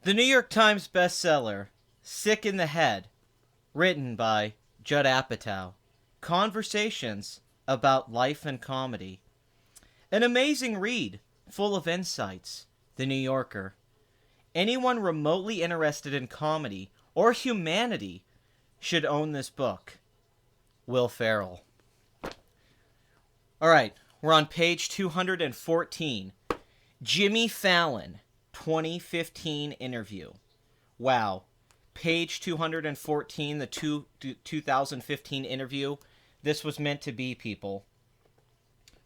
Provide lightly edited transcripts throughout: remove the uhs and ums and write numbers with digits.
The New York Times bestseller, Sick in the Head, written by Judd Apatow. Conversations about life and comedy. An amazing read, full of insights. The New Yorker. Anyone remotely interested in comedy or humanity should own this book. Will Ferrell. All right, we're on page 214. Jimmy Fallon. 2015 interview. Wow. Page 214, the 2015 interview. This was meant to be, people.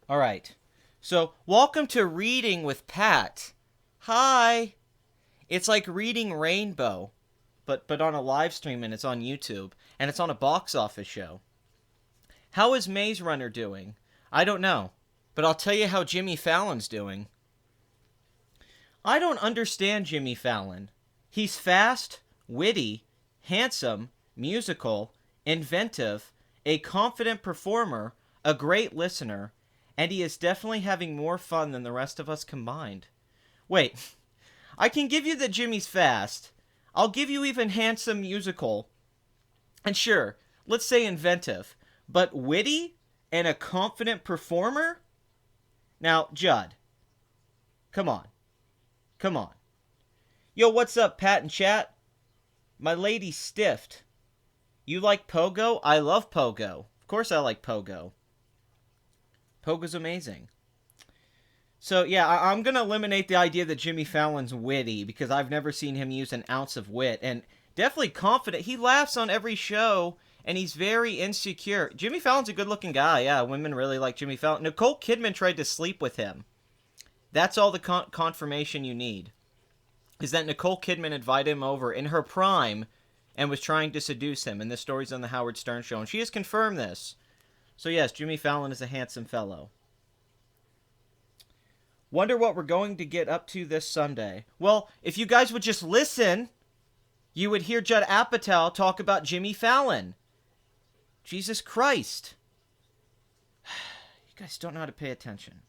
All right. So, welcome to Reading with Pat. Hi. It's like reading Rainbow, but on a live stream, and it's on YouTube, and it's on a box office show. How is Maze Runner doing? I don't know, but I'll tell you how Jimmy Fallon's doing. I don't understand Jimmy Fallon. He's fast, witty, handsome, musical, inventive, a confident performer, a great listener, and he is definitely having more fun than the rest of us combined. Wait, I can give you that Jimmy's fast. I'll give you even handsome, musical, and sure, let's say inventive, but witty and a confident performer? Now, Judd, come on. Come on. Yo, what's up, Pat and chat? My lady stiffed. You like Pogo? I love Pogo. Of course I like Pogo. Pogo's amazing. So, yeah, I'm going to eliminate the idea that Jimmy Fallon's witty, because I've never seen him use an ounce of wit. And definitely confident. He laughs on every show, and he's very insecure. Jimmy Fallon's a good-looking guy. Yeah, women really like Jimmy Fallon. Nicole Kidman tried to sleep with him. That's all the confirmation you need, is that Nicole Kidman invited him over in her prime and was trying to seduce him, and this story's on the Howard Stern Show, and she has confirmed this. So yes, Jimmy Fallon is a handsome fellow. Wonder what we're going to get up to this Sunday. Well, if you guys would just listen, you would hear Judd Apatow talk about Jimmy Fallon. Jesus Christ. You guys don't know how to pay attention.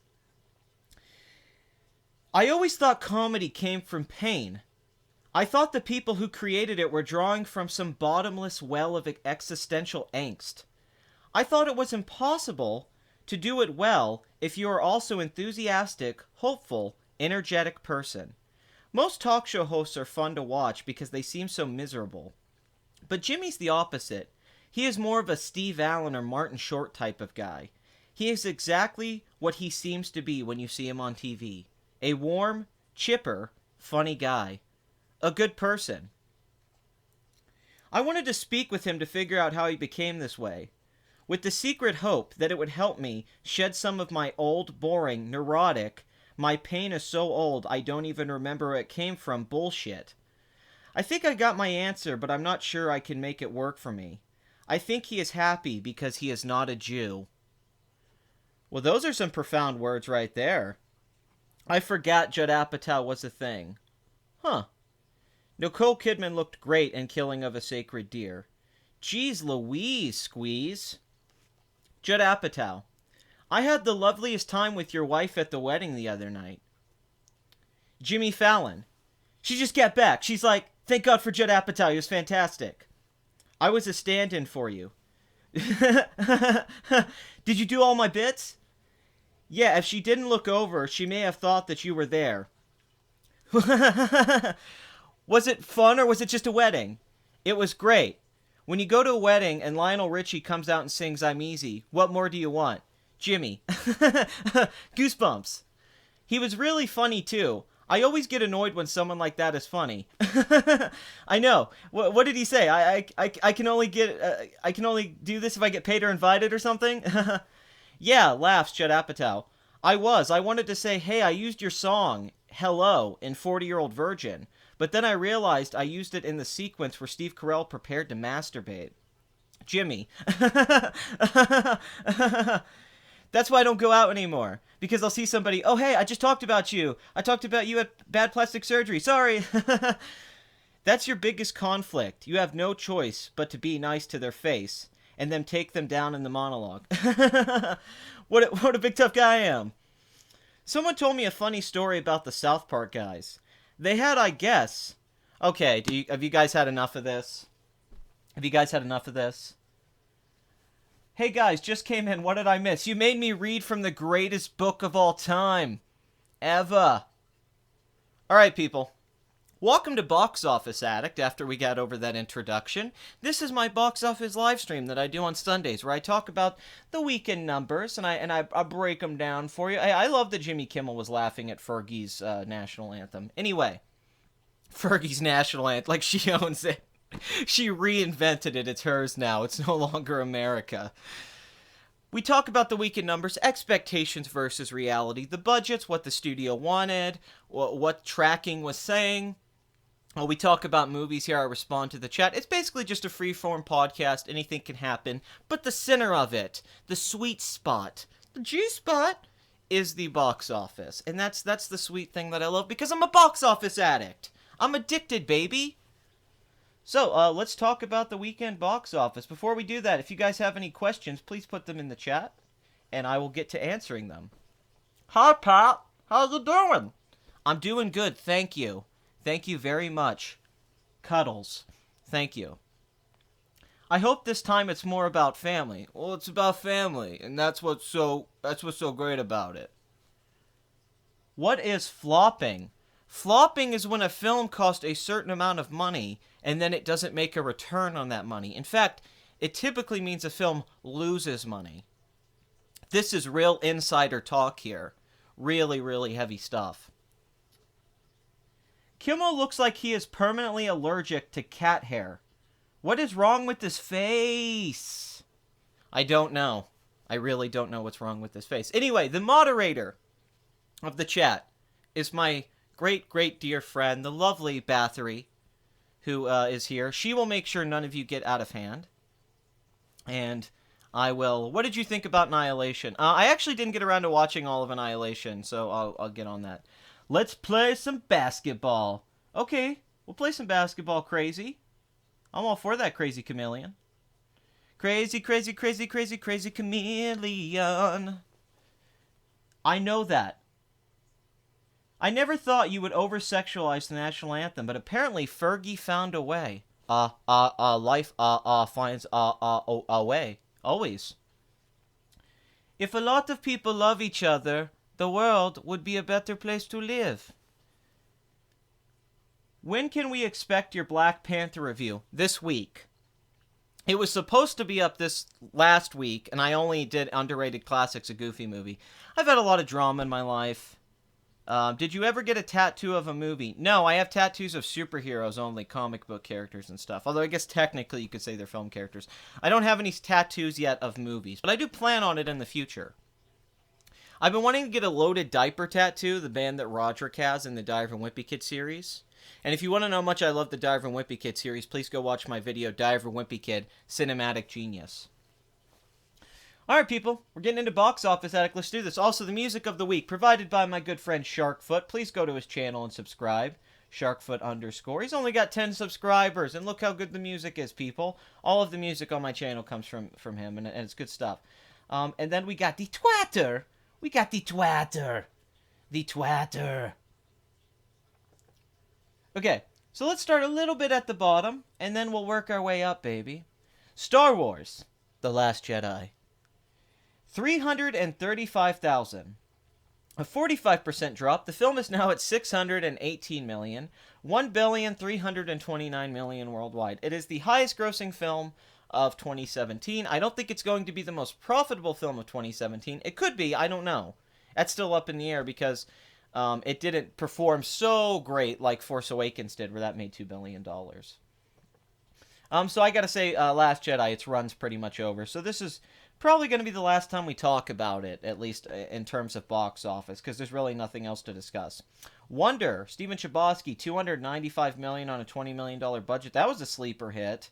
I always thought comedy came from pain. I thought the people who created it were drawing from some bottomless well of existential angst. I thought it was impossible to do it well if you are also enthusiastic, hopeful, energetic person. Most talk show hosts are fun to watch because they seem so miserable. But Jimmy's the opposite. He is more of a Steve Allen or Martin Short type of guy. He is exactly what he seems to be when you see him on TV. A warm, chipper, funny guy. A good person. I wanted to speak with him to figure out how he became this way, with the secret hope that it would help me shed some of my old, boring, neurotic, my pain is so old I don't even remember where it came from bullshit. I think I got my answer, but I'm not sure I can make it work for me. I think he is happy because he is not a Jew. Well, those are some profound words right there. I forgot Judd Apatow was a thing. Huh. Nicole Kidman looked great in Killing of a Sacred Deer. Jeez Louise, Squeeze. Judd Apatow. I had the loveliest time with your wife at the wedding the other night. Jimmy Fallon. She just got back. She's like, thank God for Judd Apatow. He was fantastic. I was a stand-in for you. Did you do all my bits? Yeah, if she didn't look over, she may have thought that you were there. Was it fun or was it just a wedding? It was great. When you go to a wedding and Lionel Richie comes out and sings I'm Easy, what more do you want? Jimmy. Goosebumps. He was really funny too. I always get annoyed when someone like that is funny. I know. What did he say? I can only I can only do this if I get paid or invited or something? Yeah, laughs Judd Apatow. I wanted to say, hey, I used your song, Hello, in 40-Year-Old Virgin. But then I realized I used it in the sequence where Steve Carell prepared to masturbate. Jimmy. That's why I don't go out anymore. Because I'll see somebody, oh, hey, I just talked about you. I talked about you at bad plastic surgery. Sorry. That's your biggest conflict. You have no choice but to be nice to their face and then take them down in the monologue. What a big tough guy I am. Someone told me a funny story about the South Park guys. They had, I guess... Okay, have you guys had enough of this? Have you guys had enough of this? Hey guys, just came in. What did I miss? You made me read from the greatest book of all time. Ever. Alright, people. Welcome to Box Office Addict after we got over that introduction. This is my box office live stream that I do on Sundays where I talk about the weekend numbers and I break them down for you. I love that Jimmy Kimmel was laughing at Fergie's national anthem. Anyway, Fergie's national anthem, like she owns it. She reinvented it. It's hers now. It's no longer America. We talk about the weekend numbers, expectations versus reality, the budgets, what the studio wanted, what tracking was saying. We talk about movies here. I respond to the chat. It's basically just a free-form podcast. Anything can happen. But the center of it, the sweet spot, the G-spot, is the box office. And that's the sweet thing that I love because I'm a box office addict. I'm addicted, baby. So, let's talk about the weekend box office. Before we do that, if you guys have any questions, please put them in the chat, and I will get to answering them. Hi, Pat. How's it doing? I'm doing good, thank you. Thank you very much. Cuddles. Thank you. I hope this time it's more about family. Well, it's about family, and that's what's so great about it. What is flopping? Flopping is when a film costs a certain amount of money and then it doesn't make a return on that money. In fact, it typically means a film loses money. This is real insider talk here. Really, really heavy stuff. Kimmel looks like he is permanently allergic to cat hair. What is wrong with his face? I don't know. I really don't know what's wrong with his face. Anyway, the moderator of the chat is my great, great dear friend, the lovely Bathory, who is here. She will make sure none of you get out of hand. And I will... What did you think about Annihilation? I actually didn't get around to watching all of Annihilation, so I'll get on that. Let's play some basketball. Okay, we'll play some basketball, crazy. I'm all for that, crazy chameleon. Crazy, crazy, crazy, crazy, crazy chameleon. I know that. I never thought you would over-sexualize the national anthem, but apparently Fergie found a way. Life, finds a way. Always. If a lot of people love each other, the world would be a better place to live. When can we expect your Black Panther review? This week. It was supposed to be up this last week, and I only did Underrated Classics, a Goofy movie. I've had a lot of drama in my life. Did you ever get a tattoo of a movie? No, I have tattoos of superheroes only, comic book characters and stuff. Although I guess technically you could say they're film characters. I don't have any tattoos yet of movies, but I do plan on it in the future. I've been wanting to get a Loaded Diaper tattoo, the band that Roderick has in the Diver and Wimpy Kid series. And if you want to know how much I love the Diver and Wimpy Kid series, please go watch my video, Diver and Wimpy Kid, Cinematic Genius. Alright, people, we're getting into Box Office Addict. Let's do this. Also, the music of the week, provided by my good friend Sharkfoot. Please go to his channel and subscribe. Sharkfoot_. He's only got 10 subscribers, and look how good the music is, people. All of the music on my channel comes from him, and it's good stuff. And then we got the Twatter. The Twatter. Okay, so let's start a little bit at the bottom, and then we'll work our way up, baby. Star Wars: The Last Jedi. 335,000. A 45% drop. The film is now at 618 million. 1,329 million worldwide. It is the highest grossing film of 2017. I don't think it's going to be the most profitable film of 2017. It could be, I don't know. That's still up in the air because it didn't perform so great like Force Awakens did, where that made $2 billion. So I gotta say, Last Jedi, its run's pretty much over. So this is probably going to be the last time we talk about it, at least in terms of box office, because there's really nothing else to discuss. Wonder, Steven Chbosky, $295 million on a $20 million budget. That was a sleeper hit.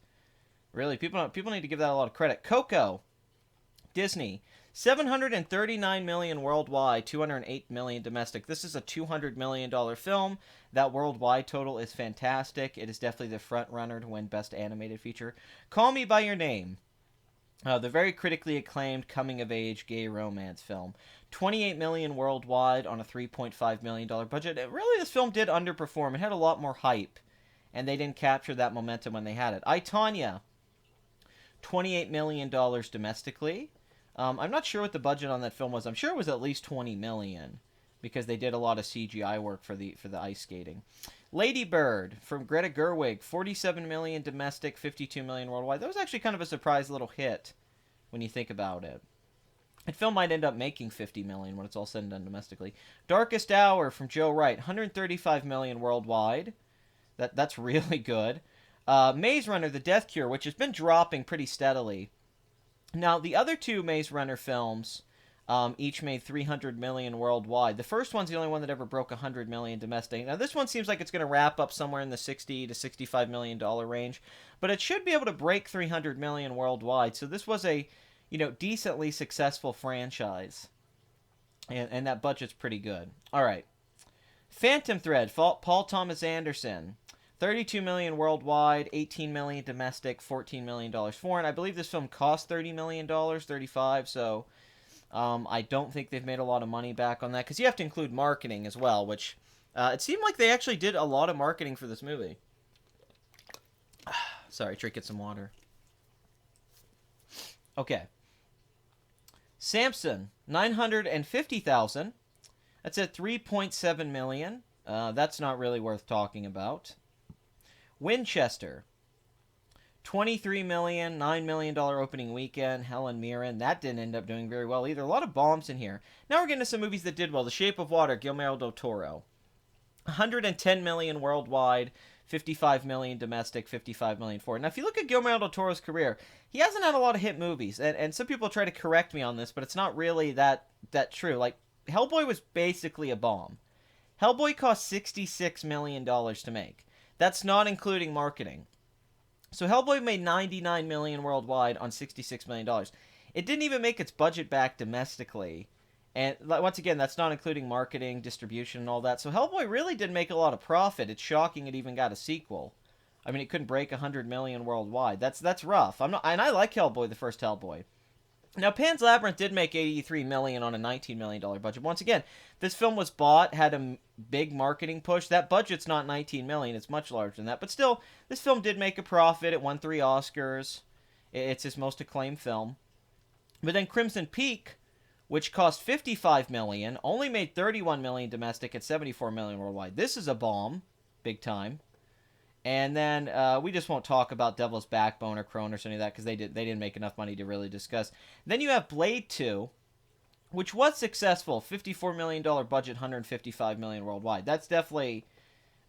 Really, people need to give that a lot of credit. Coco, Disney, $739 million worldwide, $208 million domestic. This is a $200 million film. That worldwide total is fantastic. It is definitely the front runner to win Best Animated Feature. Call Me by Your Name. The very critically acclaimed coming-of-age gay romance film. $28 million worldwide on a $3.5 million budget. Really, this film did underperform. It had a lot more hype, and they didn't capture that momentum when they had it. I, Tonya, $28 million domestically. I'm not sure what the budget on that film was. I'm sure it was at least $20 million, because they did a lot of CGI work for the ice skating. Lady Bird from Greta Gerwig, $47 million domestic, $52 million worldwide. That was actually kind of a surprise little hit when you think about it. That film might end up making $50 million when it's all said and done domestically. Darkest Hour from Joe Wright, $135 million worldwide. That's really good. Maze Runner: The Death Cure, which has been dropping pretty steadily. Now, the other two Maze Runner films each made $300 million worldwide. The first one's the only one that ever broke $100 million domestic. Now, this one seems like it's going to wrap up somewhere in the $60 to $65 million range, but it should be able to break $300 million worldwide. So this was a, decently successful franchise, and that budget's pretty good. All right, Phantom Thread, Paul Thomas Anderson. $32 million worldwide, $18 million domestic, $14 million foreign. I believe this film cost $30 million, $35, so I don't think they've made a lot of money back on that, because you have to include marketing as well, which it seemed like they actually did a lot of marketing for this movie. Sorry, drinking some water. Okay. Samson, $950,000. That's at $3.7 million. That's not really worth talking about. Winchester, $23 million, $9 million opening weekend. Helen Mirren, that didn't end up doing very well either. A lot of bombs in here. Now we're getting to some movies that did well. The Shape of Water, Guillermo del Toro, $110 million worldwide, $55 million domestic, $55 million foreign. Now, if you look at Guillermo del Toro's career, he hasn't had a lot of hit movies, and some people try to correct me on this, but it's not really that true. Like, Hellboy was basically a bomb. Hellboy cost $66 million to make. That's not including marketing. So Hellboy made $99 million worldwide on $66 million. It didn't even make its budget back domestically. And once again, that's not including marketing, distribution, and all that. So Hellboy really didn't make a lot of profit. It's shocking it even got a sequel. I mean, it couldn't break $100 million worldwide. That's rough. And I like Hellboy, the first Hellboy. Now, Pan's Labyrinth did make $83 million on a $19 million budget. Once again, this film was bought, had a big marketing push. That budget's not $19 million. It's much larger than that. But still, this film did make a profit. It won 3 Oscars. It's his most acclaimed film. But then Crimson Peak, which cost $55 million, only made $31 million domestic at $74 million worldwide. This is a bomb, big time. And then we just won't talk about Devil's Backbone or Cronus or any of that, because they didn't make enough money to really discuss. Then you have Blade 2, which was successful, $54 million budget, $155 million worldwide. That's definitely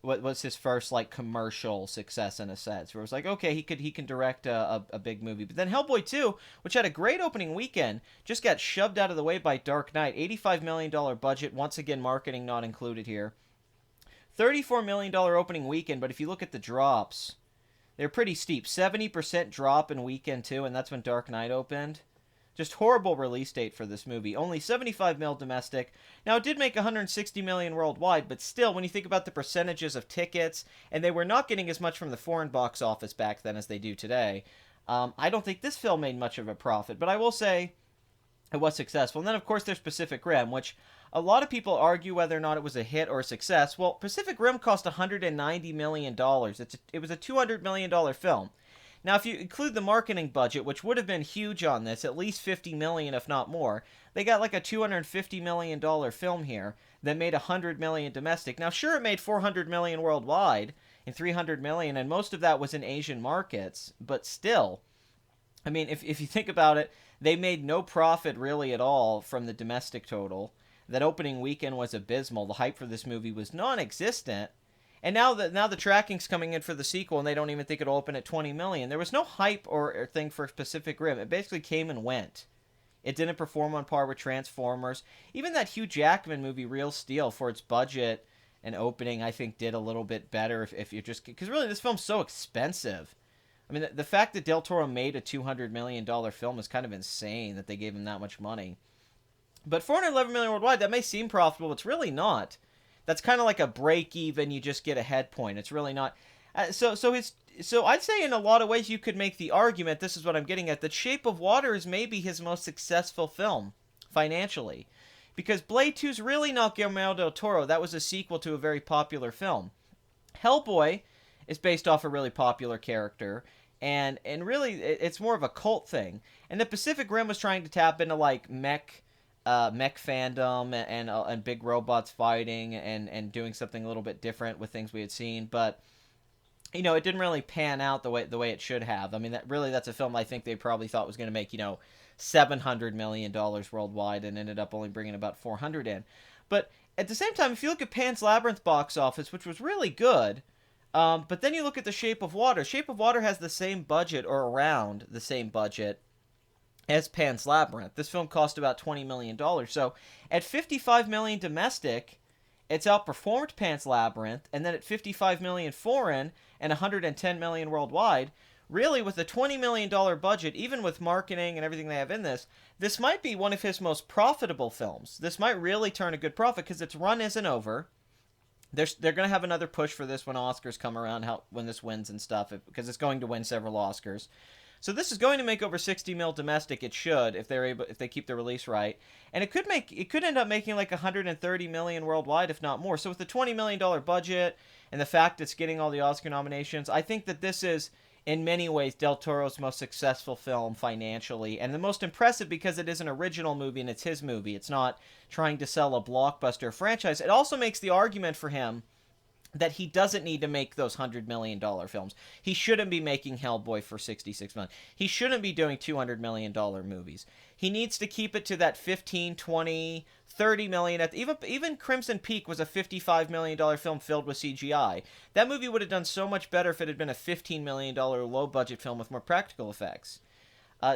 what was his first commercial success in a sense, where it was like, okay, he can direct a big movie. But then Hellboy 2, which had a great opening weekend, just got shoved out of the way by Dark Knight. $85 million budget, once again marketing not included here. $34 million opening weekend, but if you look at the drops, they're pretty steep. 70% drop in weekend 2, and that's when Dark Knight opened. Just horrible release date for this movie. Only 75 mil domestic. Now, it did make 160 million worldwide, but still, when you think about the percentages of tickets, and they were not getting as much from the foreign box office back then as they do today, I don't think this film made much of a profit. But I will say it was successful. And then, of course, there's Pacific Rim, which a lot of people argue whether or not it was a hit or a success. Well, Pacific Rim cost $190 million. It was a $200 million film. Now, if you include the marketing budget, which would have been huge on this, at least $50 million, if not more, they got like a $250 million film here that made $100 million domestic. Now, sure, it made $400 million worldwide and $300 million, and most of that was in Asian markets, but still, I mean, if you think about it, they made no profit really at all from the domestic total. That opening weekend was abysmal. The hype for this movie was non-existent. And now the tracking's coming in for the sequel, and they don't even think it'll open at 20 million. There was no hype or thing for Pacific Rim. It basically came and went. It didn't perform on par with Transformers. Even that Hugh Jackman movie, Real Steel, for its budget and opening, I think did a little bit better if you're just... Because really, this film's so expensive. I mean, the fact that Del Toro made a $200 million film is kind of insane that they gave him that much money. But $411 million worldwide, that may seem profitable. It's really not. That's kind of like a break-even, you just get a head point. It's really not. So I'd say in a lot of ways you could make the argument, this is what I'm getting at, that Shape of Water is maybe his most successful film, financially. Because Blade 2 is really not Guillermo del Toro. That was a sequel to a very popular film. Hellboy is based off a really popular character, and really it's more of a cult thing. And the Pacific Rim was trying to tap into like mech fandom and big robots fighting and doing something a little bit different with things we had seen, but it didn't really pan out the way it should have. I mean, that's a film I think they probably thought was going to make $700 million worldwide and ended up only bringing about 400 in. But at the same time, if you look at Pan's Labyrinth box office, which was really good, but then you look at The Shape of Water. Shape of Water has the same budget or around the same budget as Pan's Labyrinth. This film cost about $20 million. So at $55 million domestic, it's outperformed Pan's Labyrinth, and then at $55 million foreign and $110 million worldwide, really with a $20 million budget, even with marketing and everything they have in this might be one of his most profitable films. This might really turn a good profit because its run isn't over. They're going to have another push for this when Oscars come around, when this wins and stuff, because it's going to win several Oscars. So this is going to make over 60 mil domestic. It should, if they keep the release right, and it could end up making like 130 million worldwide, if not more. So with the $20 million budget and the fact it's getting all the Oscar nominations, I think that this is in many ways Del Toro's most successful film financially, and the most impressive because it is an original movie and it's his movie. It's not trying to sell a blockbuster franchise. It also makes the argument for him that he doesn't need to make those $100 million films. He shouldn't be making Hellboy for $66 million. He shouldn't be doing $200 million movies. He needs to keep it to that 15, 20, 30 million. Even Crimson Peak was a $55 million film filled with CGI. That movie would have done so much better if it had been a $15 million low-budget film with more practical effects.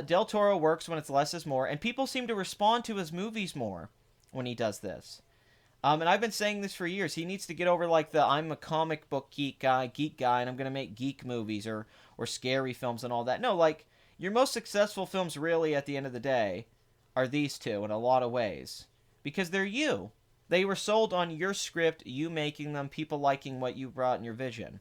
Del Toro works when it's less is more, and people seem to respond to his movies more when he does this. And I've been saying this for years. He needs to get over like the I'm a comic book geek guy, and I'm going to make geek movies or scary films and all that. No, like, your most successful films really at the end of the day are these two in a lot of ways. Because they're you. They were sold on your script, you making them, people liking what you brought in your vision.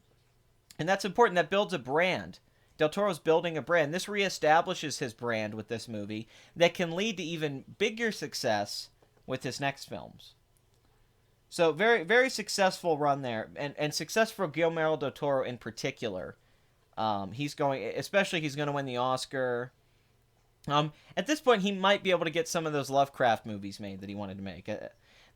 And that's important. That builds a brand. Del Toro's building a brand. This reestablishes his brand with this movie that can lead to even bigger success with his next films. So very, very successful run there, and success for Guillermo del Toro in particular. He's going to win the Oscar. At this point, he might be able to get some of those Lovecraft movies made that he wanted to make.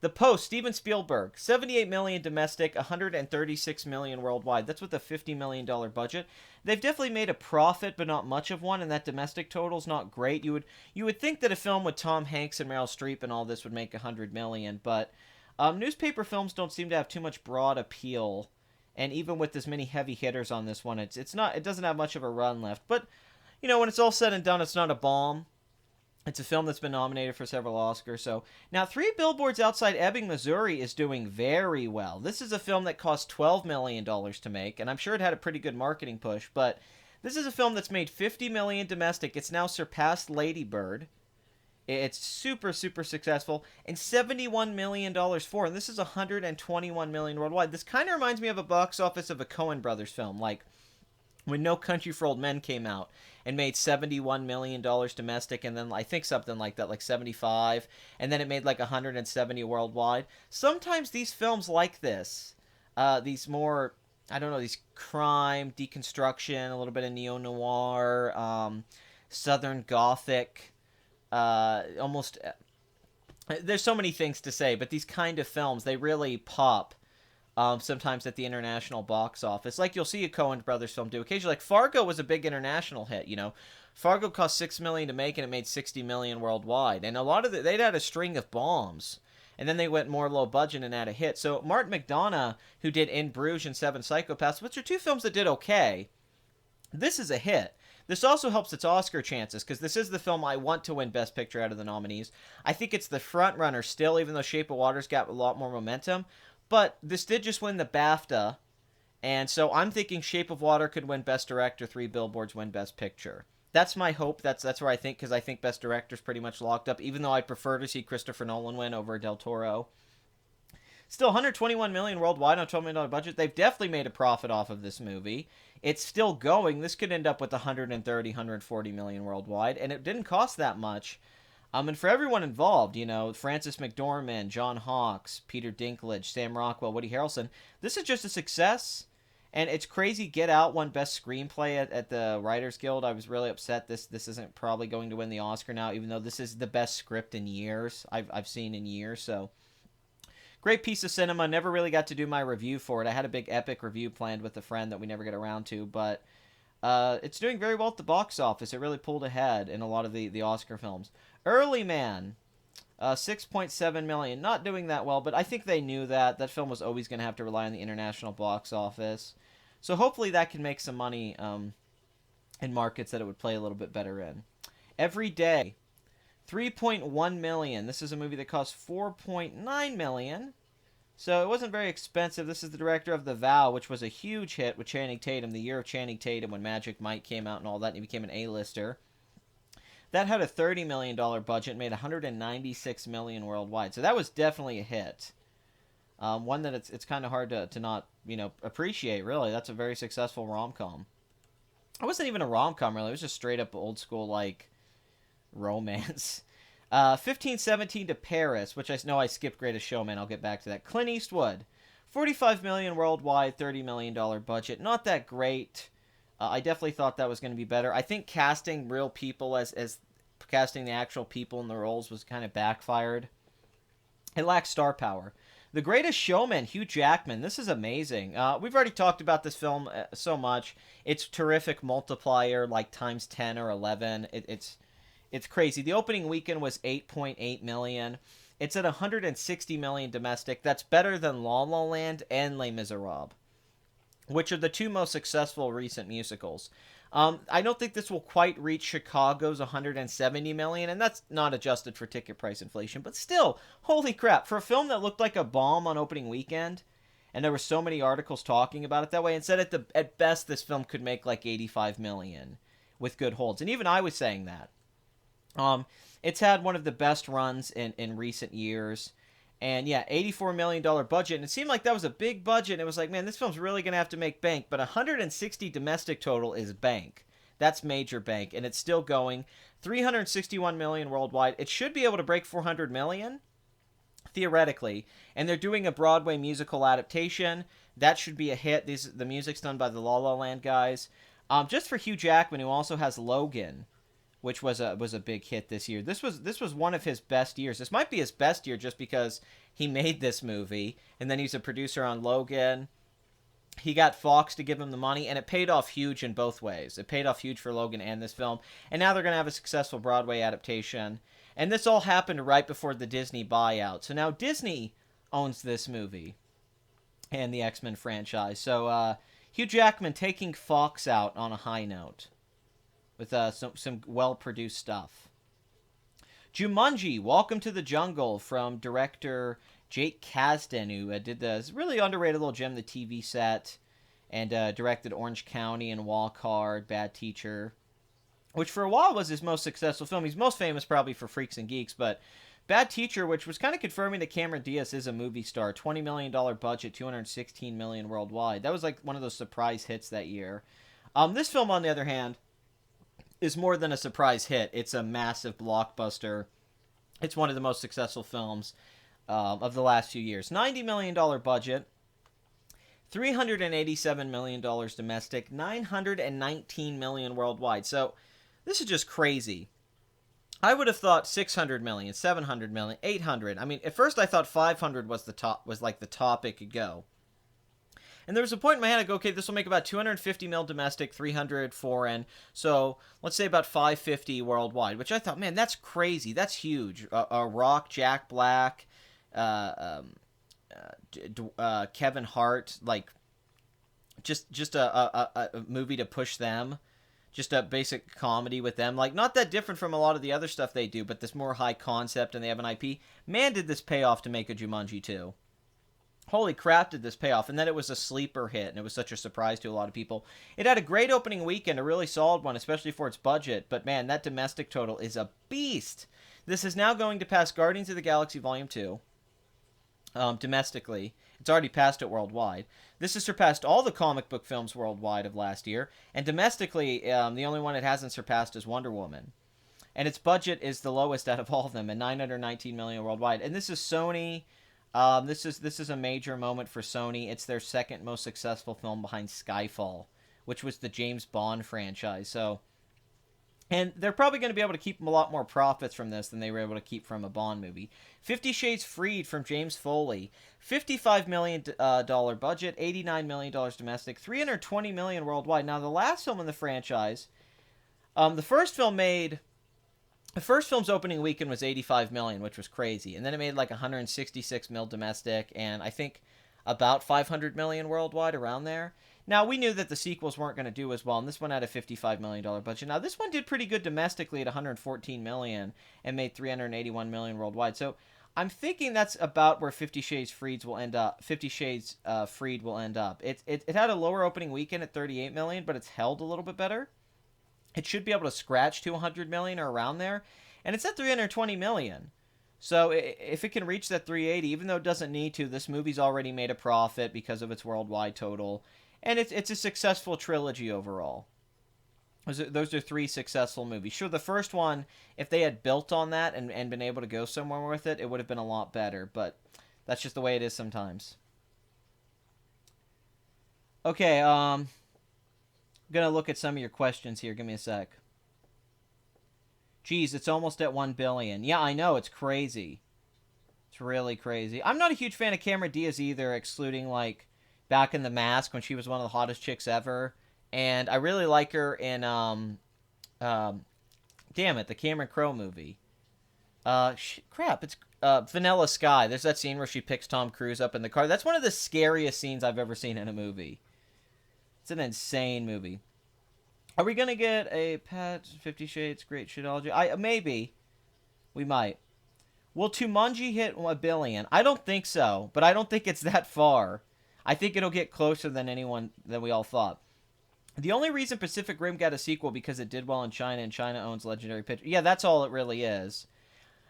The Post, Steven Spielberg, $78 million domestic, $136 million worldwide. That's with a $50 million budget. They've definitely made a profit, but not much of one, and that domestic total's not great. You would think that a film with Tom Hanks and Meryl Streep and all this would make $100 million, but newspaper films don't seem to have too much broad appeal, and even with as many heavy hitters on this one, it doesn't have much of a run left. But when it's all said and done, it's not a bomb. It's a film that's been nominated for several Oscars. So now, Three Billboards Outside Ebbing, Missouri is doing very well. This is a film that cost $12 million to make, and I'm sure it had a pretty good marketing push, but this is a film that's made $50 million domestic. It's now surpassed Lady Bird, It's super, super successful, and $71 million for, and this is $121 million worldwide. This kind of reminds me of a box office of a Coen Brothers film, like when No Country for Old Men came out and made $71 million domestic, and then I think something like that, like 75, and then it made like 170 worldwide. Sometimes these films like this, these more, I don't know, these crime, deconstruction, a little bit of neo-noir, Southern Gothic, almost, there's so many things to say, but these kind of films, they really pop sometimes at the international box office. Like you'll see a Coen Brothers film do occasionally. Like Fargo was a big international hit, you know. Fargo cost $6 million to make and it made $60 million worldwide. And a lot of they'd had a string of bombs. And then they went more low budget and had a hit. So Martin McDonagh, who did In Bruges and Seven Psychopaths, which are two films that did okay, this is a hit. This also helps its Oscar chances, because this is the film I want to win Best Picture out of the nominees. I think it's the front runner still, even though Shape of Water's got a lot more momentum. But this did just win the BAFTA, and so I'm thinking Shape of Water could win Best Director, Three Billboards win Best Picture. That's my hope. That's where I think, because I think Best Director's pretty much locked up, even though I'd prefer to see Christopher Nolan win over Del Toro. Still, $121 million worldwide on a $12 million budget. They've definitely made a profit off of this movie. It's still going. This could end up with $130, $140 million worldwide, and it didn't cost that much. And for everyone involved, you know, Frances McDormand, John Hawkes, Peter Dinklage, Sam Rockwell, Woody Harrelson, this is just a success. And it's crazy. Get Out won Best Screenplay at the Writers Guild. I was really upset this isn't probably going to win the Oscar now, even though this is the best script in years I've seen in years. So great piece of cinema. Never really got to do my review for it. I had a big epic review planned with a friend that we never get around to, but it's doing very well at the box office. It really pulled ahead in a lot of the Oscar films. Early Man, $6.7 million. Not doing that well, but I think they knew that. That film was always going to have to rely on the international box office. So hopefully that can make some money in markets that it would play a little bit better in. Every Day, $3.1 million. This is a movie that cost $4.9 million. So it wasn't very expensive. This is the director of The Vow, which was a huge hit with Channing Tatum, the year of Channing Tatum when Magic Mike came out and all that, and he became an A-lister. That had a $30 million budget, made $196 million worldwide. So that was definitely a hit. One that it's kind of hard to not, appreciate, really. That's a very successful rom-com. It wasn't even a rom-com, really. It was just straight up old school, romance. 1517 to Paris, which I know I skipped Greatest Showman. I'll get back to that. Clint Eastwood, $45 million worldwide, $30 million budget. Not that great. I definitely thought that was going to be better. I think casting real people as casting the actual people in the roles was kind of backfired. It lacks star power. The Greatest Showman, Hugh Jackman. This is amazing. We've already talked about this film so much. It's terrific multiplier, like times 10 or 11. It's crazy. The opening weekend was $8.8 million. It's at $160 million domestic. That's better than La La Land and Les Miserables, which are the two most successful recent musicals. I don't think this will quite reach Chicago's $170 million, and that's not adjusted for ticket price inflation. But still, holy crap, for a film that looked like a bomb on opening weekend, and there were so many articles talking about it that way, and said at best this film could make like $85 million with good holds. And even I was saying that. It's had one of the best runs in recent years. And yeah, $84 million budget. And it seemed like that was a big budget. And it was like, man, this film's really going to have to make bank. But 160 domestic total is bank. That's major bank. And it's still going. $361 million worldwide. It should be able to break $400 million, theoretically. And they're doing a Broadway musical adaptation. That should be a hit. The music's done by the La La Land guys. Just for Hugh Jackman, who also has Logan, which was a big hit this year. This was one of his best years. This might be his best year just because he made this movie, and then he's a producer on Logan. He got Fox to give him the money, and it paid off huge in both ways. It paid off huge for Logan and this film, and now they're going to have a successful Broadway adaptation. And this all happened right before the Disney buyout. So now Disney owns this movie and the X-Men franchise. So Hugh Jackman taking Fox out on a high note with some well-produced stuff. Jumanji, Welcome to the Jungle, from director Jake Kasdan, who did this really underrated little gem, the TV set, and directed Orange County and Walk Hard, Bad Teacher. which for a while was his most successful film. He's most famous probably for Freaks and Geeks, but Bad Teacher, which was kind of confirming that Cameron Diaz is a movie star. $20 million budget, $216 million worldwide. That was like one of those surprise hits that year. This film, on the other hand, is more than a surprise hit. It's a massive blockbuster. It's one of the most successful films of the last few years. $90 million budget, $387 million domestic, $919 million worldwide. So this is just crazy. I would have thought 600 million, 700 million, 800. I mean, at first I thought 500 was the top, was like the top it could go. And there was a point in my head, I go, okay, this will make about 250 mil domestic, 300 foreign. So let's say about 550 worldwide, which I thought, man, that's crazy. That's huge. Rock, Jack Black, Kevin Hart, like just a movie to push them. Just a basic comedy with them. Like, not that different from a lot of the other stuff they do, but this more high concept and they have an IP. Man, did this pay off to make a Jumanji 2. Holy crap, did this pay off. And then it was a sleeper hit, and it was such a surprise to a lot of people. It had a great opening weekend, a really solid one, especially for its budget. But man, that domestic total is a beast. This is now going to pass Guardians of the Galaxy Volume 2. Domestically. It's already passed it worldwide. This has surpassed all the comic book films worldwide of last year. And domestically, the only one it hasn't surpassed is Wonder Woman. And its budget is the lowest out of all of them at $919 million worldwide. And this is Sony. This is a major moment for Sony. It's their second most successful film behind Skyfall, which was the James Bond franchise. So, and they're probably going to be able to keep a lot more profits from this than they were able to keep from a Bond movie. 50 Shades Freed from James Foley. $55 million budget, $89 million domestic, $320 million worldwide. Now, the last film in the franchise, the first film's opening weekend was $85 million, which was crazy. And then it made like $166 million domestic, and I think about $500 million worldwide, around there. Now, we knew that the sequels weren't going to do as well, and this one had a $55 million budget. Now, this one did pretty good domestically at $114 million and made $381 million worldwide. So, I'm thinking that's about where 50 Shades Freed will end up. 50 Shades Freed will end up. It had a lower opening weekend at $38 million, but it's held a little bit better. It should be able to scratch $200 million or around there, and it's at $320 million. So if it can reach that 380, even though it doesn't need to, this movie's already made a profit because of its worldwide total. And it's a successful trilogy overall. Those are three successful movies. Sure, the first one, if they had built on that and been able to go somewhere with it, it would have been a lot better. But that's just the way it is sometimes. Okay, I'm going to look at some of your questions here. Give me a sec. Geez, it's almost at 1 billion. Yeah, I know, it's crazy. It's really crazy. I'm not a huge fan of Cameron Diaz either, excluding, like, Back in the Mask when she was one of the hottest chicks ever. And I really like her in, damn it, the Cameron Crowe movie. Crap, it's Vanilla Sky. There's that scene where she picks Tom Cruise up in the car. That's one of the scariest scenes I've ever seen in a movie. It's an insane movie. Are we going to get a Pat 50 Shades Great Shitology? Maybe. We might. Will Jumanji hit 1 billion? I don't think so, but I don't think it's that far. I think it'll get closer than we all thought. The only reason Pacific Rim got a sequel because it did well in China, and China owns Legendary Pictures. Yeah, that's all it really is.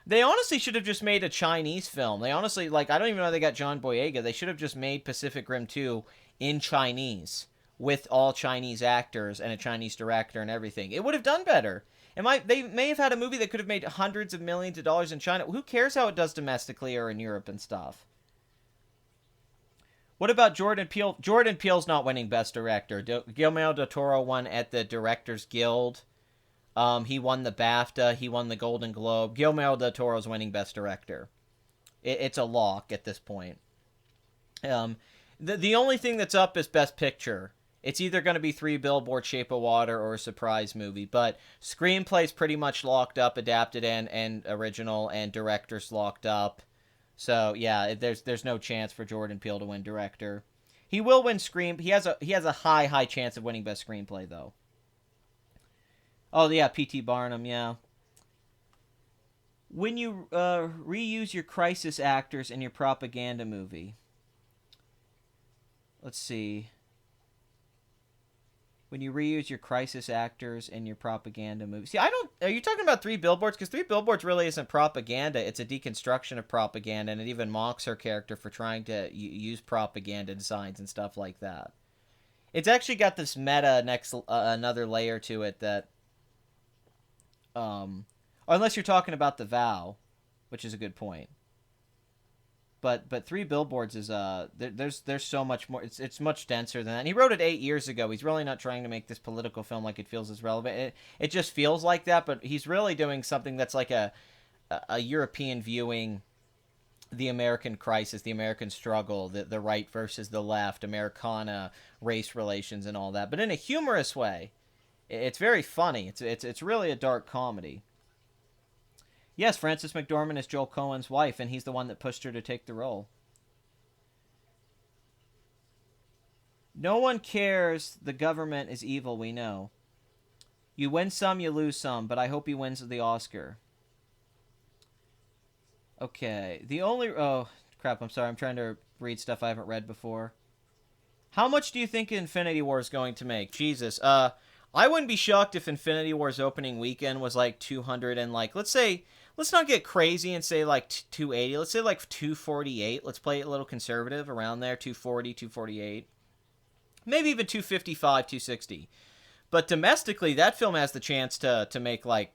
They honestly should have just made a Chinese film. They honestly, like, I don't even know they got John Boyega. They should have just made Pacific Rim 2 in Chinese with all Chinese actors and a Chinese director and everything. It would have done better. They may have had a movie that could have made hundreds of millions of dollars in China. Who cares how it does domestically or in Europe and stuff? What about Jordan Peele? Jordan Peele's not winning Best Director. Guillermo del Toro won at the Directors Guild. He won the BAFTA. He won the Golden Globe. Guillermo del Toro's winning Best Director. It's a lock at this point. The only thing that's up is Best Picture. It's either going to be Three Billboards, Shape of Water, or a surprise movie. But screenplay's pretty much locked up, adapted and original, and director's locked up. So yeah, there's no chance for Jordan Peele to win director. He will win He has a high chance of winning Best Screenplay though. Oh yeah, P.T. Barnum, yeah. When you reuse your crisis actors in your propaganda movie. Let's see. When you reuse your crisis actors in your propaganda movies. See, I don't. Are you talking about Three Billboards? Because Three Billboards really isn't propaganda. It's a deconstruction of propaganda, and it even mocks her character for trying to use propaganda designs and stuff like that. It's actually got this meta another layer to it that, or unless you're talking about The Vow, which is a good point. But Three Billboards is there's so much more. It's much denser than that. And he wrote it 8 years ago. He's really not trying to make this political film like it feels as relevant. It just feels like that, but he's really doing something that's like a European viewing the American crisis, the American struggle, the right versus the left, Americana, race relations, and all that, but in a humorous way. It's very funny. It's really a dark comedy. Yes, Frances McDormand is Joel Coen's wife, and he's the one that pushed her to take the role. No one cares. The government is evil, we know. You win some, you lose some, but I hope he wins the Oscar. Okay, the only... Oh, crap, I'm sorry. I'm trying to read stuff I haven't read before. How much do you think Infinity War is going to make? Jesus, I wouldn't be shocked if Infinity War's opening weekend was like 200 and like, let's say... Let's not get crazy and say like 280. Let's say like 248. Let's play it a little conservative around there. 240, 248. Maybe even 255, 260. But domestically, that film has the chance to make like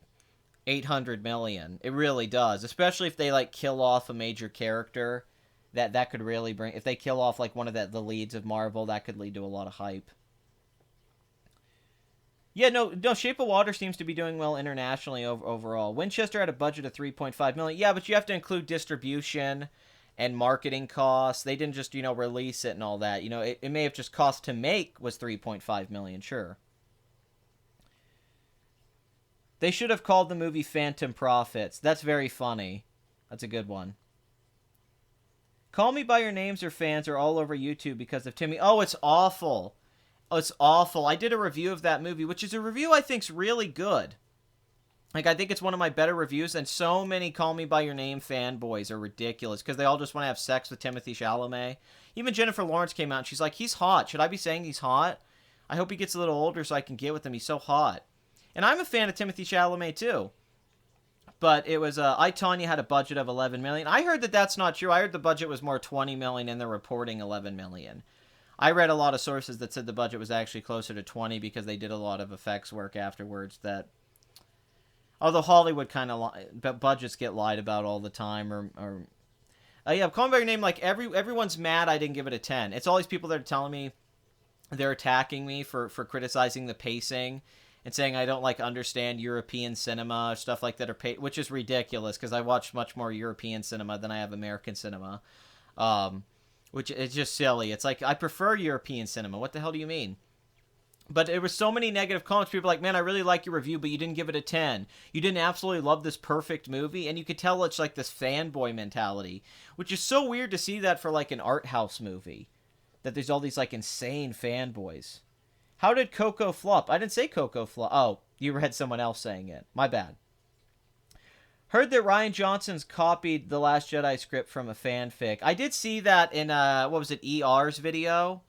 800 million. It really does. Especially if they like kill off a major character. That could really bring... If they kill off like one of the leads of Marvel, that could lead to a lot of hype. Yeah, no, Shape of Water seems to be doing well internationally overall. Winchester had a budget of $3.5 million. Yeah, but you have to include distribution and marketing costs. They didn't just, release it and all that. It may have just cost to make was $3.5 million, sure. They should have called the movie Phantom Profits. That's very funny. That's a good one. Call Me By Your Names or fans are all over YouTube because of Timmy. Oh, it's awful. Oh, it's awful. I did a review of that movie, which is a review I think's really good. Like, I think it's one of my better reviews, and so many Call Me By Your Name fanboys are ridiculous, because they all just want to have sex with Timothée Chalamet. Even Jennifer Lawrence came out, and she's like, he's hot. Should I be saying he's hot? I hope he gets a little older so I can get with him. He's so hot. And I'm a fan of Timothée Chalamet, too. But it was, I, Tonya had a budget of $11 million. I heard that that's not true. I heard the budget was more $20 million, and they're reporting $11 million. I read a lot of sources that said the budget was actually closer to 20 because they did a lot of effects work afterwards that... Although Hollywood kind of... budgets get lied about all the time, yeah, Call Me By Your Name, like, everyone's mad I didn't give it a 10. It's all these people that are telling me they're attacking me for criticizing the pacing and saying I don't, like, understand European cinema or stuff like that, which is ridiculous because I watch much more European cinema than I have American cinema. Which is just silly. It's like, I prefer European cinema. What the hell do you mean? But there were so many negative comments. People were like, man, I really like your review, but you didn't give it a 10. You didn't absolutely love this perfect movie. And you could tell it's like this fanboy mentality, which is so weird to see that for like an art house movie. That there's all these like insane fanboys. How did Coco flop? I didn't say Coco flop. Oh, you read someone else saying it. My bad. Heard that Rian Johnson's copied The Last Jedi script from a fanfic. I did see that in, what was it, ER's video?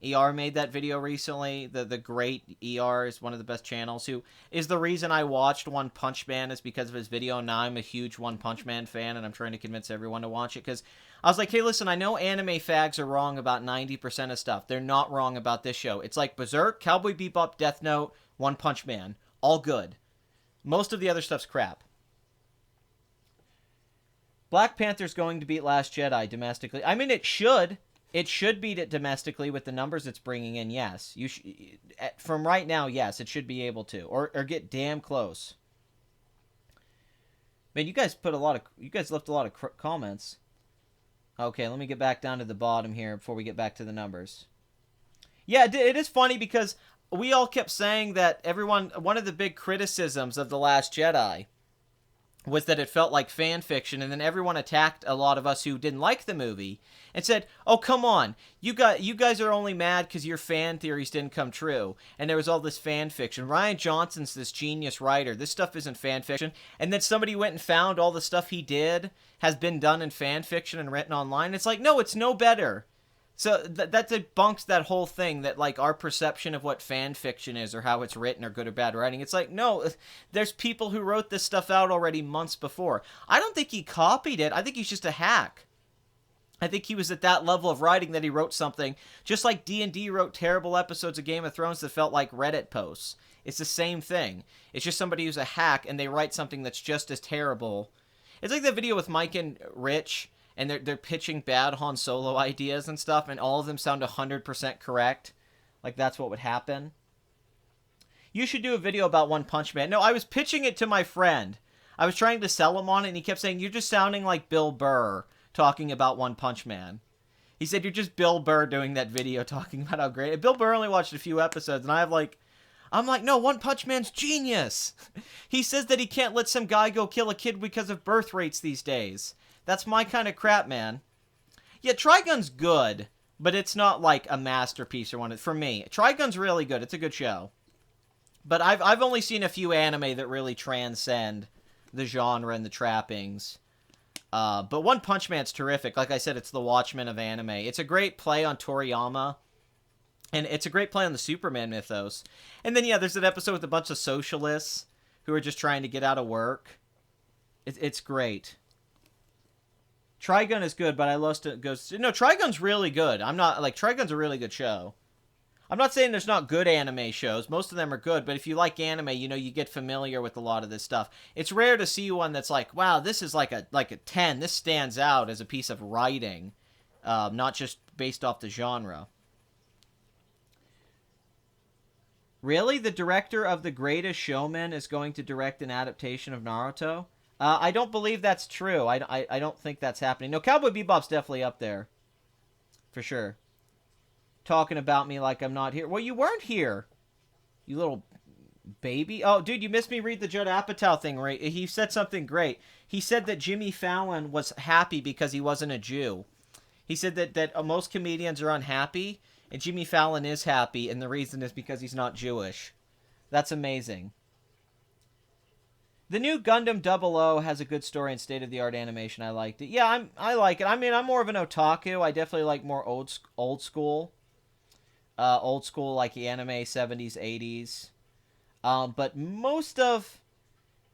ER made that video recently. The great ER is one of the best channels, who is the reason I watched One Punch Man is because of his video. Now I'm a huge One Punch Man fan, and I'm trying to convince everyone to watch it, because I was like, hey, listen, I know anime fags are wrong about 90% of stuff. They're not wrong about this show. It's like Berserk, Cowboy Bebop, Death Note, One Punch Man. All good. Most of the other stuff's crap. Black Panther's going to beat Last Jedi domestically. I mean, it should. It should beat it domestically with the numbers it's bringing in, yes. From right now, yes, it should be able to. Or get damn close. Man, you guys left a lot of comments. Okay, let me get back down to the bottom here before we get back to the numbers. Yeah, it is funny because we all kept saying that one of the big criticisms of The Last Jedi was that it felt like fan fiction, and then everyone attacked a lot of us who didn't like the movie and said, oh, come on, you guys are only mad because your fan theories didn't come true, and there was all this fan fiction. Rian Johnson's this genius writer. This stuff isn't fan fiction. And then somebody went and found all the stuff he did has been done in fan fiction and written online. It's like, no, it's no better So that debunks that whole thing that, like, our perception of what fan fiction is or how it's written or good or bad writing. It's like, no, there's people who wrote this stuff out already months before. I don't think he copied it. I think he's just a hack. I think he was at that level of writing that he wrote something, just like D&D wrote terrible episodes of Game of Thrones that felt like Reddit posts. It's the same thing. It's just somebody who's a hack, and they write something that's just as terrible. It's like that video with Mike and Rich, and they're pitching bad Han Solo ideas and stuff, and all of them sound 100% correct. Like, that's what would happen. You should do a video about One Punch Man. No, I was pitching it to my friend. I was trying to sell him on it, and he kept saying, you're just sounding like Bill Burr talking about One Punch Man. He said, you're just Bill Burr doing that video talking about how great. Bill Burr only watched a few episodes, and I'm like, no, One Punch Man's genius. He says that he can't let some guy go kill a kid because of birth rates these days. That's my kind of crap, man. Yeah, Trigun's good, but it's not like a masterpiece or one. For me, Trigun's really good. It's a good show. But I've only seen a few anime that really transcend the genre and the trappings. But One Punch Man's terrific. Like I said, it's the Watchmen of anime. It's a great play on Toriyama. And it's a great play on the Superman mythos. And then, yeah, there's an episode with a bunch of socialists who are just trying to get out of work. It's great. Trigun is good, but I lost it. No, Trigun's really good. I'm not, like, Trigun's a really good show. I'm not saying there's not good anime shows. Most of them are good, but if you like anime, you know, you get familiar with a lot of this stuff. It's rare to see one that's like, wow, this is like a 10. This stands out as a piece of writing, not just based off the genre. Really? The director of The Greatest Showman is going to direct an adaptation of Naruto? I don't believe that's true. I don't think that's happening. No, Cowboy Bebop's definitely up there. For sure. Talking about me like I'm not here. Well, you weren't here. You little baby. Oh, dude, you missed me read the Judd Apatow thing, right? He said something great. He said that Jimmy Fallon was happy because he wasn't a Jew. He said that most comedians are unhappy, and Jimmy Fallon is happy, and the reason is because he's not Jewish. That's amazing. The new Gundam 00 has a good story and state-of-the-art animation. I liked it. Yeah, I like it. I mean, I'm more of an otaku. I definitely like more old school. Old school, like the anime 70s, 80s. But most of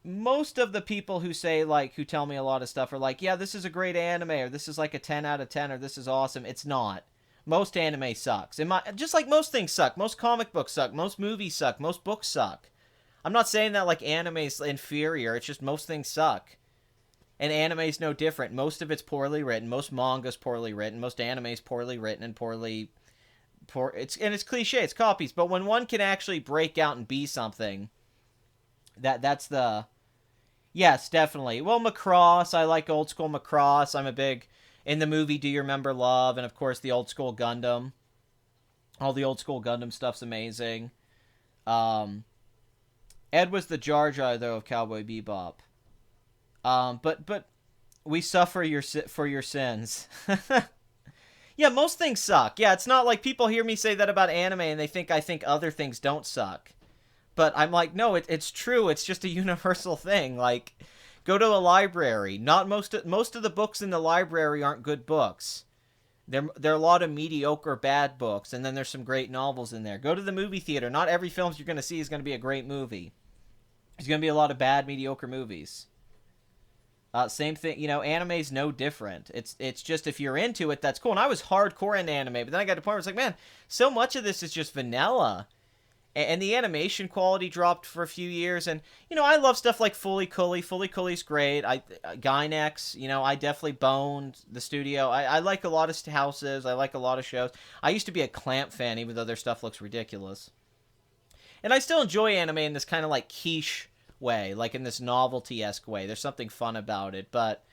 the people who say, like, who tell me a lot of stuff are like, yeah, this is a great anime, or this is like a 10 out of 10, or this is awesome. It's not. Most anime sucks. Just like most things suck. Most comic books suck. Most movies suck. Most books suck. I'm not saying that like anime's inferior. It's just most things suck. And anime's no different. Most of it's poorly written. Most manga's poorly written. Most anime's poorly written and poorly... It's cliche. It's copies. But when one can actually break out and be something, that's the... Yes, definitely. Well, Macross. I like old school Macross. I'm a big... In the movie Do You Remember Love? And, of course, the old school Gundam. All the old school Gundam stuff's amazing. Ed was the Jar Jar, though, of Cowboy Bebop. But we suffer for your sins. Yeah, most things suck. Yeah, it's not like people hear me say that about anime and they think I think other things don't suck. But I'm like, no, it's true. It's just a universal thing. Like, go to a library. Not most of the books in the library aren't good books. There are a lot of mediocre bad books, and then there's some great novels in there. Go to the movie theater. Not every film you're going to see is going to be a great movie. There's going to be a lot of bad, mediocre movies. Same thing, you know, anime's no different. It's just if you're into it, that's cool. And I was hardcore into anime, but then I got to a point where it's like, man, so much of this is just vanilla. And the animation quality dropped for a few years. And, you know, I love stuff like Fully Cooley. Fully Cooley's great. Gynex, you know, I definitely boned the studio. I like a lot of houses. I like a lot of shows. I used to be a Clamp fan, even though their stuff looks ridiculous. And I still enjoy anime in this kind of like quiche way, like in this novelty-esque way. There's something fun about it. But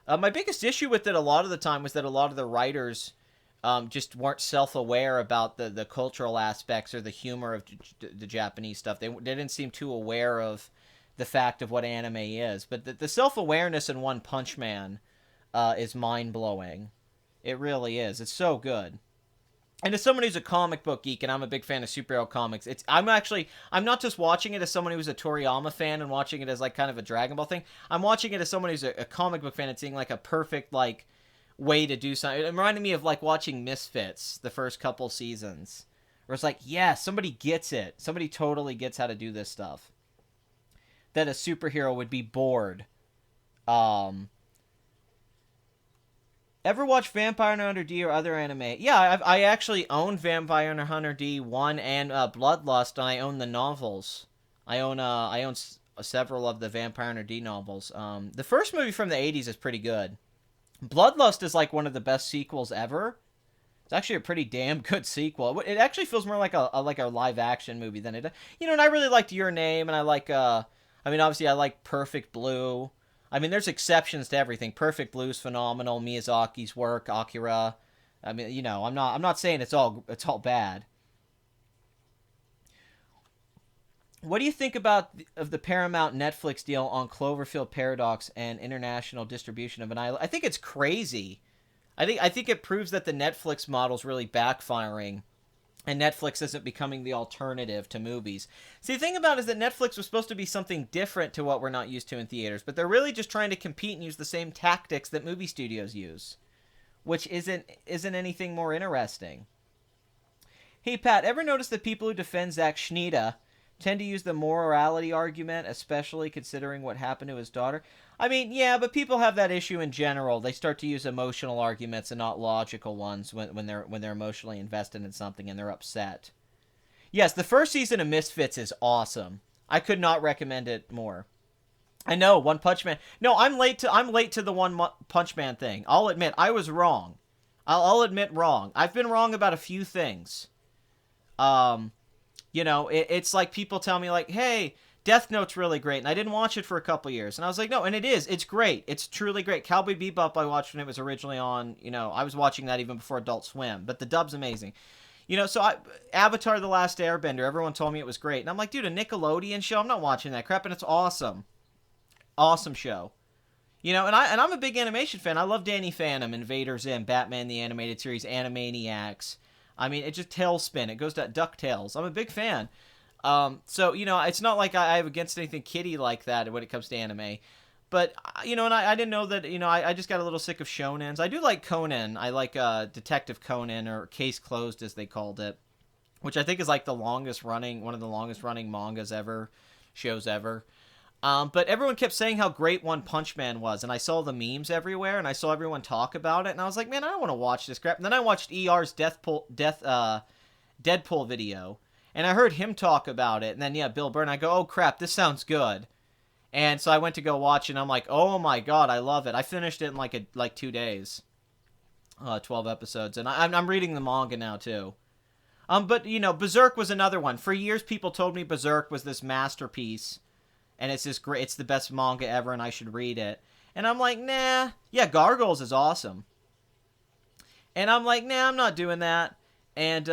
my biggest issue with it a lot of the time was that a lot of the writers just weren't self-aware about the cultural aspects or the humor of the Japanese stuff. They didn't seem too aware of the fact of what anime is. But the self-awareness in One Punch Man is mind-blowing. It really is. It's so good. And as someone who's a comic book geek, and I'm a big fan of superhero comics, I'm not just watching it as someone who's a Toriyama fan and watching it as like kind of a Dragon Ball thing. I'm watching it as someone who's a comic book fan and seeing like a perfect like way to do something. It reminded me of like watching Misfits the first couple seasons, where it's like, yeah, somebody gets it. Somebody totally gets how to do this stuff. That a superhero would be bored. Ever watch Vampire Hunter D or other anime? Yeah, I actually own Vampire Hunter D 1 and Bloodlust, and I own the novels. I own several of the Vampire Hunter D novels. The first movie from the 80s is pretty good. Bloodlust is like one of the best sequels ever. It's actually a pretty damn good sequel. It actually feels more like a live action movie than it. And I really liked Your Name, and I like obviously I like Perfect Blue. I mean, there's exceptions to everything. Perfect Blue's phenomenal. Miyazaki's work, Akira. I mean, I'm not saying it's all bad. What do you think of the Paramount Netflix deal on Cloverfield Paradox and international distribution of Annihilation? I think it's crazy. I think it proves that the Netflix model's really backfiring, and Netflix isn't becoming the alternative to movies. See, the thing about it is that Netflix was supposed to be something different to what we're not used to in theaters, but they're really just trying to compete and use the same tactics that movie studios use, which isn't anything more interesting. Hey, Pat, ever notice that people who defend Zack Snyder tend to use the morality argument, especially considering what happened to his daughter? I mean, yeah, but people have that issue in general. They start to use emotional arguments and not logical ones when they're emotionally invested in something and they're upset. Yes, the first season of Misfits is awesome. I could not recommend it more. I know, One Punch Man. No, I'm late to the One Punch Man thing. I'll admit I was wrong. I'll admit wrong. I've been wrong about a few things. It's like people tell me like, hey, Death Note's really great, and I didn't watch it for a couple years. And I was like, no, and it is. It's great. It's truly great. Cowboy Bebop I watched when it was originally on, I was watching that even before Adult Swim, but the dub's amazing. Avatar The Last Airbender, everyone told me it was great. And I'm like, dude, a Nickelodeon show? I'm not watching that crap, and it's awesome. Awesome show. And I'm a big animation fan. I love Danny Phantom, Invader Zim, Batman the Animated Series, Animaniacs. I mean, it just Tailspin. It goes to DuckTales. I'm a big fan. It's not like I have against anything kiddie like that when it comes to anime. But, and I didn't know that, I just got a little sick of shonens. I do like Conan. I like Detective Conan, or Case Closed as they called it, which I think is like one of the longest running mangas ever, shows ever. But everyone kept saying how great One Punch Man was, and I saw the memes everywhere, and I saw everyone talk about it, and I was like, man, I don't want to watch this crap. And then I watched ER's Deadpool video, and I heard him talk about it, and then, Bill Burr, and I go, oh, crap, this sounds good. And so I went to go watch it, and I'm like, oh, my God, I love it. I finished it in, like 2 days. 12 episodes, and I'm reading the manga now, too. But, Berserk was another one. For years, people told me Berserk was this masterpiece, and it's this great, it's the best manga ever, and I should read it. And I'm like, nah. Yeah, Gargoyles is awesome. And I'm like, nah, I'm not doing that. And,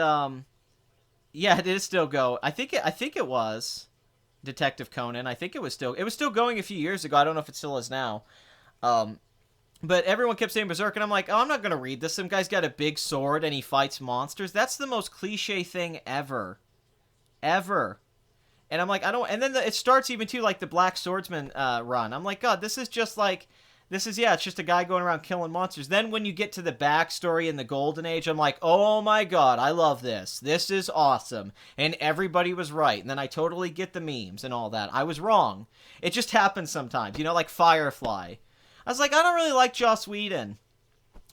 yeah, it is still go. I think it was Detective Conan. I think it was still going a few years ago. I don't know if it still is now. But everyone kept saying Berserk, and I'm like, oh, I'm not going to read this. Some guy's got a big sword, and he fights monsters. That's the most cliche thing ever. Ever. And I'm like, I don't... And then it starts even, too, like the Black Swordsman run. I'm like, God, this is just like... it's just a guy going around killing monsters. Then when you get to the backstory in the Golden Age, I'm like, oh my God, I love this. This is awesome. And everybody was right. And then I totally get the memes and all that. I was wrong. It just happens sometimes. Like Firefly. I was like, I don't really like Joss Whedon.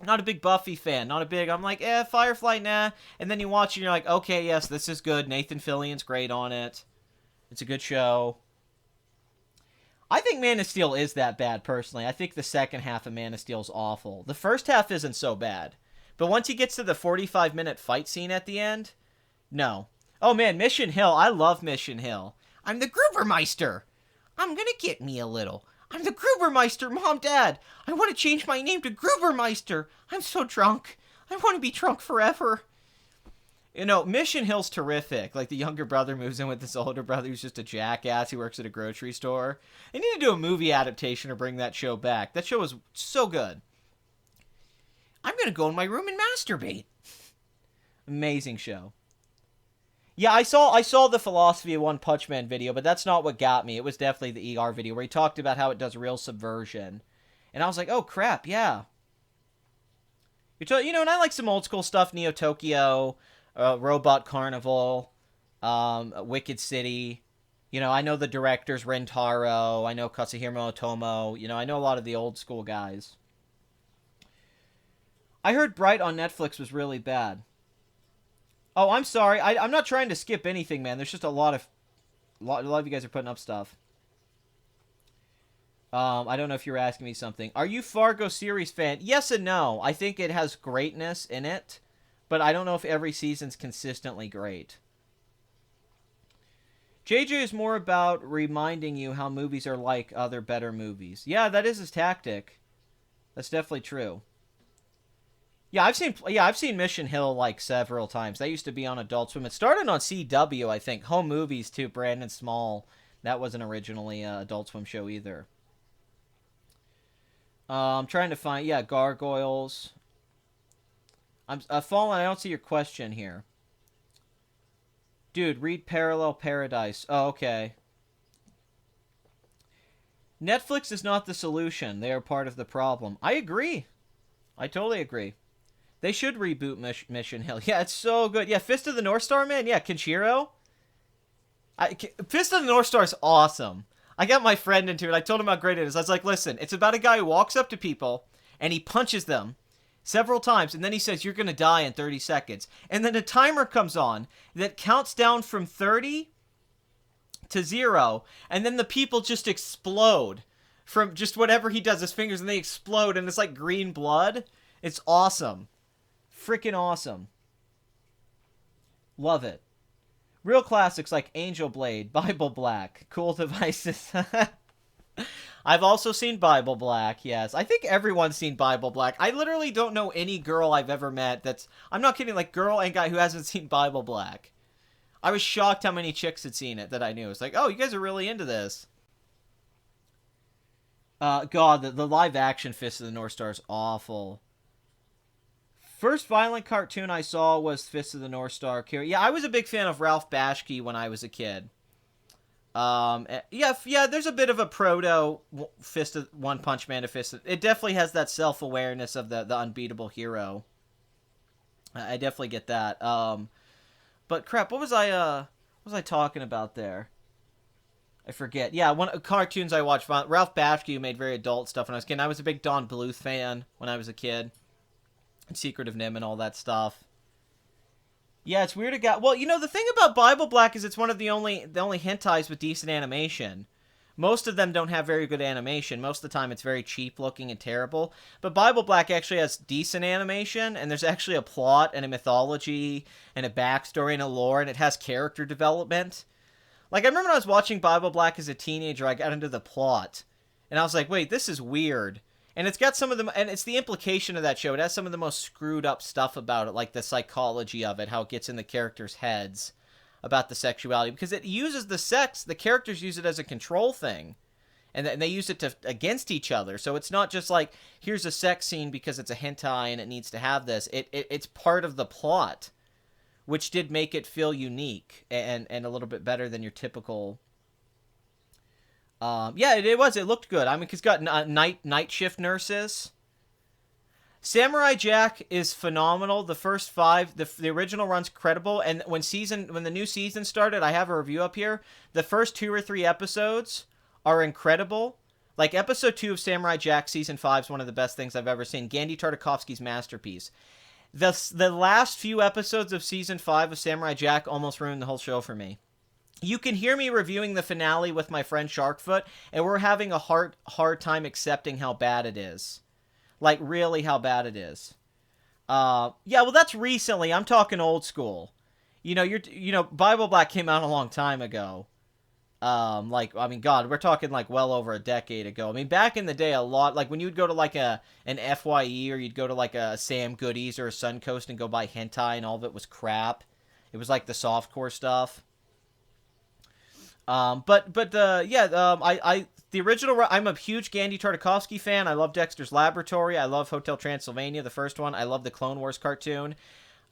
Not a big Buffy fan. I'm like, Firefly, nah. And then you watch it and you're like, okay, yes, this is good. Nathan Fillion's great on it. It's a good show. I think Man of Steel is that bad, personally. I think the second half of Man of Steel is awful. The first half isn't so bad. But once he gets to the 45-minute fight scene at the end, no. Oh, man, Mission Hill. I love Mission Hill. I'm the Grubermeister. I'm gonna get me a little. I'm the Grubermeister, Mom, Dad. I want to change my name to Grubermeister. I'm so drunk. I want to be drunk forever. Mission Hill's terrific. Like, the younger brother moves in with this older brother who's just a jackass who works at a grocery store. They need to do a movie adaptation or bring that show back. That show was so good. I'm going to go in my room and masturbate. Amazing show. Yeah, I saw the Philosophy of One Punch Man video, but that's not what got me. It was definitely the ER video where he talked about how it does real subversion. And I was like, oh, crap, yeah. And I like some old school stuff. Neo Tokyo, Robot Carnival, Wicked City. I know the directors, Rentaro. I know Katsuhiro Otomo. I know a lot of the old school guys. I heard Bright on Netflix was really bad. Oh, I'm sorry. I'm not trying to skip anything, man. There's just a lot of you guys are putting up stuff. I don't know if you were asking me something. Are you Fargo series fan? Yes and no. I think it has greatness in it, but I don't know if every season's consistently great. JJ is more about reminding you how movies are like other better movies. Yeah, that is his tactic. That's definitely true. Yeah, I've seen Mission Hill like several times. That used to be on Adult Swim. It started on CW, I think. Home Movies too. Brandon Small. That wasn't originally an Adult Swim show either. I'm trying to find Gargoyles. I'm Fallen. I don't see your question here. Dude, read Parallel Paradise. Oh, okay. Netflix is not the solution. They are part of the problem. I agree. I totally agree. They should reboot Mission Hill. Yeah, it's so good. Yeah, Fist of the North Star, man. Yeah, Kenshiro. Fist of the North Star is awesome. I got my friend into it. I told him how great it is. I was like, listen, it's about a guy who walks up to people and he punches them several times, and then he says, you're going to die in 30 seconds. And then a timer comes on that counts down from 30 to 0, and then the people just explode from just whatever he does, his fingers, and they explode, and it's like green blood. It's awesome. Freaking awesome. Love it. Real classics like Angel Blade, Bible Black, Cool Devices. I've also seen Bible Black, yes. I think everyone's seen Bible Black. I literally don't know any girl I've ever met that's... I'm not kidding, like girl and guy who hasn't seen Bible Black. I was shocked how many chicks had seen it that I knew. It's like, oh, you guys are really into this. God, the live action Fist of the North Star is awful. First violent cartoon I saw was Fist of the North Star. Yeah, I was a big fan of Ralph Bashki when I was a kid. Yeah, there's a bit of a proto Fist of One Punch Man to Fist. It definitely has that self-awareness of the unbeatable hero. I definitely get that. But crap, what was I talking about there? I forget. Yeah, one cartoons I watched. Ralph Bashki, who made very adult stuff when I was a kid. I was a big Don Bluth fan when I was a kid. And Secret of Nim and all that stuff. Yeah, it's weird. Well, the thing about Bible Black is it's one of the only hentais with decent animation. Most of them don't have very good animation. Most of the time it's very cheap looking and terrible. But Bible Black actually has decent animation, and there's actually a plot and a mythology and a backstory and a lore, and it has character development. Like, I remember when I was watching Bible Black as a teenager, I got into the plot, and I was like, wait, this is weird. And it's got some of the, and it's the implication of that show. It has some of the most screwed up stuff about it, like the psychology of it, how it gets in the characters' heads about the sexuality, because it uses the sex, the characters use it as a control thing, and they use it against each other. So it's not just like, here's a sex scene because it's a hentai and it needs to have this. It's part of the plot, which did make it feel unique and a little bit better than your typical. Yeah, it was. It looked good. I mean, it's got night shift nurses. Samurai Jack is phenomenal. The first 5, the original run's credible, and when the new season started, I have a review up here. The first 2 or 3 episodes are incredible. Like episode 2 of Samurai Jack season 5 is one of the best things I've ever seen. Gandhi Tartakovsky's masterpiece. The last few episodes of season 5 of Samurai Jack almost ruined the whole show for me. You can hear me reviewing the finale with my friend Sharkfoot, and we're having a hard time accepting how bad it is. Like, really how bad it is. Yeah, well, that's recently. I'm talking old school. Bible Black came out a long time ago. God, we're talking, like, well over a decade ago. I mean, back in the day, a lot, like, when you would go to, like, an FYE, or you'd go to, like, a Sam Goodies or a Suncoast and go buy hentai, and all of it was crap. It was, like, the softcore stuff. The original, I'm a huge Gandhi Tartakovsky fan. I love Dexter's Laboratory. I love Hotel Transylvania, the first one. I love the Clone Wars cartoon.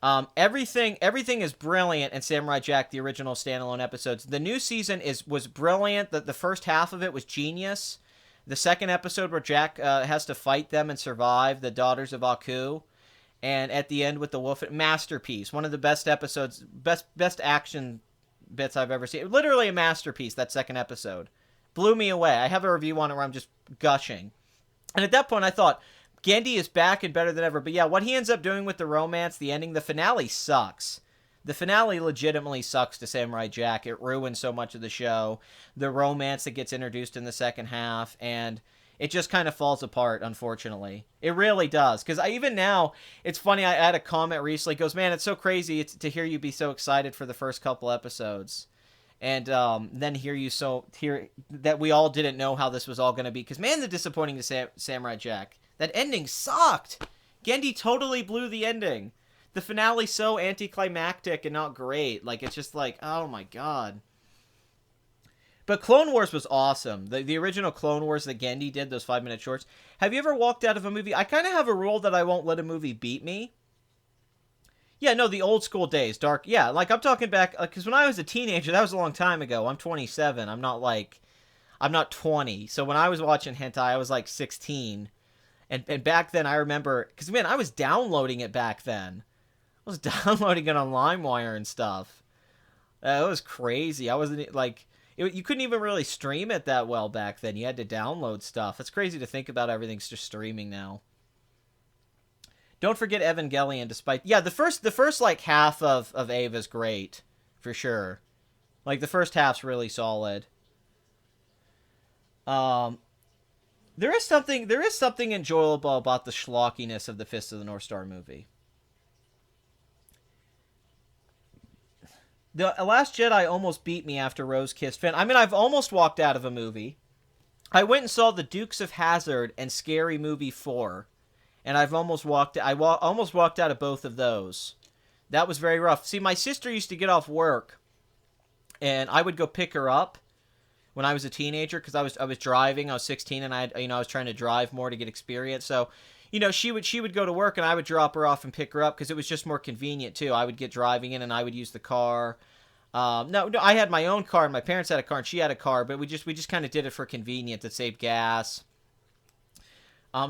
Everything is brilliant in Samurai Jack, the original standalone episodes. The new season was brilliant. The first half of it was genius. The second episode where Jack has to fight them and survive, the Daughters of Aku, And at the end with the wolf, masterpiece. One of the best episodes, best action bits I've ever seen. Literally a masterpiece, that second episode. Blew me away. I have a review on it where I'm just gushing. And at that point I thought, Genndy is back and better than ever. But yeah, what he ends up doing with the romance, the ending, the finale sucks. The finale legitimately sucks to Samurai Jack. It ruins so much of the show. The romance that gets introduced in the second half, and it just kind of falls apart, unfortunately. It really does. Because even now, it's funny, I had a comment recently, goes, man, it's so crazy to hear you be so excited for the first couple episodes. And then hear that we all didn't know how this was all going to be. Because, man, the disappointing to Samurai Jack. That ending sucked. Genndy totally blew the ending. The finale's so anticlimactic and not great. Like, it's just like, oh my god. But Clone Wars was awesome. The original Clone Wars that Genndy did, those 5-minute shorts. Have you ever walked out of a movie? I kind of have a rule that I won't let a movie beat me. Yeah, no, the old school days. Dark. Yeah, like, I'm talking back, because when I was a teenager, that was a long time ago. I'm 27. I'm not 20. So when I was watching hentai, I was like 16. And back then, I remember, because, man, I was downloading it back then. I was downloading it on LimeWire and stuff. It was crazy. I wasn't, like, you couldn't even really stream it that well back then. You had to download stuff. It's crazy to think about everything's just streaming now. Don't forget Evangelion, despite... Yeah, the first like, half of Ava's great, for sure. Like, the first half's really solid. There is something enjoyable about the schlockiness of the Fist of the North Star movie. The Last Jedi almost beat me after Rose kissed Finn. I mean, I've almost walked out of a movie. I went and saw The Dukes of Hazzard and Scary Movie 4. And I've almost walked out of both of those. That was very rough. See, my sister used to get off work, and I would go pick her up when I was a teenager, because I was driving. I was 16, and I was trying to drive more to get experience. So, she would go to work, and I would drop her off and pick her up, because it was just more convenient too. I would get driving in, and I would use the car. No, I had my own car, and my parents had a car, and she had a car, but we just kind of did it for convenience. It saved gas.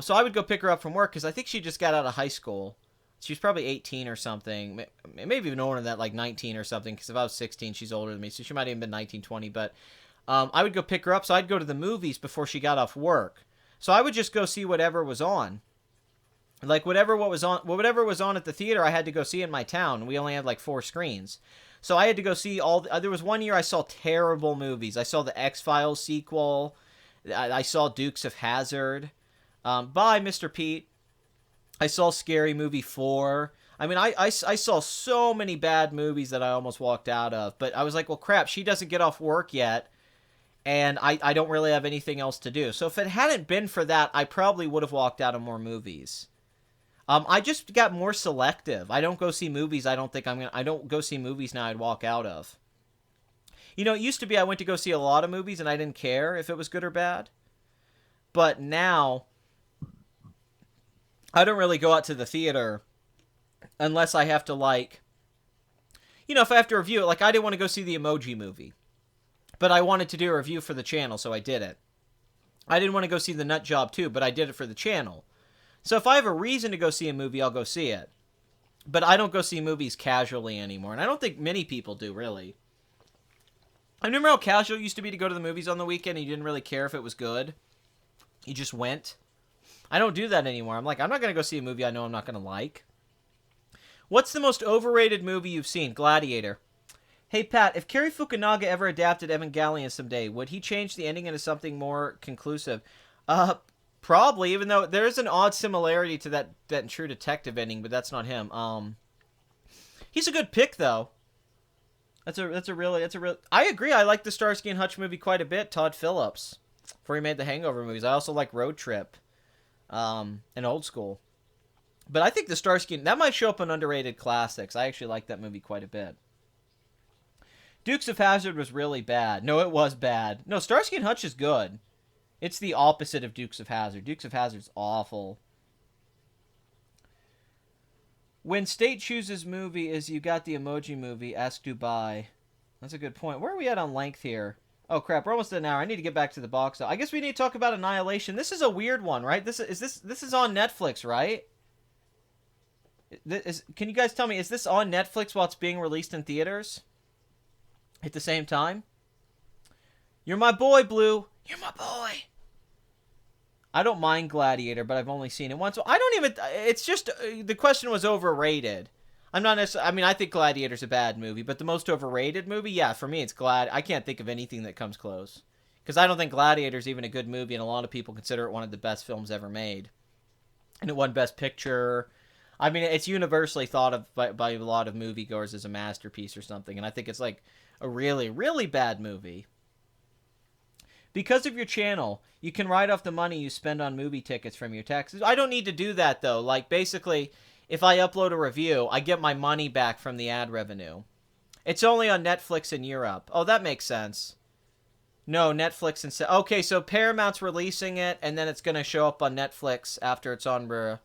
So I would go pick her up from work, because I think she just got out of high school. She was probably 18 or something, maybe even older than that, like 19 or something, because if I was 16, she's older than me, so she might have even been 19, 20, but I would go pick her up, so I'd go to the movies before she got off work. So I would just go see whatever was on. Like, whatever was on at the theater, I had to go see in my town. We only had, like, 4 screens. So I had to go see there was one year I saw terrible movies. I saw the X-Files sequel. I saw Dukes of Hazzard. Bye, Mr. Pete. I saw Scary Movie 4. I mean, I saw so many bad movies that I almost walked out of. But I was like, well, crap, she doesn't get off work yet. And I don't really have anything else to do. So if it hadn't been for that, I probably would have walked out of more movies. I just got more selective. I don't go see movies I don't go see movies now I'd walk out of. It used to be I went to go see a lot of movies and I didn't care if it was good or bad. But now, I don't really go out to the theater unless I have to, like, if I have to review it. Like, I didn't want to go see the Emoji Movie, but I wanted to do a review for the channel, so I did it. I didn't want to go see The Nut Job 2, but I did it for the channel. So if I have a reason to go see a movie, I'll go see it. But I don't go see movies casually anymore, and I don't think many people do, really. I remember how casual it used to be to go to the movies on the weekend, and you didn't really care if it was good. You just went. I don't do that anymore. I'm like, I'm not going to go see a movie I know I'm not going to like. What's the most overrated movie you've seen? Gladiator. Hey, Pat, if Cary Fukunaga ever adapted Evangelion someday, would he change the ending into something more conclusive? Probably, even though there is an odd similarity to that True Detective ending, but that's not him. He's a good pick, though. That's a real. I agree. I like the Starsky and Hutch movie quite a bit. Todd Phillips, before he made the Hangover movies. I also like Road Trip, and Old School. But I think the Starsky, that might show up in underrated classics. I actually like that movie quite a bit. Dukes of Hazzard was really bad. No, it was bad. No, Starsky and Hutch is good. It's the opposite of Dukes of Hazzard. Dukes of Hazzard's awful. When State chooses movie is you got the Emoji Movie, Ask Dubai. That's a good point. Where are we at on length here? Oh crap, we're almost at an hour. I need to get back to the box. I guess we need to talk about Annihilation. This is a weird one, right? This is on Netflix, right? Can you guys tell me, is this on Netflix while it's being released in theaters at the same time? You're my boy, Blue. You're my boy. I don't mind Gladiator, but I've only seen it once. So I don't even. It's just the question was overrated. I'm not necessarily. I mean, I think Gladiator's a bad movie, but the most overrated movie, yeah, for me, it's I can't think of anything that comes close because I don't think Gladiator's even a good movie, and a lot of people consider it one of the best films ever made. And it won Best Picture. I mean, it's universally thought of by a lot of moviegoers as a masterpiece or something, and I think it's like a really, really bad movie. Because of your channel, you can write off the money you spend on movie tickets from your taxes. I don't need to do that, though. Like, basically, if I upload a review, I get my money back from the ad revenue. It's only on Netflix in Europe. Oh, that makes sense. No, Netflix and... Okay, so Paramount's releasing it, and then it's going to show up on Netflix after it's on...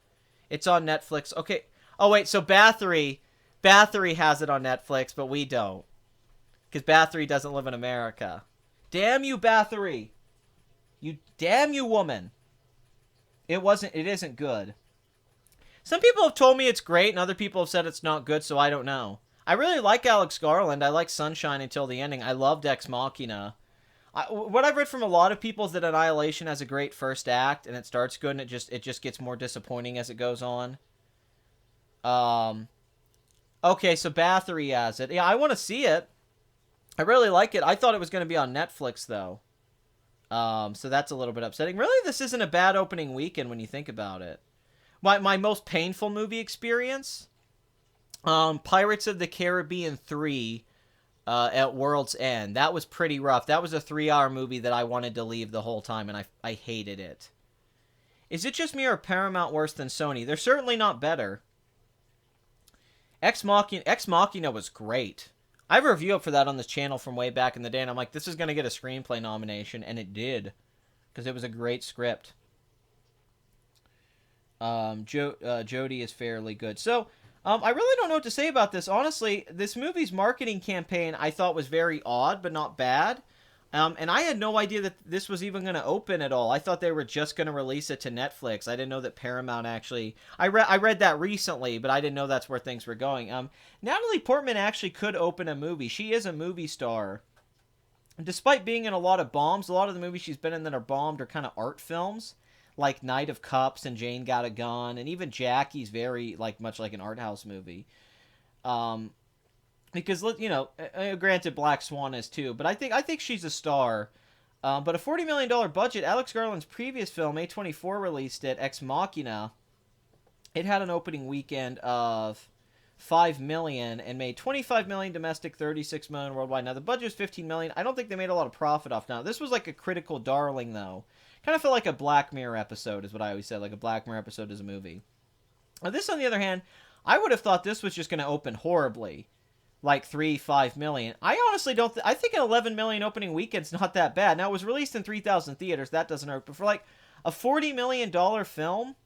It's on Netflix. Okay. Oh, wait, so Bathory has it on Netflix, but we don't. Because Bathory doesn't live in America. Damn you, Bathory. Damn you, woman. It isn't good. Some people have told me it's great, and other people have said it's not good, so I don't know. I really like Alex Garland. I like Sunshine until the ending. I loved Ex Machina. What I've read from a lot of people is that Annihilation has a great first act, and it starts good, and it just gets more disappointing as it goes on. Okay, so Bathory has it. Yeah, I want to see it. I really like it. I thought it was going to be on Netflix, though. So that's a little bit upsetting. Really, this isn't a bad opening weekend when you think about it. My most painful movie experience? Pirates of the Caribbean 3 at World's End. That was pretty rough. That was a 3-hour movie that I wanted to leave the whole time, and I hated it. Is it just me or Paramount worse than Sony? They're certainly not better. Ex Machina was great. I have a review up for that on this channel from way back in the day, and I'm like, this is going to get a screenplay nomination, and it did. Because it was a great script. Jodie is fairly good. So, I really don't know what to say about this. Honestly, this movie's marketing campaign I thought was very odd, but not bad. And I had no idea that this was even going to open at all. I thought they were just going to release it to Netflix. I didn't know that Paramount actually... I read that recently, but I didn't know that's where things were going. Natalie Portman actually could open a movie. She is a movie star. Despite being in a lot of bombs, a lot of the movies she's been in that are bombed are kind of art films. Like Knight of Cups and Jane Got a Gun. And even Jackie's very, much like an art house movie. Because, you know, granted, Black Swan is too, but I think she's a star. But a $40 million budget, Alex Garland's previous film, A24 released it, Ex Machina. It had an opening weekend of $5 million and made $25 million domestic, $36 million worldwide. Now, the budget was $15 million. I don't think they made a lot of profit off now. This was like a critical darling, though. Kind of felt like a Black Mirror episode, is what I always said. Like a Black Mirror episode is a movie. Now, this, on the other hand, I would have thought this was just going to open horribly. Like $5 million. I honestly don't... I think an $11 million opening weekend's not that bad. Now, it was released in 3,000 theaters. That doesn't hurt. But for like a $40 million film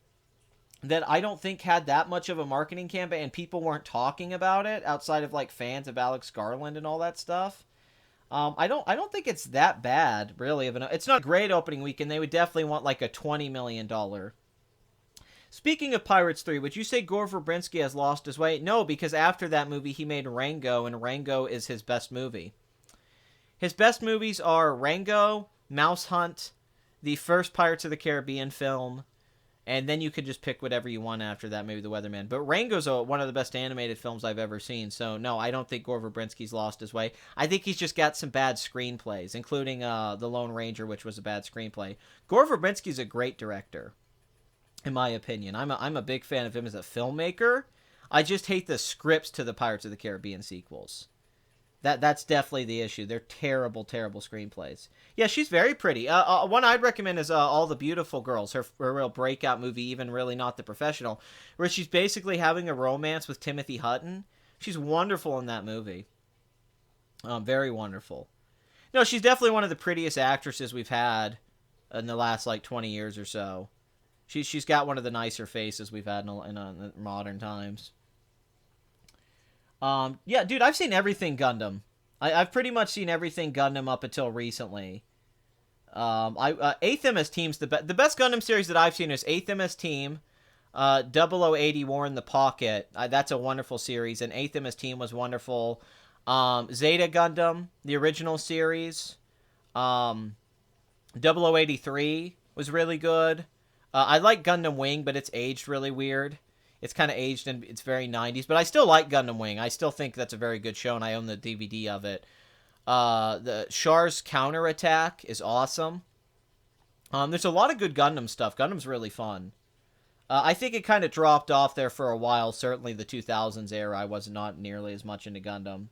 that I don't think had that much of a marketing campaign and people weren't talking about it outside of like fans of Alex Garland and all that stuff. I don't think it's that bad, really. It's not a great opening weekend. They would definitely want like a $20 million. Speaking of Pirates 3, would you say Gore Verbinski has lost his way? No, because after that movie, he made Rango, and Rango is his best movie. His best movies are Rango, Mouse Hunt, the first Pirates of the Caribbean film, and then you could just pick whatever you want after that, maybe The Weatherman. But Rango's one of the best animated films I've ever seen, so no, I don't think Gore Verbinski's lost his way. I think he's just got some bad screenplays, including The Lone Ranger, which was a bad screenplay. Gore Verbinski's a great director. In my opinion, I'm a big fan of him as a filmmaker. I just hate the scripts to the Pirates of the Caribbean sequels. That's definitely the issue. They're terrible, terrible screenplays. Yeah, she's very pretty. One I'd recommend is All the Beautiful Girls, her real breakout movie, even really not The Professional, where she's basically having a romance with Timothy Hutton. She's wonderful in that movie. Very wonderful. No, she's definitely one of the prettiest actresses we've had in the last 20 years or so. She's got one of the nicer faces we've had in modern times. Yeah, dude, I've seen everything Gundam. I've pretty much seen everything Gundam up until recently. Eighth MS Team's the best Gundam series that I've seen is Eighth MS Team, 0080 War in the Pocket. That's a wonderful series. And Eighth MS Team was wonderful. Zeta Gundam, the original series. 0083 was really good. I like Gundam Wing, but it's aged really weird. It's kind of aged and it's very 90s. But I still like Gundam Wing. I still think that's a very good show, and I own the DVD of it. The Char's Counterattack is awesome. There's a lot of good Gundam stuff. Gundam's really fun. I think it kind of dropped off there for a while. Certainly the 2000s era, I was not nearly as much into Gundam.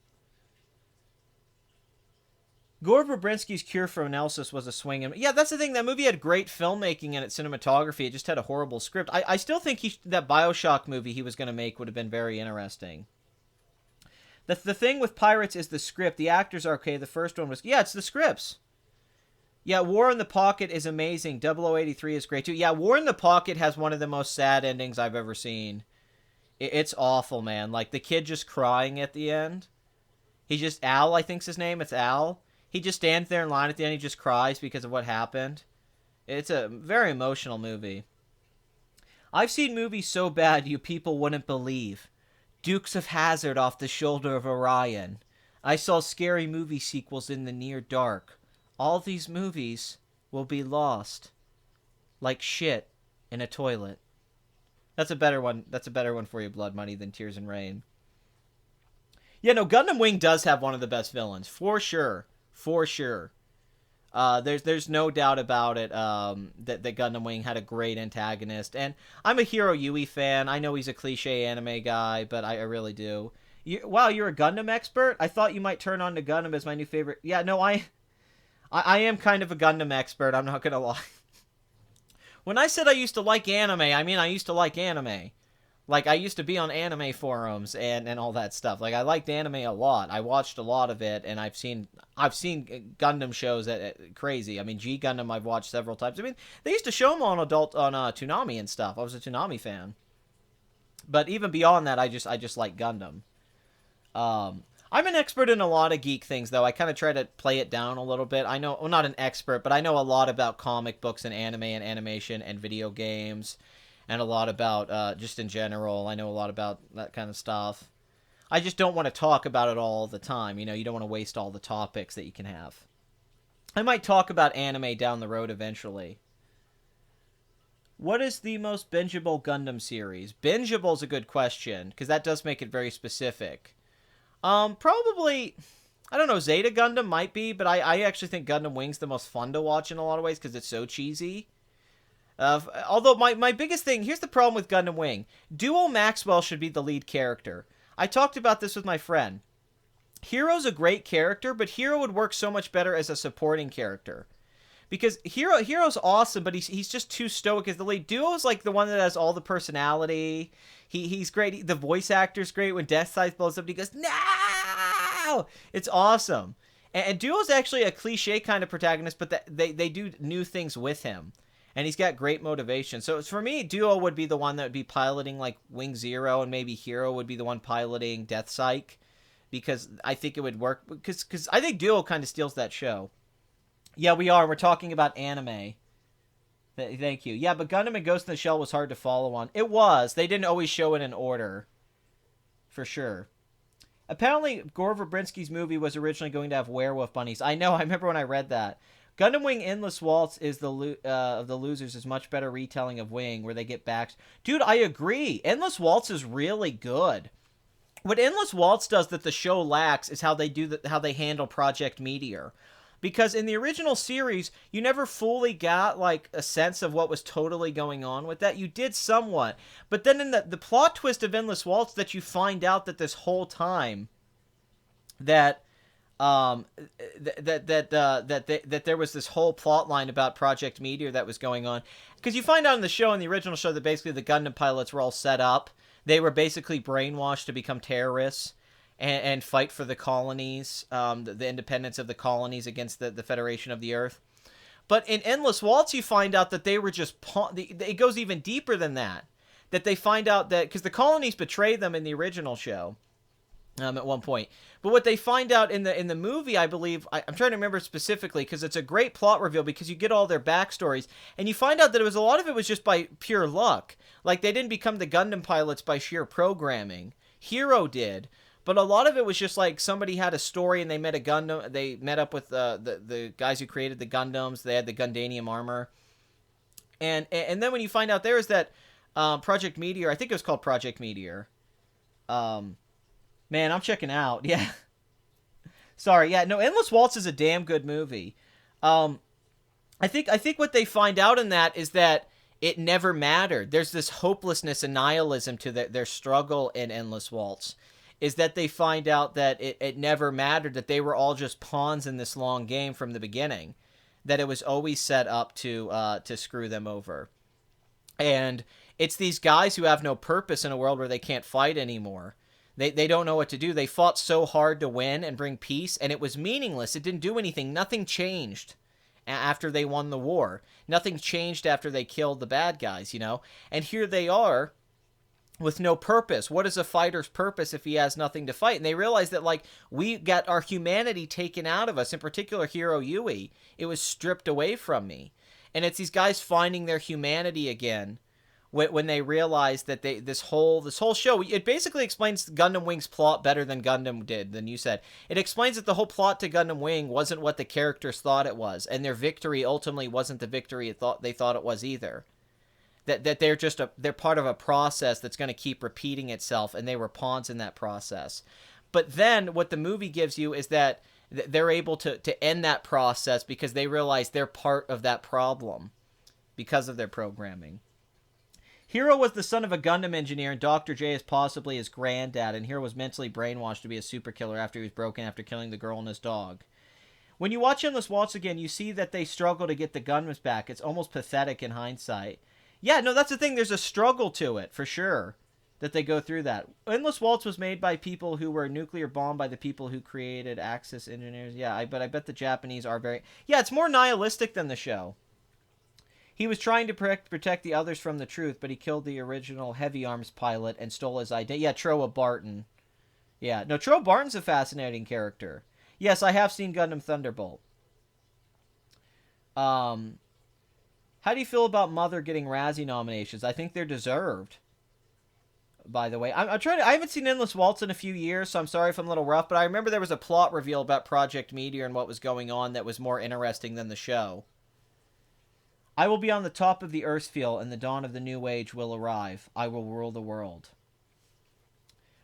Gore Verbinski's Cure for Analysis was a swing. And yeah, that's the thing. That movie had great filmmaking and its cinematography. It just had a horrible script. I still think that Bioshock movie he was going to make would have been very interesting. The thing with Pirates is the script. The actors are okay. The first one was... Yeah, it's the scripts. Yeah, War in the Pocket is amazing. 0083 is great too. Yeah, War in the Pocket has one of the most sad endings I've ever seen. It's awful, man. Like, the kid just crying at the end. He's just... Al, I think's his name. It's Al. He just stands there in line at the end. He just cries because of what happened. It's a very emotional movie. I've seen movies so bad you people wouldn't believe. Dukes of Hazzard off the Shoulder of Orion. I saw scary movie sequels in the near dark. All these movies will be lost. Like shit in a toilet. That's a better one. That's a better one for you, Blood Money, than Tears and Rain. Yeah, no, Gundam Wing does have one of the best villains. For sure. For sure. There's no doubt about it that Gundam Wing had a great antagonist. And I'm a Hiro Yui fan. I know he's a cliche anime guy, but I really do. Wow, you're a Gundam expert? I thought you might turn on to Gundam as my new favorite. Yeah, no, I am kind of a Gundam expert. I'm not going to lie. When I said I used to like anime, I mean I used to like anime. Like, I used to be on anime forums and all that stuff. Like, I liked anime a lot. I watched a lot of it, and I've seen Gundam shows that crazy. I mean, G Gundam I've watched several times. I mean, they used to show them on Toonami and stuff. I was a Toonami fan. But even beyond that, I just like Gundam. I'm an expert in a lot of geek things, though. I kind of try to play it down a little bit. I know, well, not an expert, but I know a lot about comic books and anime and animation and video games. And a lot about, just in general, I know a lot about that kind of stuff. I just don't want to talk about it all the time. You know, you don't want to waste all the topics that you can have. I might talk about anime down the road eventually. What is the most bingeable Gundam series? Bingeable is a good question, because that does make it very specific. Probably, I don't know, Zeta Gundam might be, but I actually think Gundam Wing's the most fun to watch in a lot of ways, because it's so cheesy. Although my biggest thing, here's the problem with Gundam Wing. Duo Maxwell should be the lead character. I talked about this with my friend. Hero's a great character, but Hero would work so much better as a supporting character. Because Hero's awesome, but he's just too stoic as the lead. Duo's like the one that has all the personality. He's great. The voice actor's great. When Death Scythe blows up, he goes, "No!" It's awesome. And Duo's actually a cliche kind of protagonist, but they do new things with him. And he's got great motivation. So for me, Duo would be the one that would be piloting like Wing Zero, and maybe Hero would be the one piloting Death Psych, because I think it would work. Because I think Duo kind of steals that show. Yeah, we are. We're talking about anime. Thank you. Yeah, but Gundam and Ghost in the Shell was hard to follow on. It was. They didn't always show it in order. For sure. Apparently, Gore Verbinski's movie was originally going to have werewolf bunnies. I know. I remember when I read that. Gundam Wing Endless Waltz is of the losers is much better retelling of Wing, where they get back. Dude, I agree. Endless Waltz is really good. What Endless Waltz does that the show lacks is how they handle Project Meteor. Because in the original series, you never fully got like a sense of what was totally going on with that. You did somewhat. But then in the plot twist of Endless Waltz, that you find out that this whole time that that there was this whole plot line about Project Meteor that was going on. Because you find out in the show, in the original show, that basically the Gundam pilots were all set up. They were basically brainwashed to become terrorists and fight for the colonies, the independence of the colonies against the Federation of the Earth. But in Endless Waltz, you find out that they were just... It goes even deeper than that. That they find out that... Because the colonies betrayed them in the original show. at one point. But what they find out in the movie, I believe, I'm trying to remember specifically because it's a great plot reveal because you get all their backstories and you find out that a lot of it was just by pure luck. Like they didn't become the Gundam pilots by sheer programming. Hero did. But a lot of it was just like somebody had a story and they met a Gundam. They met up with the guys who created the Gundams. They had the Gundanium armor. And then when you find out there is that Project Meteor, I think it was called Project Meteor. Man, I'm checking out. Yeah. Sorry. Yeah, no, Endless Waltz is a damn good movie. I think what they find out in that is that it never mattered. There's this hopelessness and nihilism to their struggle in Endless Waltz. Is that they find out that it never mattered, that they were all just pawns in this long game from the beginning, that it was always set up to screw them over. And it's these guys who have no purpose in a world where they can't fight anymore. They don't know what to do. They fought so hard to win and bring peace, and it was meaningless. It didn't do anything. Nothing changed after they won the war. Nothing changed after they killed the bad guys, you know? And here they are, with no purpose. What is a fighter's purpose if he has nothing to fight? And they realize that, like, we got our humanity taken out of us, in particular Hiro Yui. It was stripped away from me. And it's these guys finding their humanity again when they realize that this whole show, it basically explains Gundam Wing's plot better than Gundam did, than you said. It explains that the whole plot to Gundam Wing wasn't what the characters thought it was, and their victory ultimately wasn't the victory they thought it was either. That they're part of a process that's going to keep repeating itself, and they were pawns in that process. But then what the movie gives you is that they're able to end that process because they realize they're part of that problem because of their programming. Hero was the son of a Gundam engineer, and Dr. J is possibly his granddad, and Hero was mentally brainwashed to be a super killer after he was broken after killing the girl and his dog. When you watch Endless Waltz again, you see that they struggle to get the Gundams back. It's almost pathetic in hindsight. Yeah, no, that's the thing. There's a struggle to it, for sure, that they go through that. Endless Waltz was made by people who were nuclear bombed by the people who created Axis engineers. Yeah, but I bet the Japanese are very... Yeah, it's more nihilistic than the show. He was trying to protect the others from the truth, but he killed the original Heavy Arms pilot and stole his identity. Yeah, Troa Barton. Yeah, no, Troa Barton's a fascinating character. Yes, I have seen Gundam Thunderbolt. How do you feel about Mother getting Razzie nominations? I think they're deserved. By the way, I'm trying to. I haven't seen Endless Waltz in a few years, so I'm sorry if I'm a little rough. But I remember there was a plot reveal about Project Meteor and what was going on that was more interesting than the show. I will be on the top of the Earth field, and the dawn of the new age will arrive. I will rule the world.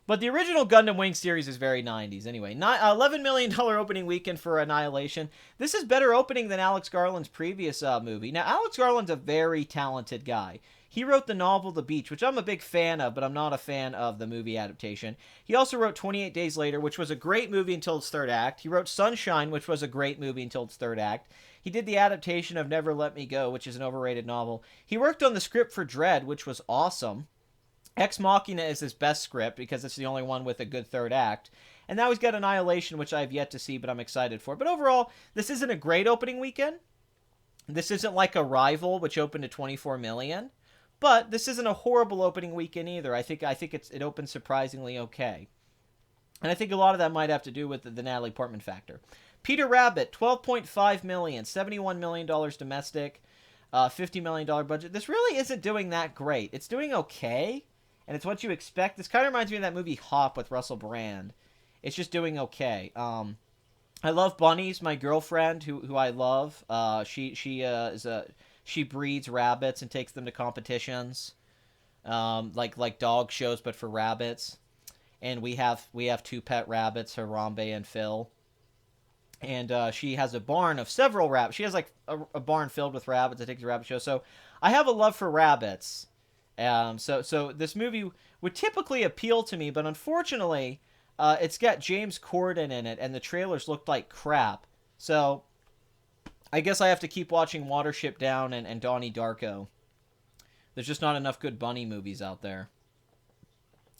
But the original Gundam Wing series is very 90s. Anyway, $11 million opening weekend for Annihilation. This is better opening than Alex Garland's previous movie. Now, Alex Garland's a very talented guy. He wrote the novel The Beach, which I'm a big fan of, but I'm not a fan of the movie adaptation. He also wrote 28 Days Later, which was a great movie until its third act. He wrote Sunshine, which was a great movie until its third act. He did the adaptation of Never Let Me Go, which is an overrated novel. He worked on the script for Dread, which was awesome. Ex Machina is his best script because it's the only one with a good third act. And now he's got Annihilation, which I have yet to see, but I'm excited for. But overall, this isn't a great opening weekend. This isn't like Arrival, which opened to 24 million. But this isn't a horrible opening weekend either. I think it opened surprisingly okay. And I think a lot of that might have to do with the Natalie Portman factor. Peter Rabbit, $12.5 million, $71 million domestic, $50 million budget. This really isn't doing that great. It's doing okay. And it's what you expect. This kind of reminds me of that movie Hop with Russell Brand. It's just doing okay. I love bunnies. My girlfriend, who I love, she breeds rabbits and takes them to competitions, like dog shows, but for rabbits. And we have two pet rabbits, Harambe and Phil. And she has a barn of several rabbits. She has like a barn filled with rabbits that takes a rabbit show. So I have a love for rabbits. So this movie would typically appeal to me, but unfortunately, it's got James Corden in it, and the trailers looked like crap. So I guess I have to keep watching Watership Down and Donnie Darko. There's just not enough good bunny movies out there.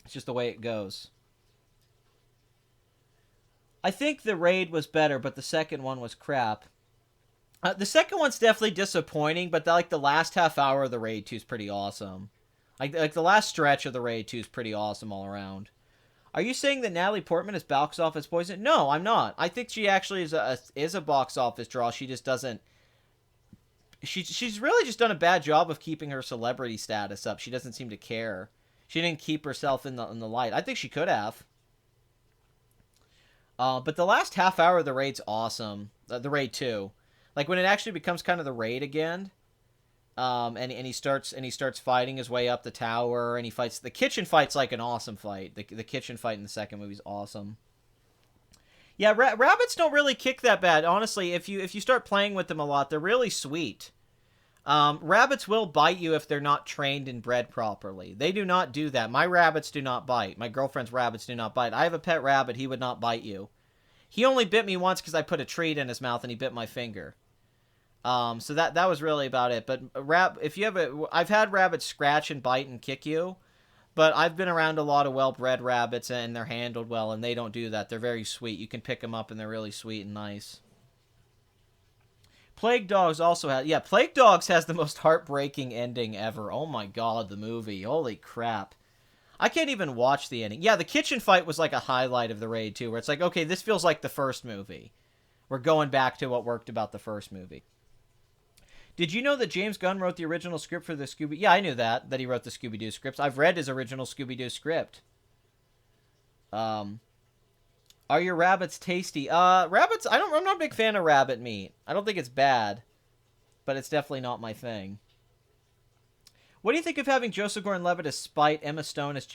It's just the way it goes. I think the Raid was better, but the second one was crap. The second one's definitely disappointing, but the last half hour of the Raid 2 is pretty awesome. Like the last stretch of the Raid 2 is pretty awesome all around. Are you saying that Natalie Portman is box office poison? No, I'm not. I think she actually is a box office draw. She just doesn't. She's really just done a bad job of keeping her celebrity status up. She doesn't seem to care. She didn't keep herself in the light. I think she could have. But the last half hour of the raid's awesome. The raid 2, like when it actually becomes kind of the raid again. And he starts fighting his way up the tower, and he fights the kitchen fight's like an awesome fight. The kitchen fight in the second movie's awesome. Yeah, rabbits don't really kick that bad, honestly. If you start playing with them a lot, they're really sweet. Rabbits will bite you if they're not trained and bred properly. They do not do that. My rabbits do not bite. My girlfriend's rabbits do not bite. I have a pet rabbit. He would not bite you. He only bit me once because I put a treat in his mouth and he bit my finger. So that was really about it. But if you have I've had rabbits scratch and bite and kick you, but I've been around a lot of well-bred rabbits and they're handled well, and they don't do that. They're very sweet. You can pick them up and they're really sweet and nice. Plague Dogs also has... Yeah, Plague Dogs has the most heartbreaking ending ever. Oh my god, the movie. Holy crap. I can't even watch the ending. Yeah, the kitchen fight was like a highlight of the raid, too, where it's like, okay, this feels like the first movie. We're going back to what worked about the first movie. Did you know that James Gunn wrote the original script for the Scooby... Yeah, I knew that he wrote the Scooby-Doo scripts. I've read his original Scooby-Doo script. Are your rabbits tasty? Rabbits, I'm not a big fan of rabbit meat. I don't think it's bad, but it's definitely not my thing. What do you think of having Joseph Gordon-Levitt as Spike, Emma Stone as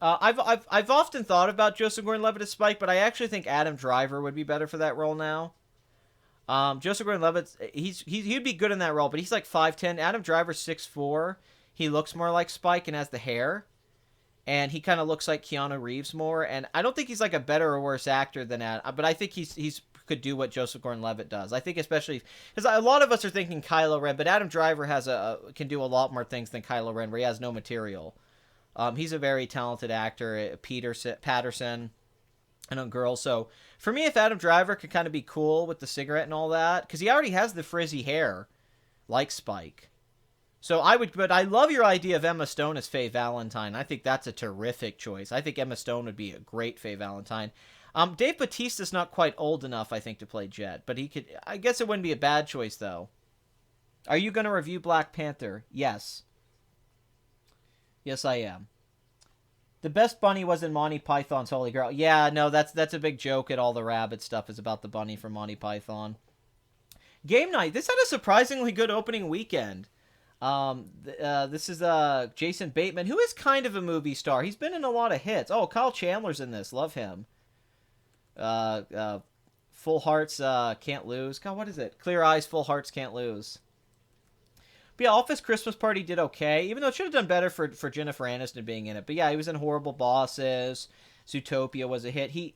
I've often thought about Joseph Gordon-Levitt as Spike, but I actually think Adam Driver would be better for that role now. Joseph Gordon-Levitt, he'd be good in that role, but he's like 5'10". Adam Driver's 6'4". He looks more like Spike and has the hair. And he kind of looks like Keanu Reeves more. And I don't think he's like a better or worse actor than Adam, but I think he's could do what Joseph Gordon-Levitt does. I think especially because a lot of us are thinking Kylo Ren, but Adam Driver can do a lot more things than Kylo Ren, where he has no material. He's a very talented actor. Patterson, and a girl. So for me, if Adam Driver could kind of be cool with the cigarette and all that, because he already has the frizzy hair, like Spike. So but I love your idea of Emma Stone as Faye Valentine. I think that's a terrific choice. I think Emma Stone would be a great Faye Valentine. Dave Bautista's not quite old enough, I think, to play Jet, but he could. I guess it wouldn't be a bad choice, though. Are you going to review Black Panther? Yes. Yes, I am. The best bunny was in Monty Python's Holy Grail. Yeah, no, that's a big joke at all the rabbit stuff is about the bunny from Monty Python. Game night. This had a surprisingly good opening weekend. This is Jason Bateman, who is kind of a movie star. He's been in a lot of hits. Oh, Kyle Chandler's in this. Love him. Full Hearts Can't Lose. God, what is it? Clear Eyes, Full Hearts Can't Lose. But yeah, Office Christmas Party did okay, even though it should have done better for Jennifer Aniston being in it. But yeah, he was in Horrible Bosses. Zootopia was a hit. He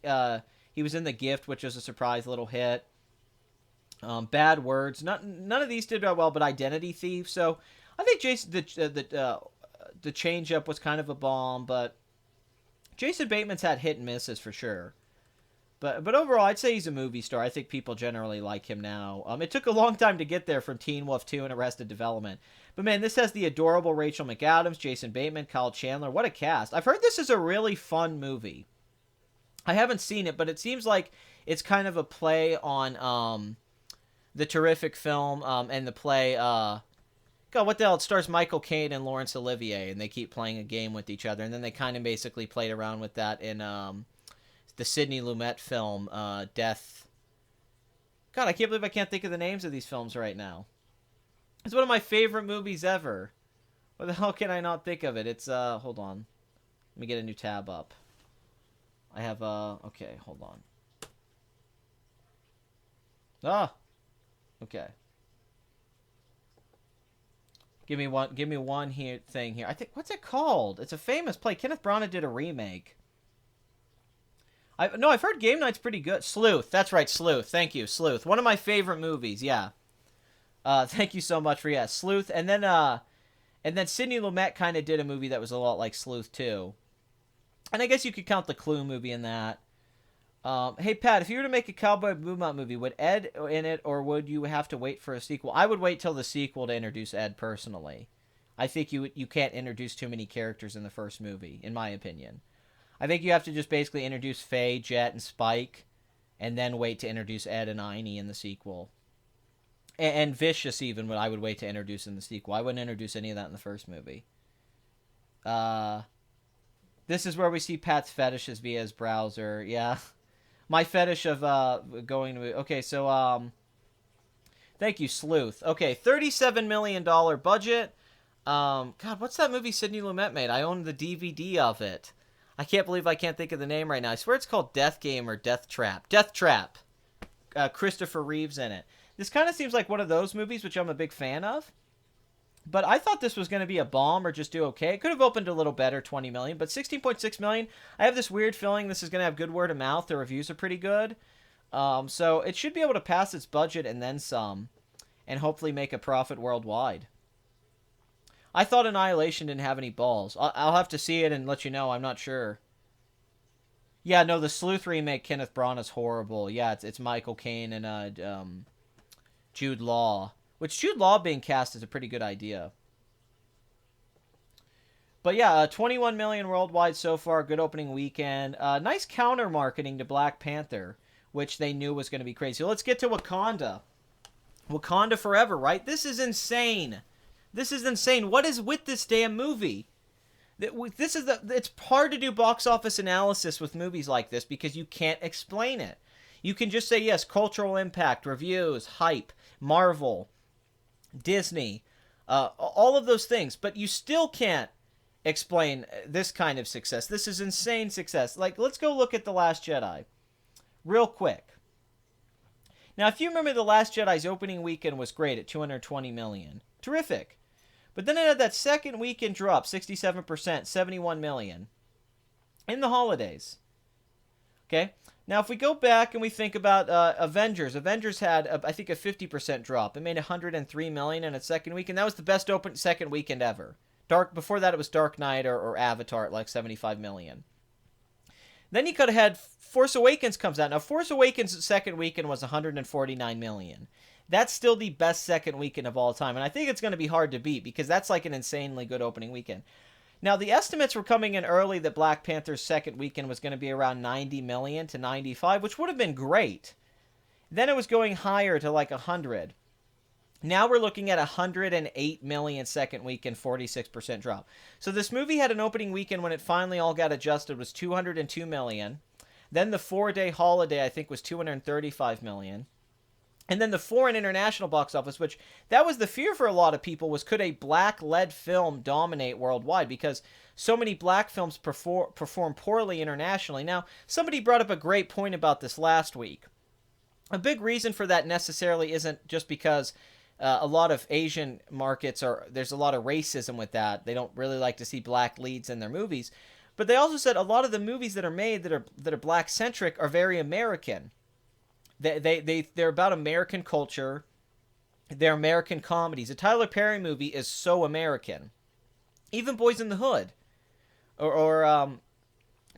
was in The Gift, which was a surprise little hit. Bad Words. None of these did well, but Identity Thief. So I think Jason the Change Up was kind of a bomb, but Jason Bateman's had hit and misses for sure. But overall, I'd say he's a movie star. I think people generally like him now. It took a long time to get there from Teen Wolf 2 and Arrested Development. But man, this has the adorable Rachel McAdams, Jason Bateman, Kyle Chandler. What a cast. I've heard this is a really fun movie. I haven't seen it, but it seems like it's kind of a play on the terrific film and the play... God, what the hell? It stars Michael Caine and Laurence Olivier, and they keep playing a game with each other. And then they kind of basically played around with that in... the Sidney Lumet film, Death. God, I can't believe I can't think of the names of these films right now. It's one of my favorite movies ever. What the hell can I not think of it? It's, hold on. Let me get a new tab up. I have, okay, hold on. Okay. Give me one thing here. I think, what's it called? It's a famous play. Kenneth Branagh did a remake. I've heard Game Night's pretty good. Sleuth. That's right, Sleuth. Thank you, Sleuth. One of my favorite movies, yeah. Thank you so much for, Sleuth. And then Sidney Lumet kind of did a movie that was a lot like Sleuth, too. And I guess you could count the Clue movie in that. Hey, Pat, if you were to make a Cowboy Bebop movie, would Ed in it, or would you have to wait for a sequel? I would wait till the sequel to introduce Ed, personally. I think you can't introduce too many characters in the first movie, in my opinion. I think you have to just basically introduce Faye, Jet, and Spike, and then wait to introduce Ed and Einie in the sequel. And Vicious even, I would wait to introduce in the sequel. I wouldn't introduce any of that in the first movie. This is where we see Pat's fetishes via his browser. Yeah. My fetish of going to... Okay, so... Thank you, Sleuth. Okay, $37 million budget. God, what's that movie Sidney Lumet made? I own the DVD of it. I can't believe I can't think of the name right now. I swear it's called Death Game or Death Trap. Death Trap. Christopher Reeve's in it. This kind of seems like one of those movies, which I'm a big fan of. But I thought this was going to be a bomb or just do okay. It could have opened a little better, 20 million, but 16.6 million. I have this weird feeling this is going to have good word of mouth. The reviews are pretty good. So it should be able to pass its budget and then some, and hopefully make a profit worldwide. I thought Annihilation didn't have any balls. I'll have to see it and let you know. I'm not sure. Yeah, no, the Sleuth remake, Kenneth Branagh's horrible. Yeah, it's Michael Caine and Jude Law. Which Jude Law being cast is a pretty good idea. But yeah, 21 million worldwide so far. Good opening weekend. Nice counter marketing to Black Panther, which they knew was going to be crazy. So let's get to Wakanda. Wakanda Forever, right? This is insane. This is insane. What is with this damn movie? It's hard to do box office analysis with movies like this because you can't explain it. You can just say, yes, cultural impact, reviews, hype, Marvel, Disney, all of those things, but you still can't explain this kind of success. This is insane success. Like, let's go look at The Last Jedi real quick. Now, if you remember, The Last Jedi's opening weekend was great at 220 million. Terrific. But then it had that second weekend drop, 67%, 71 million in the holidays. Okay? Now, if we go back and we think about Avengers had, I think, a 50% drop. It made 103 million in its second weekend. That was the best second weekend ever. Before that, it was Dark Knight or Avatar at like 75 million. Then you could have had Force Awakens comes out. Now, Force Awakens' second weekend was 149 million. That's still the best second weekend of all time. And I think it's going to be hard to beat because that's like an insanely good opening weekend. Now, the estimates were coming in early that Black Panther's second weekend was going to be around 90 million to 95, which would have been great. Then it was going higher to like 100. Now we're looking at 108 million second weekend, 46% drop. So this movie had an opening weekend when it finally all got adjusted was 202 million. Then the 4-day holiday, I think, was 235 million. And then the foreign international box office, which that was the fear for a lot of people, was could a black-led film dominate worldwide? Because so many black films perform poorly internationally. Now, somebody brought up a great point about this last week. A big reason for that necessarily isn't just because a lot of Asian markets there's a lot of racism with that. They don't really like to see black leads in their movies. But they also said a lot of the movies that are made that are black-centric are very American. They're about American culture. They're American comedies. A Tyler Perry movie is so American. Even Boys in the Hood. Or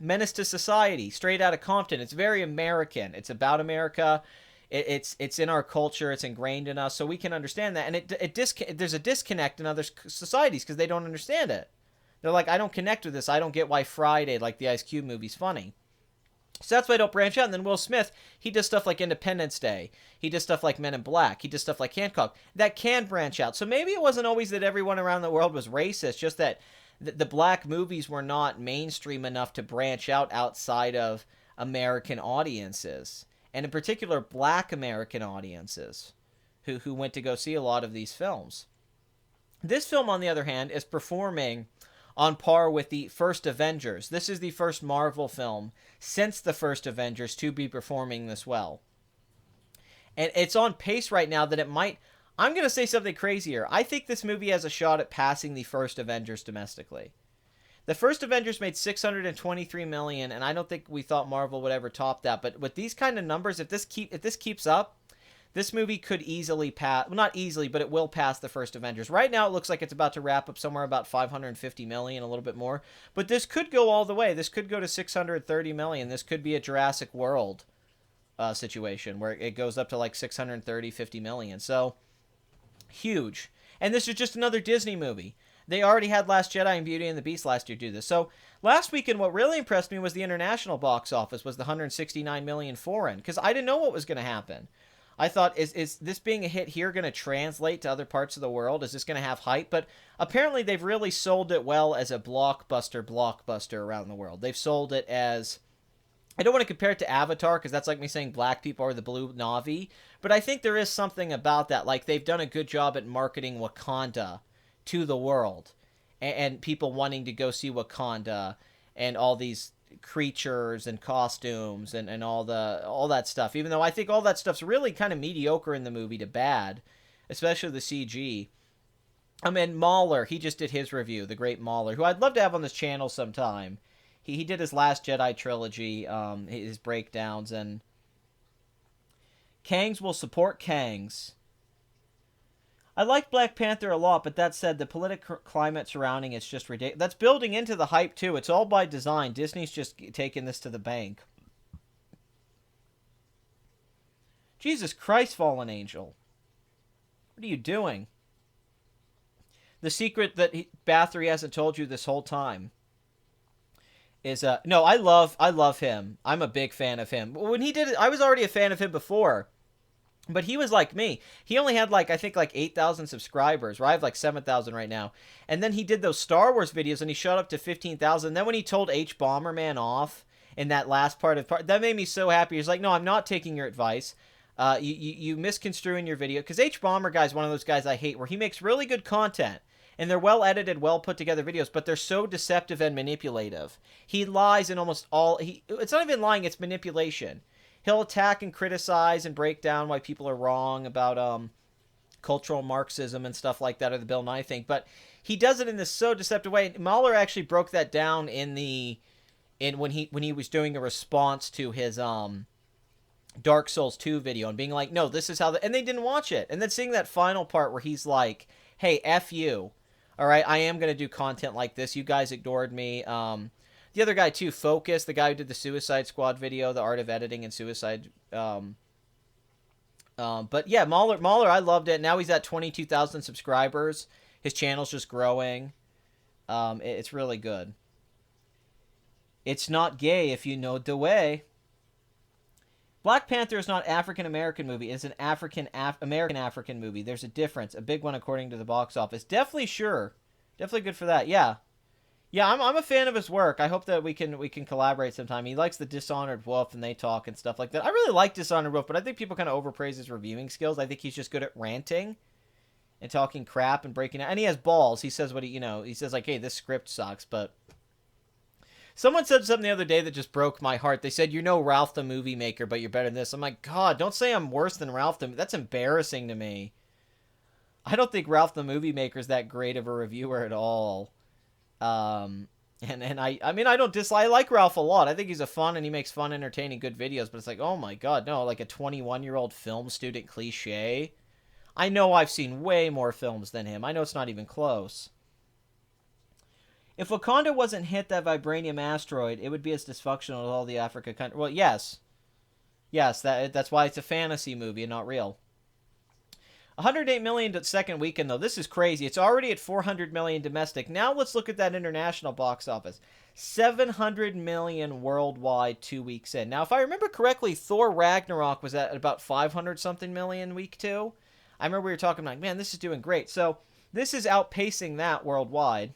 Menace to Society, Straight Outta Compton. It's very American. It's about America. It's in our culture. It's ingrained in us. So we can understand that. And there's a disconnect in other societies because they don't understand it. They're like, I don't connect with this. I don't get why Friday, like the Ice Cube movie's funny. So that's why I don't branch out. And then Will Smith, he does stuff like Independence Day. He does stuff like Men in Black. He does stuff like Hancock. That can branch out. So maybe it wasn't always that everyone around the world was racist, just that the black movies were not mainstream enough to branch out outside of American audiences. And in particular, black American audiences who went to go see a lot of these films. This film, on the other hand, is performing on par with the first Avengers. This is the first Marvel film since the first Avengers to be performing this well. And it's on pace right now that it might... I'm going to say something crazier. I think this movie has a shot at passing the first Avengers domestically. The first Avengers made 623 million, and I don't think we thought Marvel would ever top that. But with these kind of numbers, if this keeps up, this movie could easily pass, well, not easily, but it will pass the first Avengers. Right now, it looks like it's about to wrap up somewhere about 550 million, a little bit more. But this could go all the way. This could go to 630 million. This could be a Jurassic World situation where it goes up to like 630, 50 million. So, huge. And this is just another Disney movie. They already had Last Jedi and Beauty and the Beast last year do this. So last weekend, what really impressed me was the international box office was the 169 million foreign, because I didn't know what was going to happen. I thought, is this being a hit here going to translate to other parts of the world? Is this going to have hype? But apparently they've really sold it well as a blockbuster around the world. They've sold it as... I don't want to compare it to Avatar, because that's like me saying black people are the blue Na'vi, but I think there is something about that. Like, they've done a good job at marketing Wakanda to the world, and people wanting to go see Wakanda, and all these creatures and costumes and all that stuff. Even though I think all that stuff's really kind of mediocre in the movie to bad, especially the CG. I mean, Mahler, he just did his review, the great Mahler, who I'd love to have on this channel sometime. He did his Last Jedi trilogy, his breakdowns, and Kangs will support Kangs. I like Black Panther a lot, but that said, the political climate surrounding it's just ridiculous. That's building into the hype, too. It's all by design. Disney's just taking this to the bank. Jesus Christ, fallen angel. What are you doing? The secret that Bathory hasn't told you this whole time is no, I love him. I'm a big fan of him. When he did it, I was already a fan of him before, but he was like me. He only had I think 8,000 subscribers, or I have 7,000 right now. And then he did those Star Wars videos, and he shot up to 15,000. Then when he told H Bomberman off in that last that made me so happy. He's like, no, I'm not taking your advice. You misconstruing your video, because H Bomber guy is one of those guys I hate, where he makes really good content. And they're well-edited, well-put-together videos, but they're so deceptive and manipulative. He lies in almost all... It's not even lying, it's manipulation. He'll attack and criticize and break down why people are wrong about cultural Marxism and stuff like that, or the Bill Nye thing, but he does it in this so deceptive way. Mahler actually broke that down when he was doing a response to his Dark Souls 2 video, and being like, no, this is how... And they didn't watch it. And then seeing that final part where he's like, hey, F you. All right, I am going to do content like this. You guys ignored me. The other guy, too, Focus, the guy who did the Suicide Squad video, the art of editing and suicide. But yeah, Mahler, I loved it. Now he's at 22,000 subscribers. His channel's just growing. It's really good. It's not gay if you know the way. Black Panther is not African-American movie. It's an American-African movie. There's a difference. A big one according to the box office. Definitely sure. Definitely good for that. Yeah. Yeah, I'm a fan of his work. I hope that we can collaborate sometime. He likes the Dishonored Wolf, and they talk and stuff like that. I really like Dishonored Wolf, but I think people kind of overpraise his reviewing skills. I think he's just good at ranting and talking crap and breaking out. And he has balls. He says what he says like, hey, this script sucks, but... Someone said something the other day that just broke my heart. They said, Ralph the Movie Maker, but you're better than this. I'm like, God, don't say I'm worse than Ralph the... That's embarrassing to me. I don't think Ralph the Movie Maker is that great of a reviewer at all. And I mean, I don't dislike... I like Ralph a lot. I think he's a fun, and he makes fun, entertaining, good videos. But it's like, oh my God, no, like a 21-year-old film student cliche. I know I've seen way more films than him. I know it's not even close. If Wakanda wasn't hit that vibranium asteroid, it would be as dysfunctional as all the Africa countries. Well, yes. Yes, that's why it's a fantasy movie and not real. 108 million second weekend, though. This is crazy. It's already at 400 million domestic. Now let's look at that international box office. 700 million worldwide 2 weeks in. Now, if I remember correctly, Thor Ragnarok was at about 500-something million week 2. I remember we were talking like, man, this is doing great. So this is outpacing that worldwide.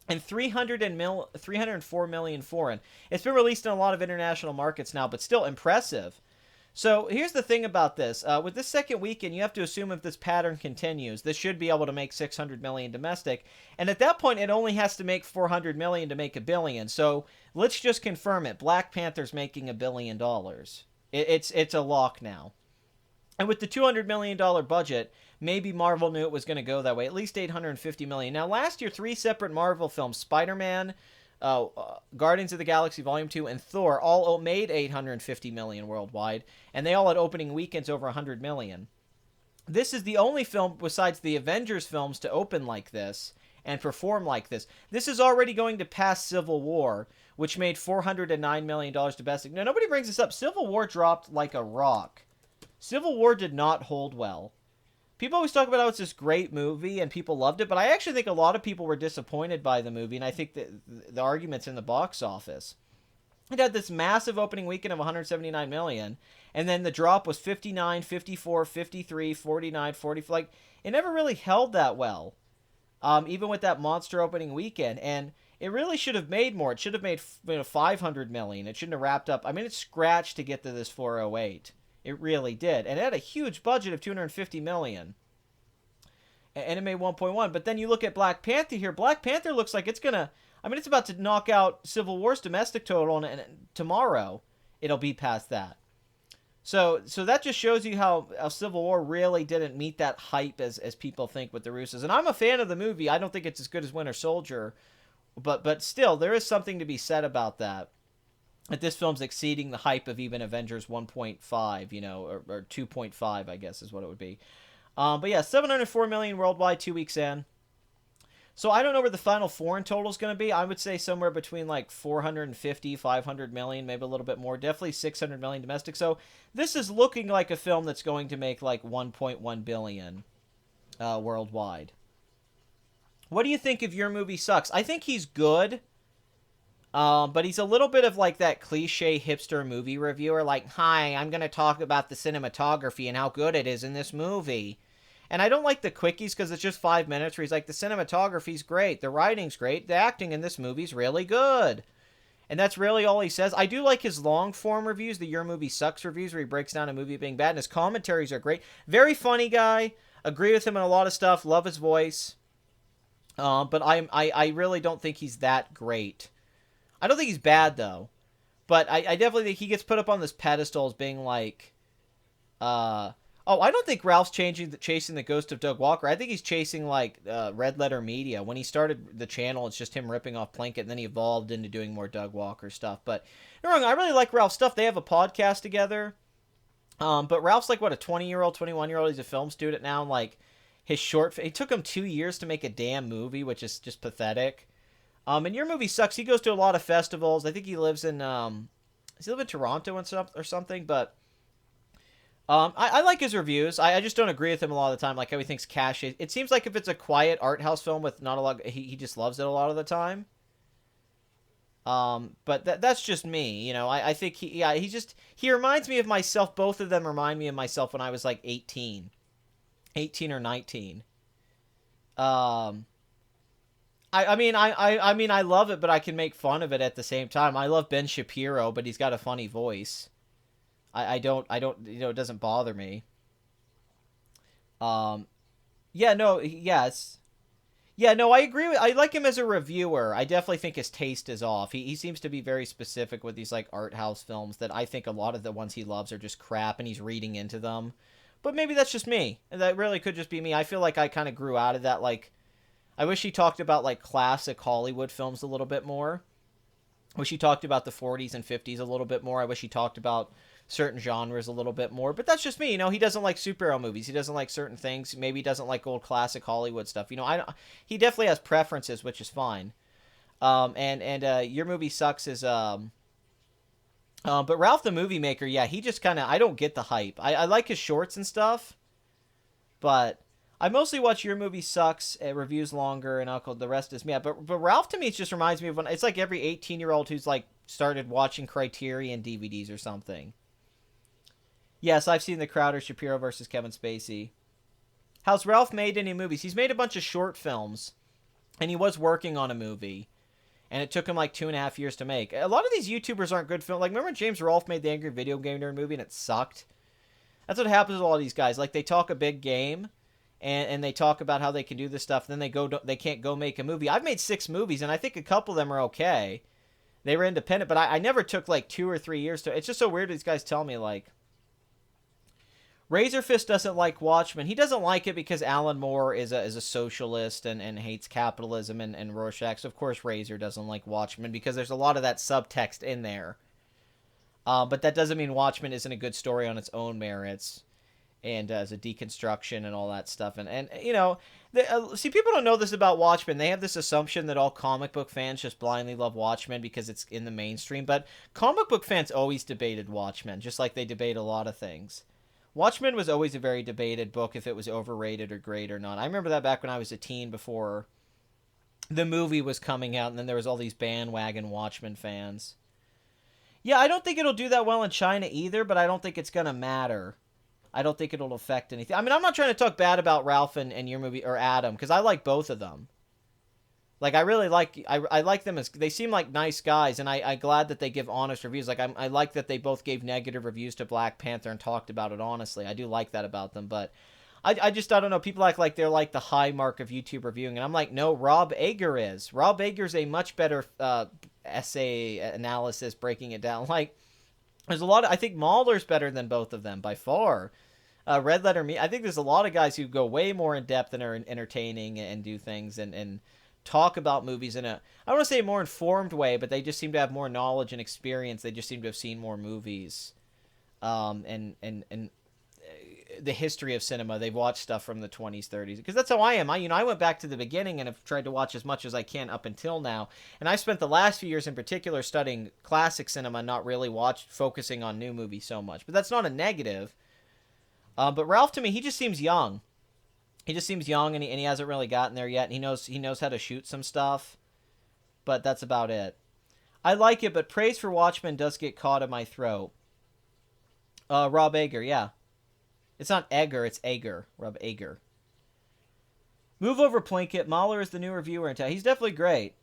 And 304 million foreign. It's been released in a lot of international markets now, but still impressive. So here's the thing about this. With this second weekend, you have to assume if this pattern continues, this should be able to make 600 million domestic. And at that point, it only has to make 400 million to make $1 billion. So let's just confirm it. Black Panther's making $1 billion. It's a lock now. And with the $200 million budget, maybe Marvel knew it was going to go that way. At least $850 million. Now, last year, 3 separate Marvel films, Spider-Man, Guardians of the Galaxy Volume 2, and Thor, all made $850 million worldwide. And they all had opening weekends over $100 million. This is the only film besides the Avengers films to open like this and perform like this. This is already going to pass Civil War, which made $409 million domestic. Now, nobody brings this up. Civil War dropped like a rock. Civil War did not hold well. people always talk about how it's this great movie and people loved it, but I actually think a lot of people were disappointed by the movie, and I think that the argument's in the box office. It had this massive opening weekend of 179 million, and then the drop was 59, 54, 53, 49, 40. Like, it never really held that well, even with that monster opening weekend. And it really should have made more. It should have made 500 million. It shouldn't have wrapped up. I mean, it scratched to get to this 408. It really did, and it had a huge budget of 250 million, and it made 1.1. But then you look at Black Panther here. Black Panther looks like it's gonna. I mean, it's about to knock out Civil War's domestic total, and tomorrow it'll be past that. So that just shows you how Civil War really didn't meet that hype as people think with the Russos. And I'm a fan of the movie. I don't think it's as good as Winter Soldier, but still, there is something to be said about that. That this film's exceeding the hype of even Avengers 1.5, or 2.5, I guess is what it would be. But yeah, 704 million worldwide 2 weeks in. So I don't know where the final foreign total is going to be. I would say somewhere between like 450, 500 million, maybe a little bit more. Definitely 600 million domestic. So this is looking like a film that's going to make like 1.1 billion worldwide. What do you think of Your Movie Sucks? I think he's good. But he's a little bit of like that cliche hipster movie reviewer. Like, hi, I'm going to talk about the cinematography and how good it is in this movie. And I don't like the quickies because it's just 5 minutes where he's like, the cinematography's great, the writing's great, the acting in this movie's really good. And that's really all he says. I do like his long-form reviews, the Your Movie Sucks reviews, where he breaks down a movie being bad, and his commentaries are great. Very funny guy. Agree with him on a lot of stuff. Love his voice. But I really don't think he's that great. I don't think he's bad, though. But I definitely think he gets put up on this pedestal as being like... I don't think Ralph's chasing the ghost of Doug Walker. I think he's chasing, like, Red Letter Media. When he started the channel, it's just him ripping off Plinkett, and then he evolved into doing more Doug Walker stuff. But, don't get me wrong, I really like Ralph's stuff. They have a podcast together. But Ralph's, like, what, a 20-year-old, 21-year-old? He's a film student now, and, like, his short... It took him 2 years to make a damn movie, which is just pathetic. And Your Movie Sucks. He goes to a lot of festivals. I think he lives in... does he live in Toronto or something? But... I like his reviews. I just don't agree with him a lot of the time, like how he thinks Cash... It seems like if it's a quiet art house film with not a lot... He just loves it a lot of the time. But that's just me, I think he reminds me of myself. Both of them remind me of myself when I was like 18 or 19. I mean, I love it, but I can make fun of it at the same time. I love Ben Shapiro, but he's got a funny voice. I don't, it doesn't bother me. Yes. Yeah, no, I agree I like him as a reviewer. I definitely think his taste is off. He seems to be very specific with these, like, art house films that I think a lot of the ones he loves are just crap and he's reading into them. But maybe that's just me. That really could just be me. I feel like I kind of grew out of that, like, I wish he talked about, like, classic Hollywood films a little bit more. I wish he talked about the 40s and 50s a little bit more. I wish he talked about certain genres a little bit more. But that's just me, he doesn't like superhero movies. He doesn't like certain things. Maybe he doesn't like old classic Hollywood stuff. He definitely has preferences, which is fine. Your Movie Sucks is... But Ralph the Movie Maker, yeah, he just kind of... I don't get the hype. I like his shorts and stuff, but... I mostly watch Your Movie Sucks, reviews longer, and the rest is me. Yeah, but Ralph to me, it just reminds me of when it's like every 18-year-old who's like started watching Criterion DVDs or something. Yes, I've seen The Crowder, Shapiro versus Kevin Spacey. How's Ralph made any movies? He's made a bunch of short films, and he was working on a movie, and it took him like 2.5 years to make. A lot of these YouTubers aren't good film. Like, remember when James Rolfe made the Angry Video Game Nerd movie and it sucked? That's what happens with all these guys. Like, they talk a big game, and they talk about how they can do this stuff, and then they can't go make a movie. I've made 6 movies, and I think a couple of them are okay. They were independent, but I never took like 2 or 3 years to... It's just so weird these guys tell me, like... Razorfist doesn't like Watchmen. He doesn't like it because Alan Moore is a socialist and hates capitalism and Rorschach. So, of course, Razor doesn't like Watchmen because there's a lot of that subtext in there. But that doesn't mean Watchmen isn't a good story on its own merits and as a deconstruction and all that stuff. And see, people don't know this about Watchmen. They have this assumption that all comic book fans just blindly love Watchmen because it's in the mainstream. But comic book fans always debated Watchmen, just like they debate a lot of things. Watchmen was always a very debated book if it was overrated or great or not. I remember that back when I was a teen before the movie was coming out, and then there was all these bandwagon Watchmen fans. Yeah, I don't think it'll do that well in China either, but I don't think it's going to matter. I don't think it'll affect anything. I mean, I'm not trying to talk bad about Ralph and your movie, or Adam, because I like both of them. Like, I really like, I like them as, they seem like nice guys, and I'm glad that they give honest reviews. Like, I like that they both gave negative reviews to Black Panther and talked about it honestly. I do like that about them, but I don't know. People act like they're like the high mark of YouTube reviewing, and I'm like, no, Rob Ager is. Rob Ager's a much better essay analysis, breaking it down. Like, there's a lot of, I think Mahler's better than both of them by far. Red Letter Me, I think there's a lot of guys who go way more in depth and are entertaining and do things and talk about movies in a, I don't want to say a more informed way, but they just seem to have more knowledge and experience. They just seem to have seen more movies, and the history of cinema. They've watched stuff from the 20s, 30s, because that's how I am. I went back to the beginning and have tried to watch as much as I can up until now. And I spent the last few years in particular studying classic cinema, not really focusing on new movies so much. But that's not a negative. But Ralph, to me, he just seems young. He just seems young, and he hasn't really gotten there yet. And he knows how to shoot some stuff, but that's about it. I like it, but praise for Watchmen does get caught in my throat. Rob Ager, yeah. It's not Egger, it's Ager. Rob Ager. Move over, Plinkett. Mahler is the new reviewer in town. He's definitely great.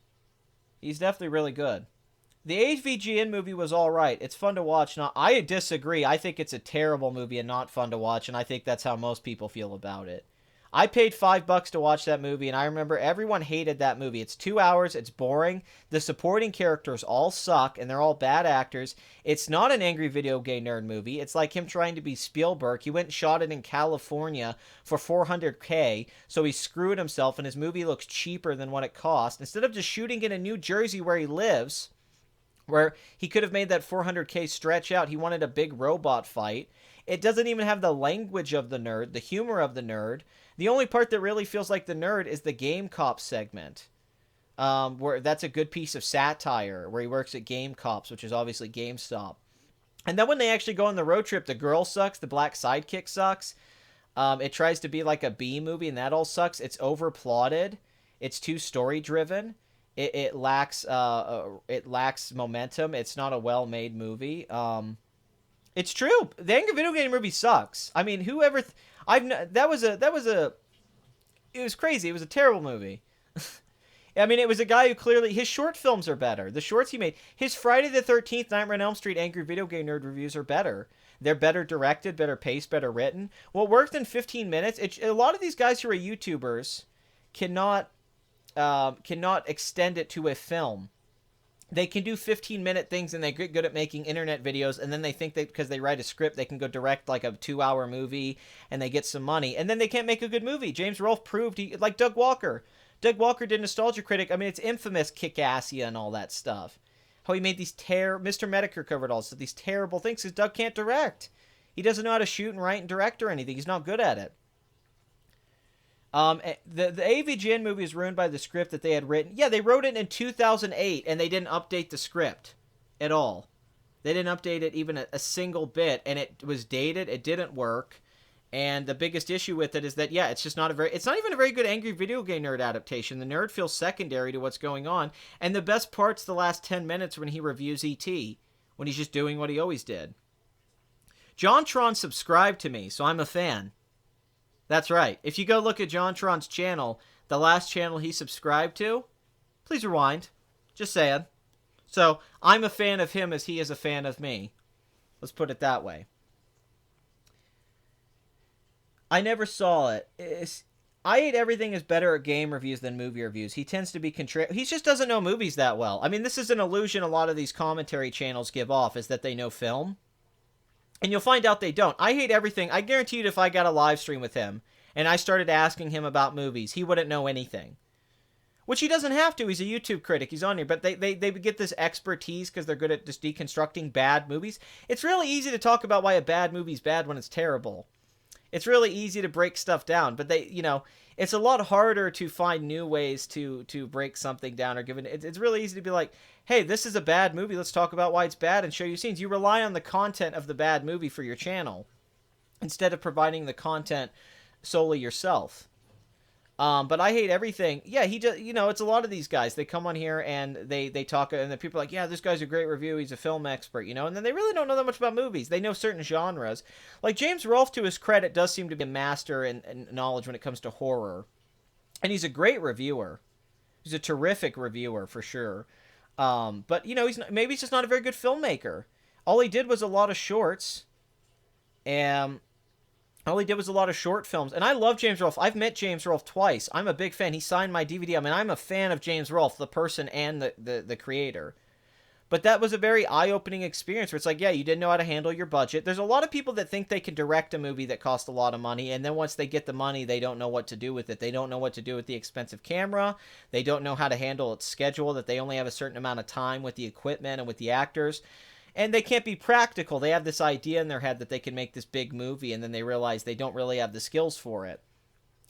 He's definitely really good. The AVGN movie was alright. It's fun to watch. Now, I disagree. I think it's a terrible movie and not fun to watch, and I think that's how most people feel about it. I paid $5 to watch that movie, and I remember everyone hated that movie. It's 2 hours. It's boring. The supporting characters all suck, and they're all bad actors. It's not an angry video game nerd movie. It's like him trying to be Spielberg. He went and shot it in California for $400K, so he screwed himself, and his movie looks cheaper than what it cost. Instead of just shooting it in New Jersey where he lives, where he could have made that $400K stretch out, he wanted a big robot fight. It doesn't even have the language of the nerd, the humor of the nerd. The only part that really feels like the nerd is the Game Cops segment, where that's a good piece of satire, where he works at Game Cops, which is obviously GameStop. And then when they actually go on the road trip, the girl sucks, the black sidekick sucks. It tries to be like a B movie, and that all sucks. It's overplotted. It's too story-driven. It lacks momentum. It's not a well-made movie. It's true. The angry video game movie sucks. I mean, whoever it was crazy. It was a terrible movie. I mean, it was a guy who clearly, his short films are better. The shorts he made, his Friday the 13th, Nightmare on Elm Street, Angry Video Game Nerd reviews are better. They're better directed, better paced, better written. What worked in 15 minutes, a lot of these guys who are YouTubers cannot extend it to a film. They can do 15-minute things, and they get good at making internet videos, and then they think that because they write a script, they can go direct like a 2-hour movie, and they get some money, and then they can't make a good movie. James Rolfe proved like Doug Walker. Doug Walker did Nostalgia Critic. I mean, it's infamous Kick-Assia and all that stuff. How he made these Mr. Medicare covered also these terrible things because Doug can't direct. He doesn't know how to shoot and write and direct or anything. He's not good at it. The AVGN movie is ruined by the script that they had written. Yeah, they wrote it in 2008, and they didn't update the script at all. They didn't update it even a single bit, and it was dated. It didn't work, and the biggest issue with it is that, yeah, it's not even a very good Angry Video Game Nerd adaptation. The nerd feels secondary to what's going on, and the best part's the last 10 minutes when he reviews E.T., when he's just doing what he always did. John Tron subscribed to me, so I'm a fan. That's right. If you go look at John Tron's channel, the last channel he subscribed to, please rewind. Just saying. So, I'm a fan of him as he is a fan of me. Let's put it that way. I never saw it. I Hate Everything is better at game reviews than movie reviews. He tends to be he just doesn't know movies that well. I mean, this is an illusion a lot of these commentary channels give off, is that they know film. And you'll find out they don't. I Hate Everything. I guarantee you if I got a live stream with him and I started asking him about movies, he wouldn't know anything. Which he doesn't have to. He's a YouTube critic. He's on here. But they get this expertise because they're good at just deconstructing bad movies. It's really easy to talk about why a bad movie's bad when it's terrible. It's really easy to break stuff down. But it's a lot harder to find new ways to break something down or give it. It's really easy to be like, hey, this is a bad movie. Let's talk about why it's bad and show you scenes. You rely on the content of the bad movie for your channel. instead of providing the content solely yourself. But I hate everything. Yeah, he just, it's a lot of these guys. They come on here and they talk, and the people are like, yeah, this guy's a great review. He's a film expert, and then they really don't know that much about movies. They know certain genres. Like James Rolfe, to his credit, does seem to be a master in knowledge when it comes to horror. And he's a great reviewer. He's a terrific reviewer for sure. But maybe he's just not a very good filmmaker. All he did was a lot of shorts, and all he did was a lot of short films. And I love James Rolfe. I've met James Rolfe twice. I'm a big fan. He signed my DVD. I mean, I'm a fan of James Rolfe, the person and the creator. But that was a very eye-opening experience where it's like, yeah, you didn't know how to handle your budget. There's a lot of people that think they can direct a movie that costs a lot of money, and then once they get the money, they don't know what to do with it. They don't know what to do with the expensive camera. They don't know how to handle its schedule, that they only have a certain amount of time with the equipment and with the actors. And they can't be practical. They have this idea in their head that they can make this big movie, and then they realize they don't really have the skills for it.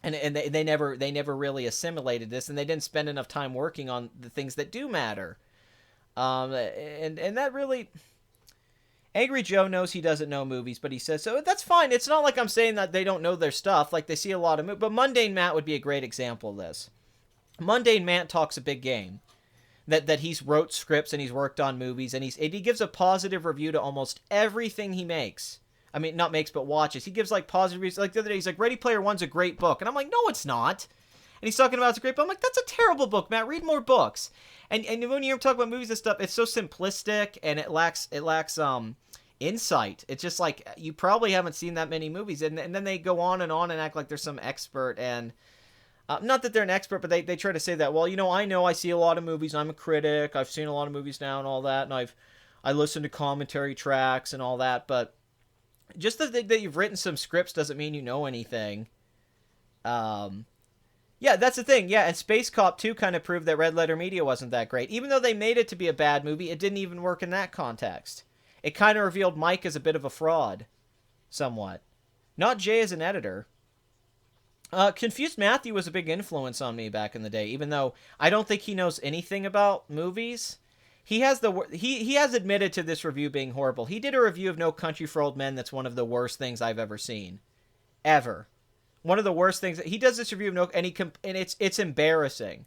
And they never really assimilated this, and they didn't spend enough time working on the things that do matter. And that really... Angry Joe knows he doesn't know movies, but he says, so that's fine. It's not like I'm saying that they don't know their stuff. Like, they see a lot of movies. But Mundane Matt would be a great example of this. Mundane Matt talks a big game. That he's wrote scripts and he's worked on movies, and he gives a positive review to almost everything he makes. I mean, not makes, but watches. He gives, like, positive reviews. Like, the other day, he's like, Ready Player One's a great book. And I'm like, no, it's not. And he's talking about it's a great book. I'm like, that's a terrible book, Matt. Read more books. And when you hear him talk about movies and stuff, it's so simplistic, and it lacks insight. It's just like, you probably haven't seen that many movies. And then they go on and act like they're some expert, and... not that they're an expert, but they try to say that, well, I see a lot of movies. I'm a critic. I've seen a lot of movies now and all that, and I listen to commentary tracks and all that, but just that you've written some scripts doesn't mean you know anything. Yeah, that's the thing. Yeah, and Space Cop 2 kind of proved that Red Letter Media wasn't that great. Even though they made it to be a bad movie, it didn't even work in that context. It kind of revealed Mike as a bit of a fraud, somewhat. Not Jay as an editor. Confused Matthew was a big influence on me back in the day, even though I don't think he knows anything about movies. He has he has admitted to this review being horrible. He did a review of No Country for Old Men that's one of the worst things I've ever seen. Ever. One of the worst things. He does this review of and it's embarrassing.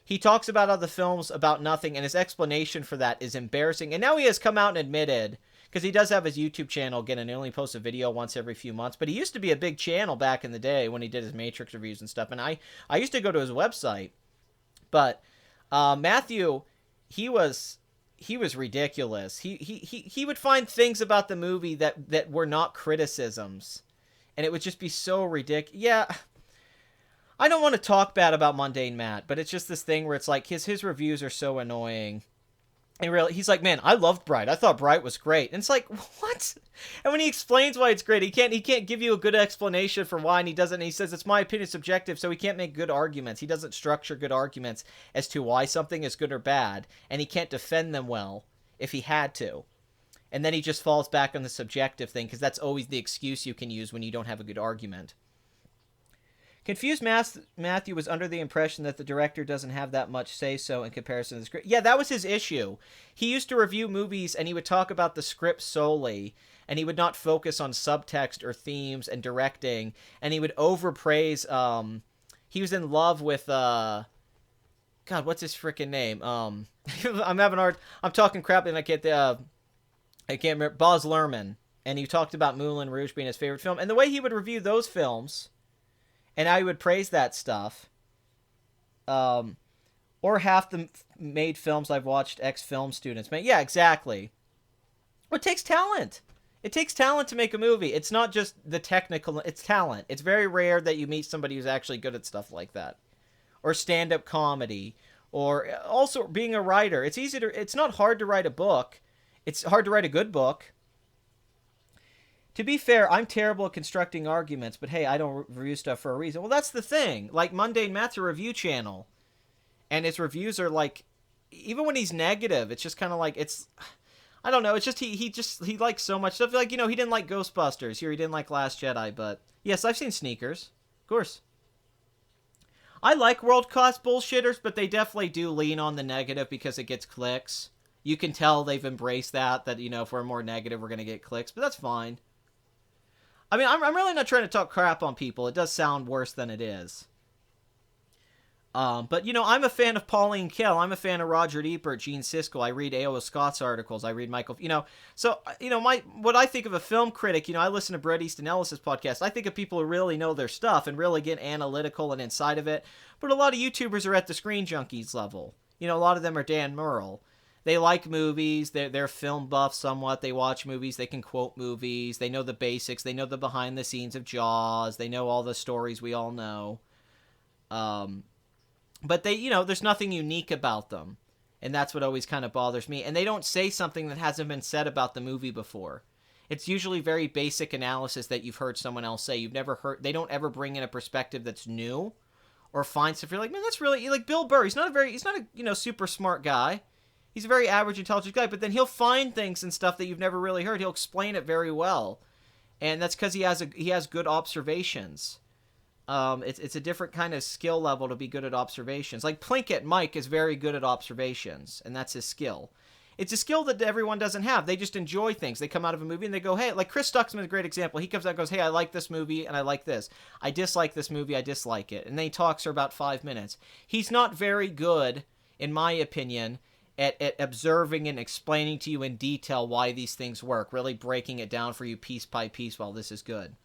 He talks about other films about nothing, and his explanation for that is embarrassing. And now he has come out and admitted, because he does have his YouTube channel again, and he only posts a video once every few months. But he used to be a big channel back in the day when he did his Matrix reviews and stuff. And I used to go to his website. But Matthew, he was ridiculous. He would find things about the movie that were not criticisms, and it would just be so ridiculous. Yeah, I don't want to talk bad about Mundane Matt, but it's just this thing where it's like his reviews are so annoying. And really, he's like, man, I loved Bright. I thought Bright was great. And it's like, what? And when he explains why it's great, he can't give you a good explanation for why, and he doesn't. And he says, it's my opinion, subjective, so he can't make good arguments. He doesn't structure good arguments as to why something is good or bad, and he can't defend them well if he had to. And then he just falls back on the subjective thing, because that's always the excuse you can use when you don't have a good argument. Confused Matthew was under the impression that the director doesn't have that much say-so in comparison to the script. Yeah, that was his issue. He used to review movies, and he would talk about the script solely, and he would not focus on subtext or themes and directing, and he would overpraise... he was in love with... God, what's his freaking name? I'm talking crap, and I can't remember. Baz Luhrmann. And he talked about Moulin Rouge being his favorite film. And the way he would review those films... And I would praise that stuff. Or half the made films I've watched ex-film students make. Yeah, exactly. Well, it takes talent. It takes talent to make a movie. It's not just the technical... It's talent. It's very rare that you meet somebody who's actually good at stuff like that. Or stand-up comedy. Or also being a writer. It's not hard to write a book. It's hard to write a good book. To be fair, I'm terrible at constructing arguments, but hey, I don't review stuff for a reason. Well, that's the thing. Like, Mundane Matt's a review channel. And his reviews are like... Even when he's negative, it's just kind of like... It's... I don't know. It's just he likes so much stuff. Like, he didn't like Ghostbusters. Here, he didn't like Last Jedi, but... Yes, I've seen Sneakers. Of course. I like world-class bullshitters, but they definitely do lean on the negative because it gets clicks. You can tell they've embraced that if we're more negative, we're going to get clicks. But that's fine. I mean, I'm really not trying to talk crap on people. It does sound worse than it is. But, you know, I'm a fan of Pauline Kael. I'm a fan of Roger Ebert, Gene Siskel. I read A.O. Scott's articles. I read Michael, you know. So, you know, what I think of a film critic, you know, I listen to Bret Easton Ellis's podcast. I think of people who really know their stuff and really get analytical and inside of it. But a lot of YouTubers are at the Screen Junkies level. You know, a lot of them are Dan Murrell. They like movies. They're film buffs somewhat. They watch movies. They can quote movies. They know the basics. They know the behind the scenes of Jaws. They know all the stories we all know. But they, you know, there's nothing unique about them. And that's what always kind of bothers me. And they don't say something that hasn't been said about the movie before. It's usually very basic analysis that you've heard someone else say. You've never heard, they don't ever bring in a perspective that's new or find stuff. You're like, man, that's really, like Bill Burr. He's not a, you know, super smart guy. He's a very average, intelligent guy, but then he'll find things and stuff that you've never really heard. He'll explain it very well. And that's because he has good observations. It's a different kind of skill level to be good at observations. Like Plinkett Mike is very good at observations, and that's his skill. It's a skill that everyone doesn't have. They just enjoy things. They come out of a movie and they go, hey, like Chris Stuxman is a great example. He comes out and goes, hey, I like this movie and I like this. I dislike this movie, I dislike it. And then he talks for about 5 minutes. He's not very good, in my opinion, at observing and explaining to you in detail why these things work, really breaking it down for you piece by piece while this is good.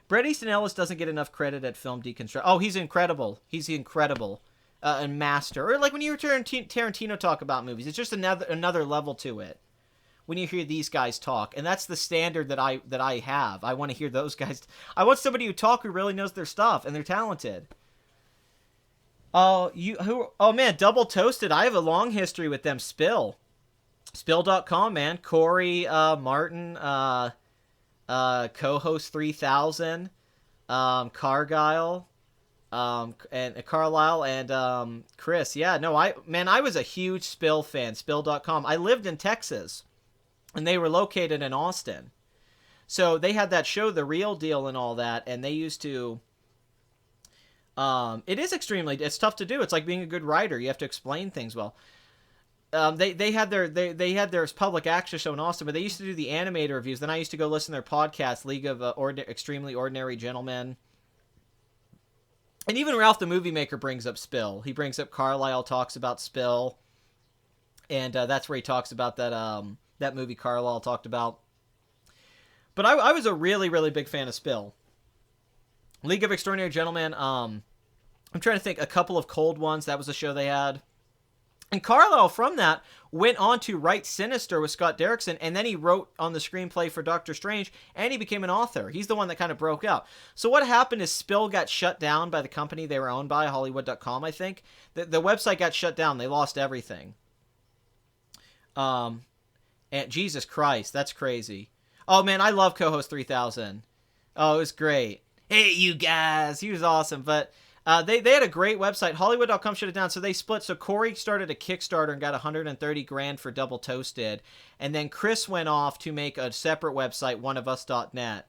Bret Easton Ellis doesn't get enough credit at film deconstruction. Oh, he's incredible. He's incredible. And master. Or like when you hear Tarantino talk about movies, it's just another level to it. When you hear these guys talk. And that's the standard that I have. I want to hear those guys. I want somebody who really knows their stuff and they're talented. Oh, man, Double Toasted. I have a long history with them. Spill.com, man. Corey, Martin, co-host 3000, Carlisle, and Chris. Yeah, no, I was a huge Spill fan. Spill.com. I lived in Texas, and they were located in Austin. So they had that show, The Real Deal, and all that, and they used to. It's tough to do. It's like being a good writer. You have to explain things well. They had their public access show in Austin, but they used to do the animator reviews. Then I used to go listen to their podcast, League of Extremely Ordinary Gentlemen. And even Ralph the Movie Maker brings up Spill. He brings up Carlisle, talks about Spill. And that's where he talks about that movie Carlisle talked about. But I was a really, really big fan of Spill. League of Extraordinary Gentlemen, I'm trying to think, a couple of Cold Ones, that was a show they had. And Carlisle, from that, went on to write Sinister with Scott Derrickson, and then he wrote on the screenplay for Doctor Strange, and he became an author. He's the one that kind of broke out. So what happened is Spill got shut down by the company they were owned by, Hollywood.com, I think. The website got shut down. They lost everything. And Jesus Christ, that's crazy. Oh, man, I love Co-Host 3000. Oh, it was great. Hey, you guys. He was awesome, but... They had a great website. Hollywood.com shut it down, so they split. So Corey started a Kickstarter and got $130,000 for Double Toasted, and then Chris went off to make a separate website, oneofus.net,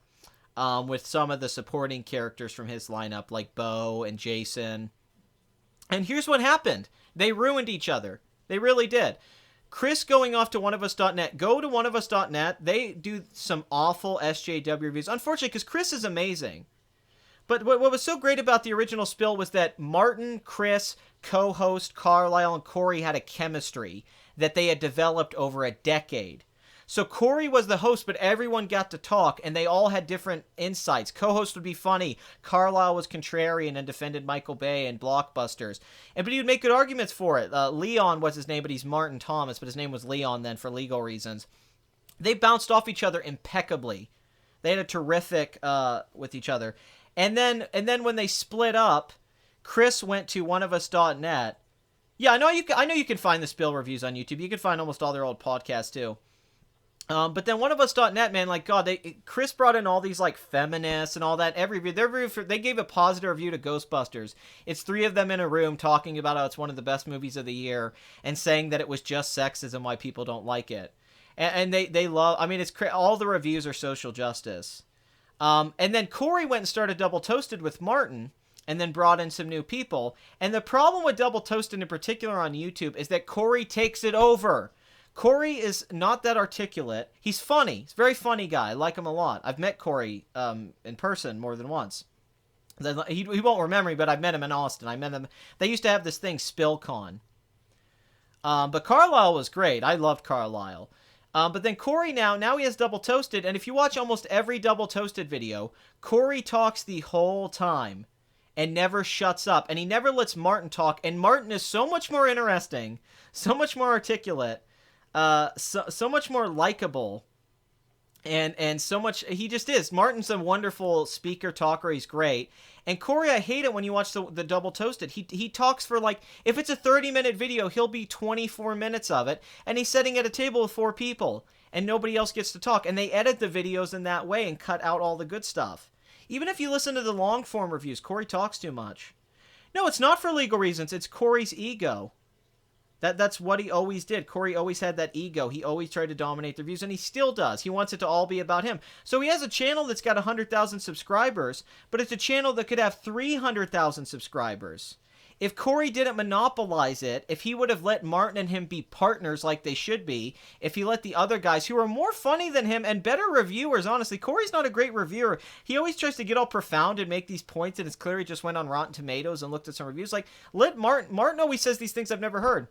with some of the supporting characters from his lineup, like Bo and Jason. And here's what happened: they ruined each other. They really did. Chris going off to oneofus.net. Go to oneofus.net. They do some awful SJW reviews, unfortunately, because Chris is amazing. But what was so great about the original Spill was that Martin, Chris, co-host, Carlisle, and Corey had a chemistry that they had developed over a decade. So Corey was the host, but everyone got to talk, and they all had different insights. Co-host would be funny. Carlisle was contrarian and defended Michael Bay and blockbusters. But he would make good arguments for it. Leon was his name, but he's Martin Thomas, but his name was Leon then for legal reasons. They bounced off each other impeccably. They had a terrific with each other. And then when they split up, Chris went to oneofus.net. Yeah, I know you can find the Spill reviews on YouTube. You can find almost all their old podcasts too. But then oneofus.net, man, like God, Chris brought in all these like feminists and all that. They gave a positive review to Ghostbusters. It's 3 of them in a room talking about how it's one of the best movies of the year and saying that it was just sexism why people don't like it. And they love. I mean, all the reviews are social justice. And then Corey went and started Double Toasted with Martin and then brought in some new people. And the problem with Double Toasted in particular on YouTube is that Corey takes it over. Corey is not that articulate. He's funny. He's a very funny guy. I like him a lot. I've met Corey in person more than once. He won't remember me, but I've met him in Austin. I met him. They used to have this thing, SpillCon. But Carlisle was great. I loved Carlisle. But then Corey now he has Double Toasted, and if you watch almost every Double Toasted video, Corey talks the whole time and never shuts up, and he never lets Martin talk, and Martin is so much more interesting, so much more articulate, so much more likable, and so much, he just is. Martin's a wonderful speaker, talker, he's great. And Corey, I hate it when you watch the Double Toasted. He talks for like, if it's a 30-minute video, he'll be 24 minutes of it, and he's sitting at a table with 4 people, and nobody else gets to talk, and they edit the videos in that way and cut out all the good stuff. Even if you listen to the long-form reviews, Corey talks too much. No, it's not for legal reasons, it's Corey's ego. That's what he always did. Corey always had that ego. He always tried to dominate the reviews, and he still does. He wants it to all be about him. So he has a channel that's got 100,000 subscribers, but it's a channel that could have 300,000 subscribers. If Corey didn't monopolize it, if he would have let Martin and him be partners like they should be, if he let the other guys who are more funny than him and better reviewers, honestly, Corey's not a great reviewer. He always tries to get all profound and make these points, and it's clear he just went on Rotten Tomatoes and looked at some reviews. Like, let Martin always says these things I've never heard.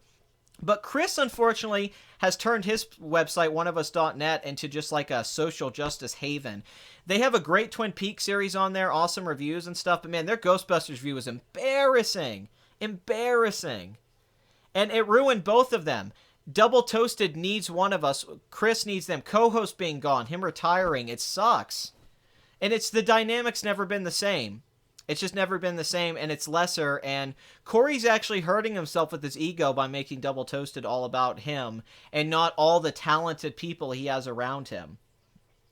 But Chris, unfortunately, has turned his website, oneofus.net, into just like a social justice haven. They have a great Twin Peaks series on there, awesome reviews and stuff, but man, their Ghostbusters review was embarrassing. Embarrassing. And it ruined both of them. Double Toasted needs one of us. Chris needs them. Co-host being gone, him retiring. It sucks. And it's the dynamic's never been the same. It's just never been the same, and it's lesser, and Corey's actually hurting himself with his ego by making Double Toasted all about him and not all the talented people he has around him.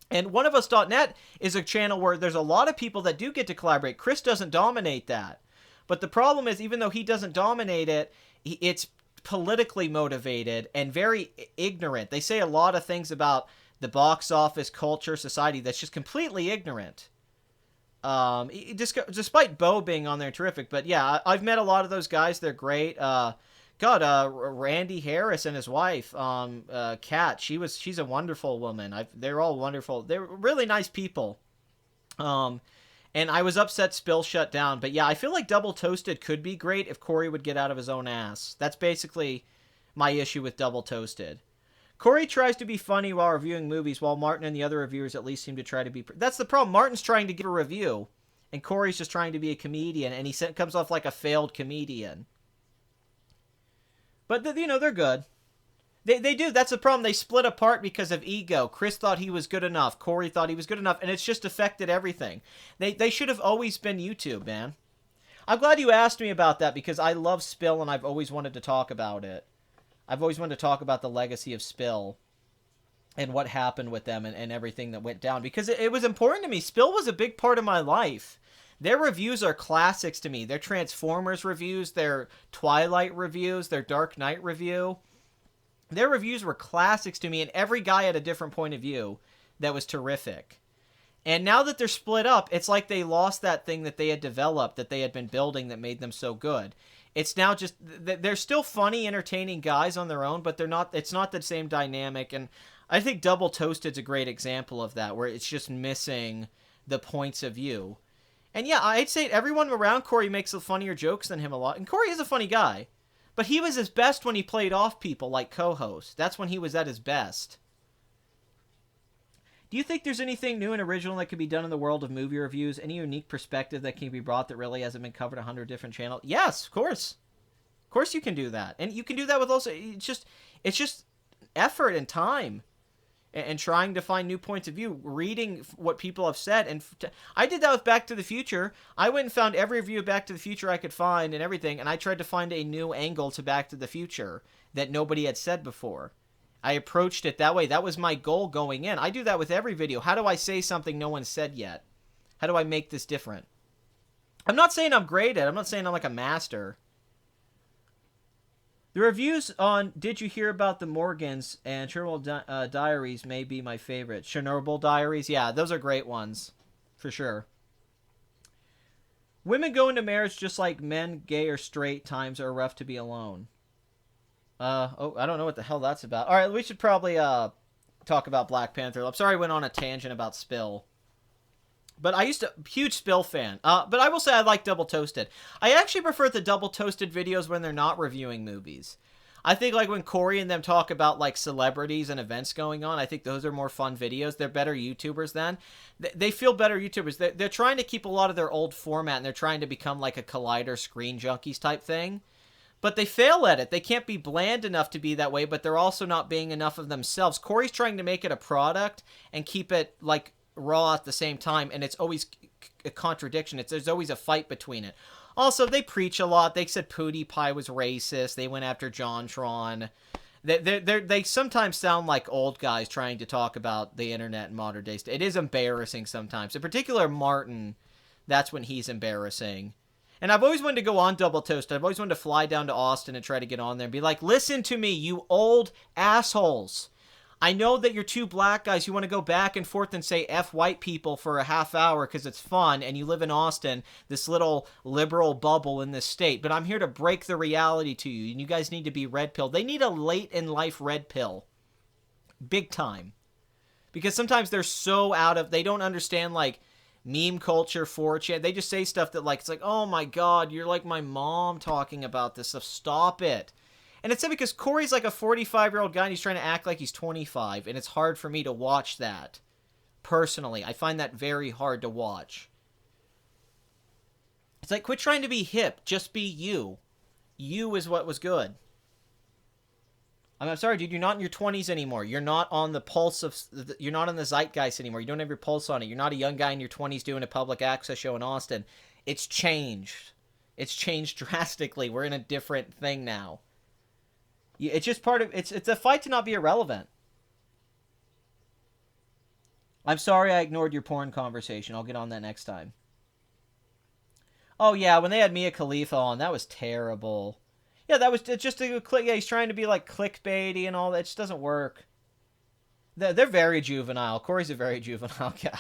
And oneofus.net is a channel where there's a lot of people that do get to collaborate. Chris doesn't dominate that. But the problem is, even though he doesn't dominate it, it's politically motivated and very ignorant. They say a lot of things about the box office, culture, society that's just completely ignorant. Despite Bo being on there terrific, but yeah, I've met a lot of those guys. They're great. Randy Harris and his wife, Kat, she's a wonderful woman. They're all wonderful. They're really nice people. And I was upset Spill shut down, but yeah, I feel like Double Toasted could be great if Corey would get out of his own ass. That's basically my issue with Double Toasted. Corey tries to be funny while reviewing movies, while Martin and the other reviewers at least seem to try to be... That's the problem. Martin's trying to give a review, and Corey's just trying to be a comedian, and he comes off like a failed comedian. But, they're good. They do. That's the problem. They split apart because of ego. Chris thought he was good enough. Corey thought he was good enough, and it's just affected everything. They should have always been YouTube, man. I'm glad you asked me about that, because I love Spill, and I've always wanted to talk about it. I've always wanted to talk about the legacy of Spill and what happened with them and everything that went down, because it was important to me. Spill was a big part of my life. Their reviews are classics to me. Their Transformers reviews, their Twilight reviews, their Dark Knight review. Their reviews were classics to me, and every guy had a different point of view that was terrific. And now that they're split up, it's like they lost that thing that they had developed, that they had been building that made them so good. It's now just, they're still funny, entertaining guys on their own, but it's not the same dynamic. And I think Double Toasted's a great example of that, where it's just missing the points of view. And yeah, I'd say everyone around Corey makes funnier jokes than him a lot. And Corey is a funny guy, but he was his best when he played off people like co-host. That's when he was at his best. Do you think there's anything new and original that could be done in the world of movie reviews? Any unique perspective that can be brought that really hasn't been covered 100 different channels? Yes, of course. Of course you can do that. And you can do that with also, it's just effort and time and trying to find new points of view, reading what people have said. And I did that with Back to the Future. I went and found every review of Back to the Future I could find and everything, and I tried to find a new angle to Back to the Future that nobody had said before. I approached it that way. That was my goal going in. I do that with every video. How do I say something no one said yet? How do I make this different? I'm not saying I'm great at it. I'm not saying I'm like a master. The reviews on Did You Hear About the Morgans and Chernobyl Diaries may be my favorite. Chernobyl Diaries? Yeah, those are great ones. For sure. Women go into marriage just like men, gay or straight, times are rough to be alone. Oh, I don't know what the hell that's about. All right, we should probably talk about Black Panther. I'm sorry I went on a tangent about Spill. But I used to huge Spill fan. But I will say I like Double Toasted. I actually prefer the Double Toasted videos when they're not reviewing movies. I think like when Corey and them talk about like celebrities and events going on, I think those are more fun videos. They're better YouTubers then. They feel better YouTubers. They're trying to keep a lot of their old format and they're trying to become like a Collider Screen Junkies type thing. But they fail at it. They can't be bland enough to be that way, but they're also not being enough of themselves. Corey's trying to make it a product and keep it like raw at the same time, and it's always a contradiction. There's always a fight between it. Also, they preach a lot. They said Pootie Pie was racist. They went after JonTron. They sometimes sound like old guys trying to talk about the internet in modern days. It is embarrassing sometimes. In particular, Martin, that's when he's embarrassing. And I've always wanted to go on Double Toast. I've always wanted to fly down to Austin and try to get on there and be like, listen to me, you old assholes. I know that you're two black guys. You want to go back and forth and say F white people for a half hour because it's fun and you live in Austin, this little liberal bubble in this state. But I'm here to break the reality to you. And you guys need to be red pill. They need a late in life red pill. Big time. Because sometimes they're so they don't understand like meme culture, 4chan. They just say stuff that like, it's like, oh my God, you're like my mom talking about this stuff. Stop it. And it's sad because Corey's like a 45-year-old guy and he's trying to act like he's 25. And it's hard for me to watch that. Personally, I find that very hard to watch. It's like, quit trying to be hip. Just be you. You is what was good. I'm sorry, dude. You're not in your 20s anymore. You're not on the pulse of... You're not on the zeitgeist anymore. You don't have your pulse on it. You're not a young guy in your 20s doing a public access show in Austin. It's changed. It's changed drastically. We're in a different thing now. It's just part of... It's a fight to not be irrelevant. I'm sorry I ignored your porn conversation. I'll get on that next time. Oh, yeah. When they had Mia Khalifa on, that was terrible. Yeah, that was just a click. Yeah, he's trying to be like clickbaity and all that. It just doesn't work. They're very juvenile. Corey's a very juvenile guy.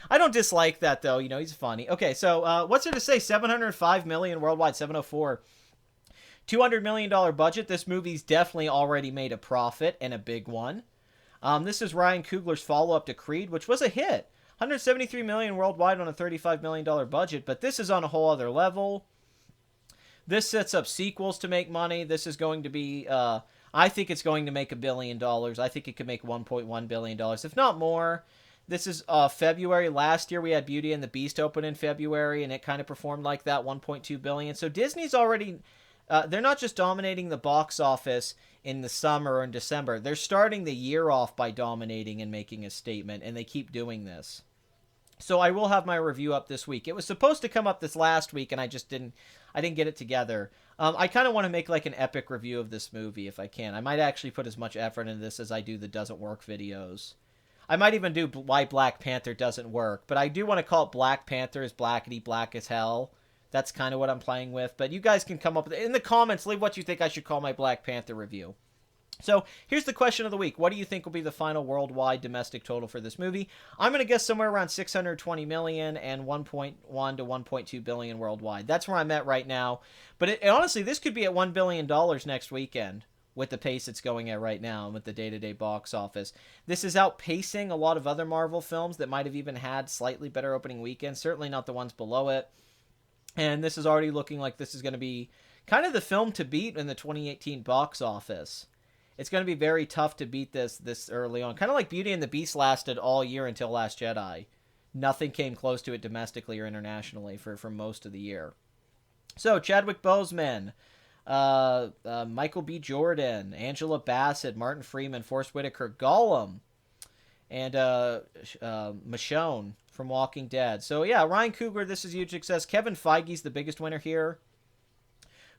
I don't dislike that though. You know, he's funny. Okay, so what's there to say? 705 million worldwide, 704. $200 million budget. This movie's definitely already made a profit and a big one. This is Ryan Coogler's follow-up to Creed, which was a hit. 173 million worldwide on a $35 million budget, but this is on a whole other level. This sets up sequels to make money. This is going to be, I think it's going to make $1 billion. I think it could make $1.1 billion, if not more. This is February. Last year we had Beauty and the Beast open in February, and it kind of performed like that, $1.2 billion. So Disney's already, they're not just dominating the box office in the summer or in December. They're starting the year off by dominating and making a statement, and they keep doing this. So I will have my review up this week. It was supposed to come up this last week, and I didn't get it together. I kind of want to make like an epic review of this movie if I can. I might actually put as much effort into this as I do the Doesn't Work videos. I might even do why Black Panther doesn't work, but I do want to call it Black Panther is blackety black as hell. That's kind of what I'm playing with, but you guys can come up with it. In the comments, leave what you think I should call my Black Panther review. So here's the question of the week. What do you think will be the final worldwide domestic total for this movie? I'm going to guess somewhere around 620 million and 1.1 to 1.2 billion worldwide. That's where I'm at right now. But honestly, this could be at $1 billion next weekend with the pace it's going at right now and with the day-to-day box office. This is outpacing a lot of other Marvel films that might have even had slightly better opening weekends. Certainly not the ones below it. And this is already looking like this is going to be kind of the film to beat in the 2018 box office. It's going to be very tough to beat this early on. Kind of like Beauty and the Beast lasted all year until Last Jedi. Nothing came close to it domestically or internationally for most of the year. So, Chadwick Boseman, Michael B. Jordan, Angela Bassett, Martin Freeman, Forrest Whitaker, Gollum, and Michonne from Walking Dead. So, yeah, Ryan Coogler, this is a huge success. Kevin Feige's the biggest winner here,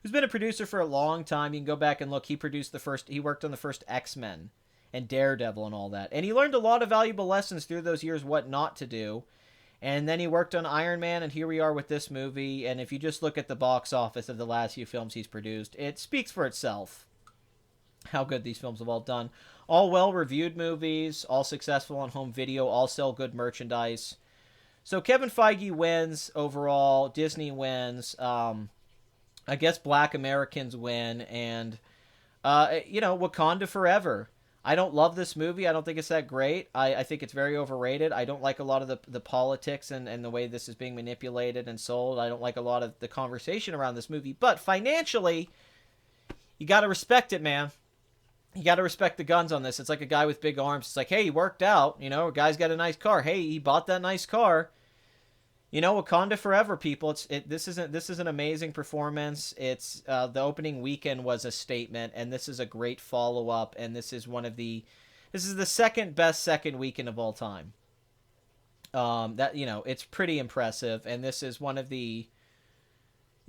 who's been a producer for a long time. You can go back and look. He worked on the first X-Men and Daredevil and all that. And he learned a lot of valuable lessons through those years what not to do. And then he worked on Iron Man, and here we are with this movie. And if you just look at the box office of the last few films he's produced, it speaks for itself how good these films have all done. All well-reviewed movies, all successful on home video, all sell good merchandise. So Kevin Feige wins overall. Disney wins. I guess Black Americans win, and Wakanda Forever. I don't love this movie. I don't think it's that great. I think it's very overrated. I don't like a lot of the politics and the way this is being manipulated and sold. I don't like a lot of the conversation around this movie. But financially, you got to respect it, man. You got to respect the guns on this. It's like a guy with big arms. It's like, hey, he worked out. A guy's got a nice car. Hey, he bought that nice car. Wakanda Forever, people. This is an amazing performance. It's the opening weekend was a statement, and this is a great follow up. And this is the second best second weekend of all time. It's pretty impressive, and this is one of the.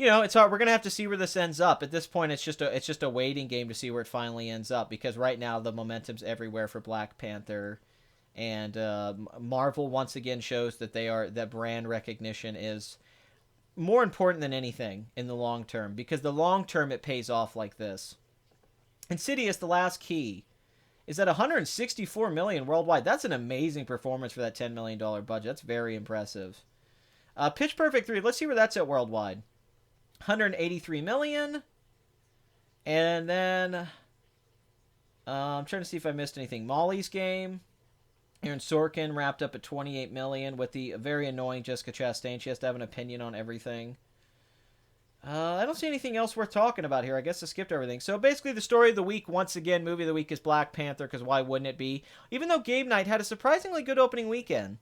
It's hard. We're gonna have to see where this ends up. At this point, it's just a waiting game to see where it finally ends up, because right now the momentum's everywhere for Black Panther, and Marvel once again shows that brand recognition is more important than anything in the long term, because the long term it pays off like this. Insidious: The Last Key is at 164 million worldwide. That's an amazing performance for that $10 million budget. That's very impressive. Pitch Perfect 3. Let's see where that's at worldwide. 183 million. And then I'm trying to see if I missed anything. Molly's Game, Aaron Sorkin, wrapped up at 28 million with the very annoying Jessica Chastain. She has to have an opinion on everything. I don't see anything else worth talking about here. I guess I skipped everything. So basically the story of the week, once again, movie of the week is Black Panther, because why wouldn't it be? Even though Game Night had a surprisingly good opening weekend.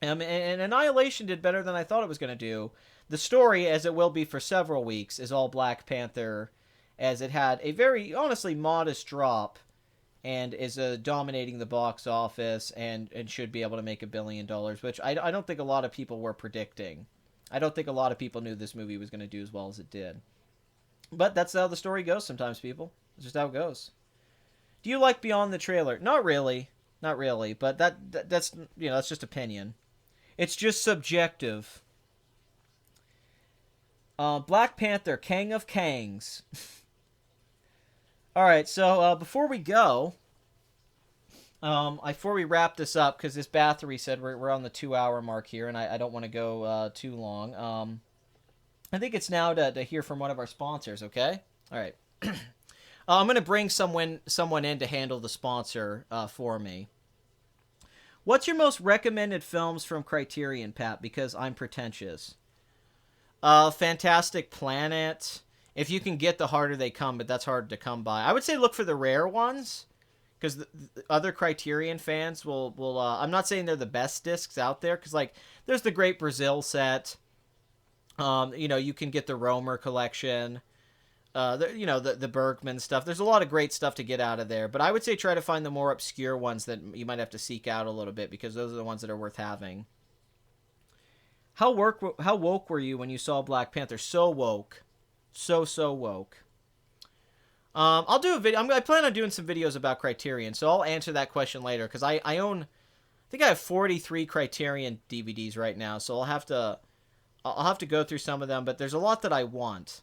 And Annihilation did better than I thought it was going to do. The story, as it will be for several weeks, is all Black Panther, as it had a very, honestly, modest drop and is dominating the box office and should be able to make $1 billion, which I don't think a lot of people were predicting. I don't think a lot of people knew this movie was going to do as well as it did. But that's how the story goes sometimes, people. It's just how it goes. Do you like Beyond the Trailer? Not really. Not really. But that's that's just opinion. It's just subjective. Black Panther, Kang of Kangs. Alright, so before we go, before we wrap this up, because this battery said we're on the 2-hour mark here, and I don't want to go too long. I think it's now to hear from one of our sponsors, okay? Alright. I'm going to bring someone in to handle the sponsor for me. What's your most recommended films from Criterion, Pat? Because I'm pretentious. Fantastic Planet. If you can get The Harder They Come, but that's hard to come by. I would say look for the rare ones, because the other Criterion fans will I'm not saying they're the best discs out there, because there's the Great Brazil set. You can get the Romer collection. The Bergman stuff. There's a lot of great stuff to get out of there, but I would say try to find the more obscure ones that you might have to seek out a little bit, because those are the ones that are worth having. How woke were you when you saw Black Panther? So woke. So woke. I'll do a video. I plan on doing some videos about Criterion, so I'll answer that question later, because I think I have 43 Criterion DVDs right now, so I'll have to go through some of them, but there's a lot that I want.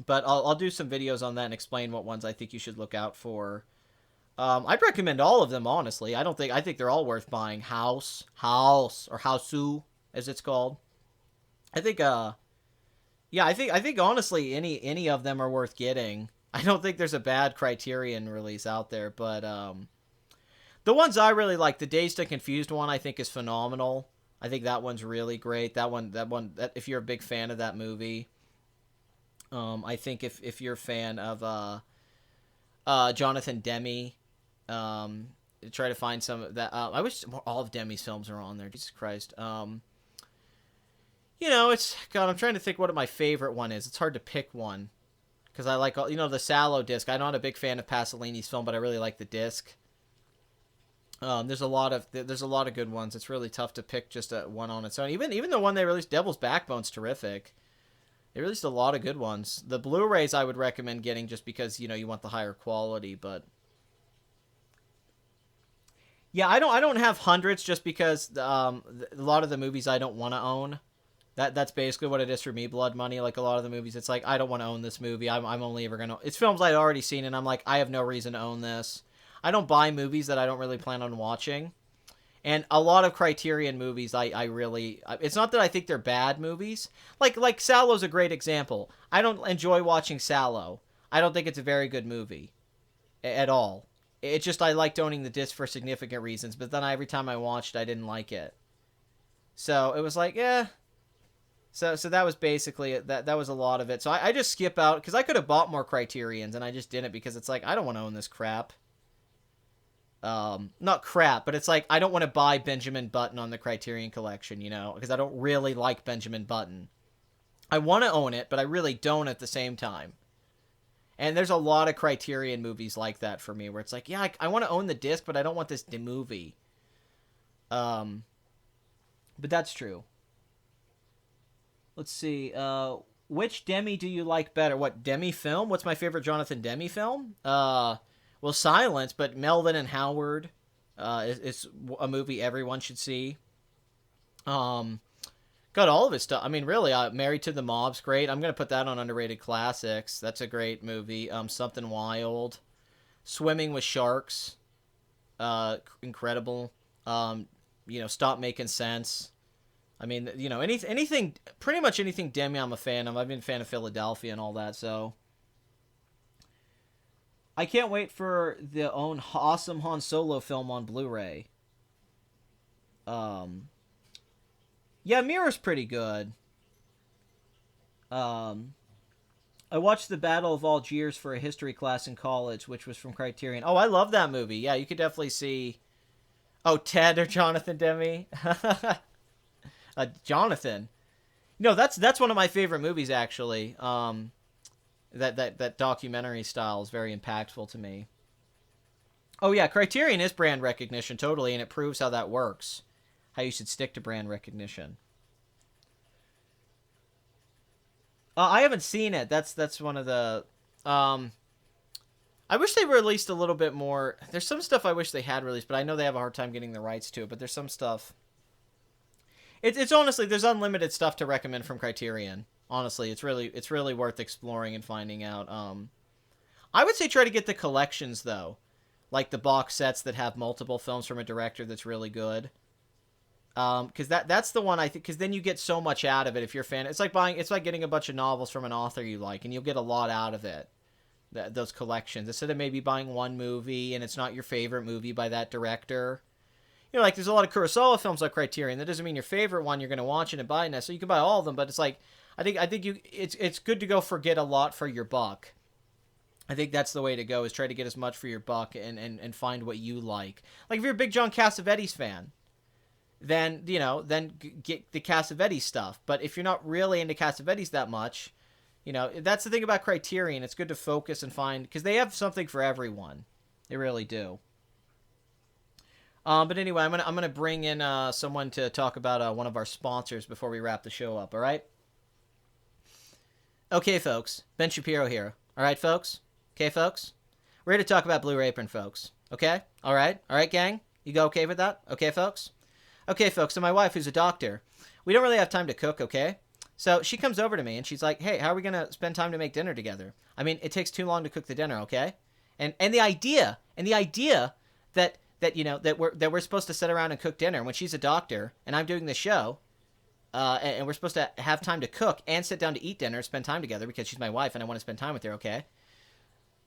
But I'll do some videos on that and explain what ones I think you should look out for. I'd recommend all of them, honestly. I think they're all worth buying. House, or Housu, as it's called. I think honestly any of them are worth getting. I don't think there's a bad Criterion release out there, but the ones I really like, the Dazed and Confused one, I think is phenomenal. I think that one's really great. That one, if you're a big fan of that movie. I think if you're a fan of Jonathan Demme, try to find some of that. I wish all of Demme's films are on there. Jesus Christ. It's God. I'm trying to think what my favorite one is. It's hard to pick one, because I like the Sallow disc. I'm not a big fan of Pasolini's film, but I really like the disc. There's a lot of good ones. It's really tough to pick just one on its own. Even the one they released, Devil's Backbone's terrific. They released a lot of good ones. The Blu-rays I would recommend getting, just because you want the higher quality. But yeah, I don't have hundreds, just because a lot of the movies I don't want to own. That's basically what it is for me. Blood Money, like a lot of the movies, it's like I don't want to own this movie. I'm only ever gonna. It's films I'd already seen, and I'm like, I have no reason to own this. I don't buy movies that I don't really plan on watching. And a lot of Criterion movies, I really... It's not that I think they're bad movies. Like Sallow's a great example. I don't enjoy watching Sallow. I don't think it's a very good movie at all. It's just I liked owning the disc for significant reasons, but then every time I watched, I didn't like it. So it was like, eh. So that was basically it. That was a lot of it. So I just skip out, because I could have bought more Criterions, and I just didn't, because it's like, I don't want to own this crap. Not crap, but it's like, I don't want to buy Benjamin Button on the Criterion Collection, you know, because I don't really like Benjamin Button. I want to own it, but I really don't at the same time. And there's a lot of Criterion movies like that for me, where it's like, yeah, I want to own the disc, but I don't want this movie. But that's true. Let's see. Which Demi do you like better? What, Demi film? What's my favorite Jonathan Demi film? Well, Silence, but Melvin and Howard is a movie everyone should see. Got all of his stuff. I mean, really, Married to the Mob's great. I'm going to put that on Underrated Classics. That's a great movie. Something Wild. Swimming with Sharks. Incredible. Stop Making Sense. I mean, anything, pretty much anything Demi I'm a fan of. I've been a fan of Philadelphia and all that, so. I can't wait for the awesome Han Solo film on Blu-ray. Yeah, Mirror's pretty good. I watched The Battle of Algiers for a history class in college, which was from Criterion. Oh, I love that movie. Yeah, you could definitely see... Oh, Ted or Jonathan Demme? Jonathan. No, that's one of my favorite movies, actually. That documentary style is very impactful to me. Oh, yeah, Criterion is brand recognition, totally, and it proves how that works. How you should stick to brand recognition. I haven't seen it. That's one of the... I wish they released a little bit more. There's some stuff I wish they had released, but I know they have a hard time getting the rights to it, but there's some stuff... It's honestly, there's unlimited stuff to recommend from Criterion. Honestly, it's really worth exploring and finding out. I would say try to get the collections, though. Like the box sets that have multiple films from a director that's really good. Because that's the one I think, because then you get so much out of it if you're a fan. It's like getting a bunch of novels from an author you like, and you'll get a lot out of it. Those collections, instead of maybe buying one movie and it's not your favorite movie by that director. Like there's a lot of Kurosawa films like Criterion. That doesn't mean your favorite one you're going to watch and buy now. So you can buy all of them, but it's like I think it's good to go forget a lot for your buck. I think that's the way to go, is try to get as much for your buck and find what you like. Like if you're a big John Cassavetes fan, then get the Cassavetes stuff. But if you're not really into Cassavetes that much, that's the thing about Criterion. It's good to focus and find, because they have something for everyone. They really do. But anyway, I'm gonna bring in someone to talk about one of our sponsors before we wrap the show up. All right. Okay, folks. Ben Shapiro here. All right, folks. Okay, folks. We're here to talk about Blue Apron, folks. Okay. All right, gang. You go okay with that? Okay, folks. Okay, folks. So my wife, who's a doctor, we don't really have time to cook. Okay. So she comes over to me and she's like, "Hey, how are we gonna spend time to make dinner together? I mean, it takes too long to cook the dinner. Okay." And the idea that we're supposed to sit around and cook dinner when she's a doctor and I'm doing the show, and we're supposed to have time to cook and sit down to eat dinner, spend time together because she's my wife and I want to spend time with her, okay?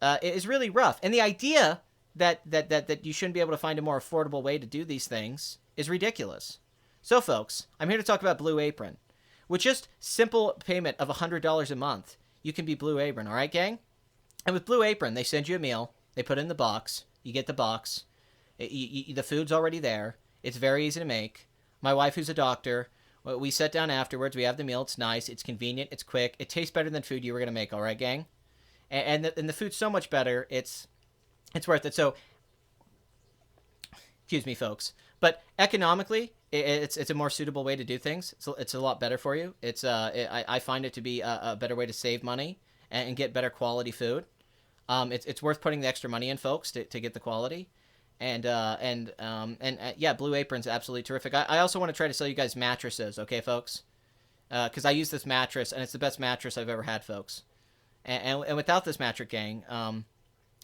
It is really rough. And the idea that you shouldn't be able to find a more affordable way to do these things is ridiculous. So, folks, I'm here to talk about Blue Apron. With just simple payment of $100 a month, you can be Blue Apron, all right, gang? And with Blue Apron, they send you a meal, they put it in the box, you get the box. The food's already there. It's very easy to make. My wife, who's a doctor, we sit down afterwards. We have the meal. It's nice. It's convenient. It's quick. It tastes better than food you were going to make. All right, gang? And the food's so much better. It's worth it. So, excuse me, folks. But economically, it's a more suitable way to do things. So it's a lot better for you. I find it to be a better way to save money and get better quality food. It's worth putting the extra money in, folks, to get the quality. And Blue Apron's absolutely terrific. I also want to try to sell you guys mattresses, okay, folks? Because I use this mattress, and it's the best mattress I've ever had, folks. And without this mattress, gang,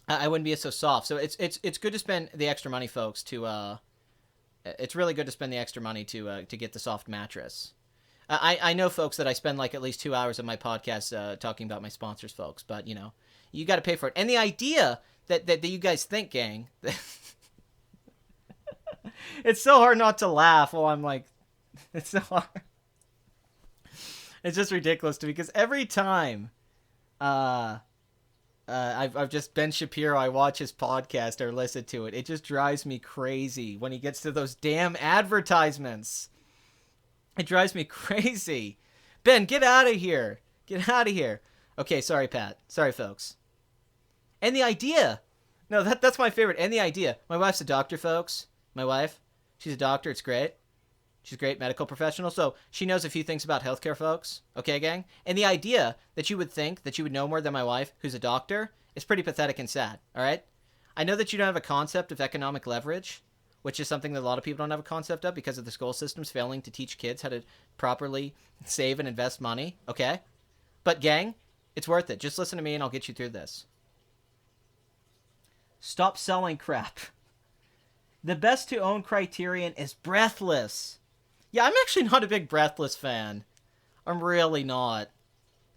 I wouldn't be so soft. So it's good to spend the extra money, folks. It's really good to spend the extra money to get the soft mattress. I know, folks, that I spend like at least 2 hours of my podcast talking about my sponsors, folks. But You got to pay for it. And the idea that you guys think, gang, it's so hard not to laugh while I'm like, it's so hard. It's just ridiculous to me because every time I've just Ben Shapiro, I watch his podcast or listen to it, it just drives me crazy when he gets to those damn advertisements. It drives me crazy. Ben, get out of here. Get out of here. Okay, sorry, Pat. Sorry, folks. And the idea. No, that's my favorite. And the idea. My wife's a doctor, folks. My wife. She's a doctor. It's great. She's a great medical professional, so she knows a few things about healthcare, folks. Okay, gang? And the idea that you would think that you would know more than my wife, who's a doctor, is pretty pathetic and sad, all right? I know that you don't have a concept of economic leverage, which is something that a lot of people don't have a concept of because of the school systems failing to teach kids how to properly save and invest money, okay? But, gang, it's worth it. Just listen to me and I'll get you through this. Stop selling crap. The best to own criterion is Breathless. Yeah, I'm actually not a big Breathless fan. I'm really not.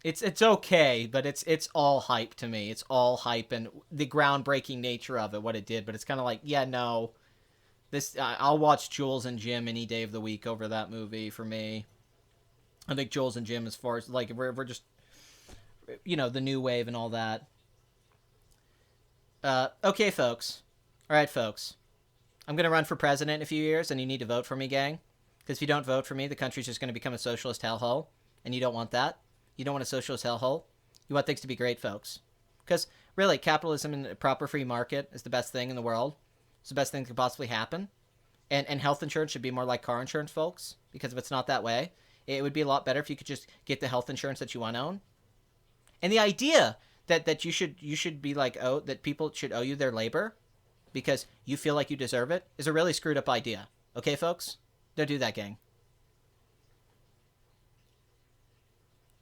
It's okay, but it's all hype to me. It's all hype and the groundbreaking nature of it, what it did. But it's kind of like, yeah, no. I'll watch Jules and Jim any day of the week over that movie for me. I think Jules and Jim, as far as, like, we're just, you know, the new wave and all that. Okay, folks. All right, folks. I'm going to run for president in a few years, and you need to vote for me, gang. Because if you don't vote for me, the country's just going to become a socialist hellhole, and you don't want that. You don't want a socialist hellhole. You want things to be great, folks. Because, really, capitalism and a proper free market is the best thing in the world. It's the best thing that could possibly happen. And health insurance should be more like car insurance, folks. Because if it's not that way, it would be a lot better if you could just get the health insurance that you want to own. And the idea that you should be like, oh, that people should owe you their labor because you feel like you deserve it is a really screwed up idea. Okay, folks? Don't do that, gang.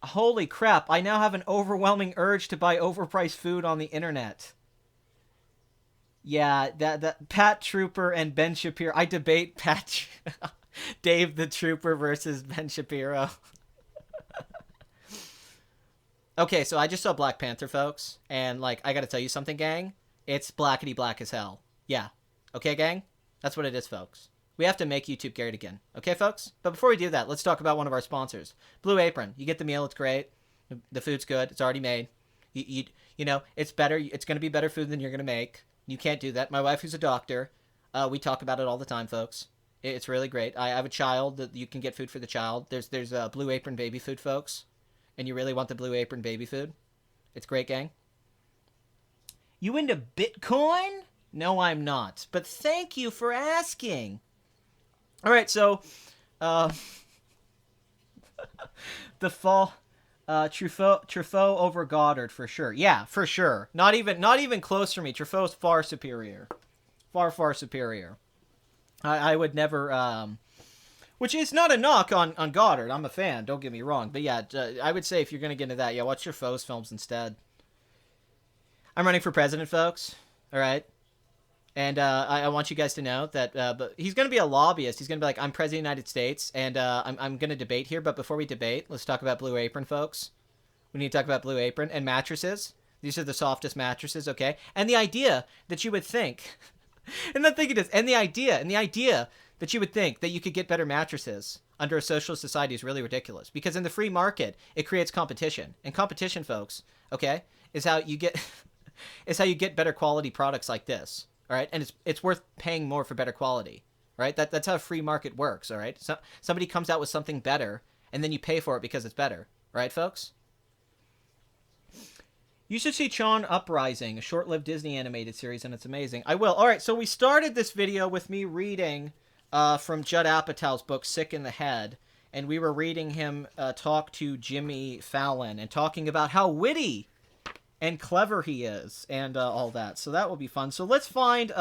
Holy crap, I now have an overwhelming urge to buy overpriced food on the internet. Yeah, that Pat Trooper and Ben Shapiro. I debate Dave the Trooper versus Ben Shapiro. Okay, so I just saw Black Panther, folks, and, like, I gotta tell you something, gang. It's blackety black as hell. Yeah. Okay, gang? That's what it is, folks. We have to make YouTube great again. Okay, folks? But before we do that, let's talk about one of our sponsors. Blue Apron. You get the meal. It's great. The food's good. It's already made. You know, it's better. It's going to be better food than you're going to make. You can't do that. My wife, who's a doctor, we talk about it all the time, folks. It's really great. I have a child that you can get food for the child. There's Blue Apron baby food, folks. And you really want the Blue Apron baby food. It's great, gang. You into Bitcoin? No, I'm not. But thank you for asking. All right, so the fall Truffaut over Goddard for sure. Yeah, for sure. Not even close for me. Truffaut's far superior. Far superior. I would never which is not a knock on Goddard. I'm a fan, don't get me wrong. But yeah, I would say if you're going to get into that, yeah, watch Truffaut's films instead. I'm running for president, folks. All right. And I want you guys to know that but he's going to be a lobbyist. He's going to be like, I'm president of the United States, and I'm going to debate here. But before we debate, let's talk about Blue Apron, folks. We need to talk about Blue Apron and mattresses. These are the softest mattresses, okay? And the idea that you would think, and the thing it is, and the idea that you would think that you could get better mattresses under a socialist society is really ridiculous. Because in the free market, it creates competition. And competition, folks, okay, is how you get better quality products like this. All right, and it's worth paying more for better quality. Right? That's how a free market works. All right, so somebody comes out with something better, and then you pay for it because it's better. Right, folks? You should see Tron Uprising, a short-lived Disney animated series, and it's amazing. I will. All right, so we started this video with me reading from Judd Apatow's book Sick in the Head, and we were reading him talk to Jimmy Fallon and talking about how witty and clever he is, and all that. So that will be fun. So let's find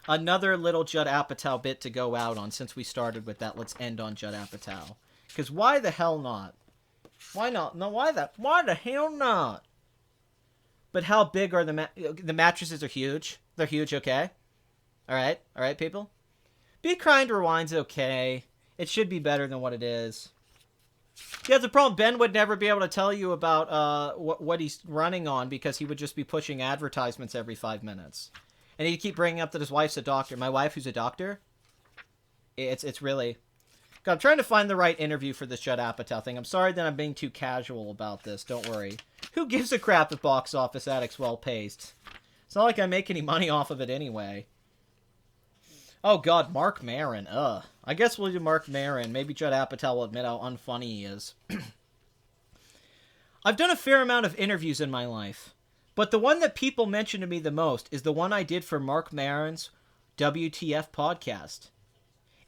another little Judd Apatow bit to go out on. Since we started with that, let's end on Judd Apatow. Because why the hell not? Why not? No, why the hell not? But how big are the mattresses are huge. They're huge, okay? All right, people? Be Kind Rewind's okay. It should be better than what it is. Yeah, the problem, Ben would never be able to tell you about what he's running on because he would just be pushing advertisements every 5 minutes. And he'd keep bringing up that his wife's a doctor. My wife, who's a doctor, it's really... God, I'm trying to find the right interview for this Judd Apatow thing. I'm sorry that I'm being too casual about this. Don't worry. Who gives a crap if Box Office Addict's well-paced? It's not like I make any money off of it anyway. Oh, God, Mark Maron. Ugh. I guess we'll do Mark Maron. Maybe Judd Apatow will admit how unfunny he is. I've done a fair amount of interviews in my life, but the one that people mention to me the most is the one I did for Mark Maron's WTF podcast.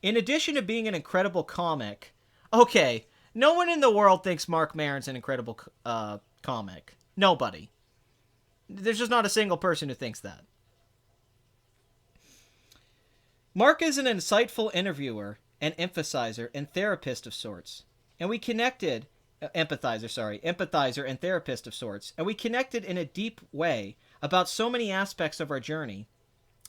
In addition to being an incredible comic... Okay, no one in the world thinks Mark Maron's an incredible comic. Nobody. There's just not a single person who thinks that. Mark is an insightful interviewer, an emphasizer, and therapist of sorts. And we connected... empathizer and therapist of sorts. And we connected in a deep way about so many aspects of our journey.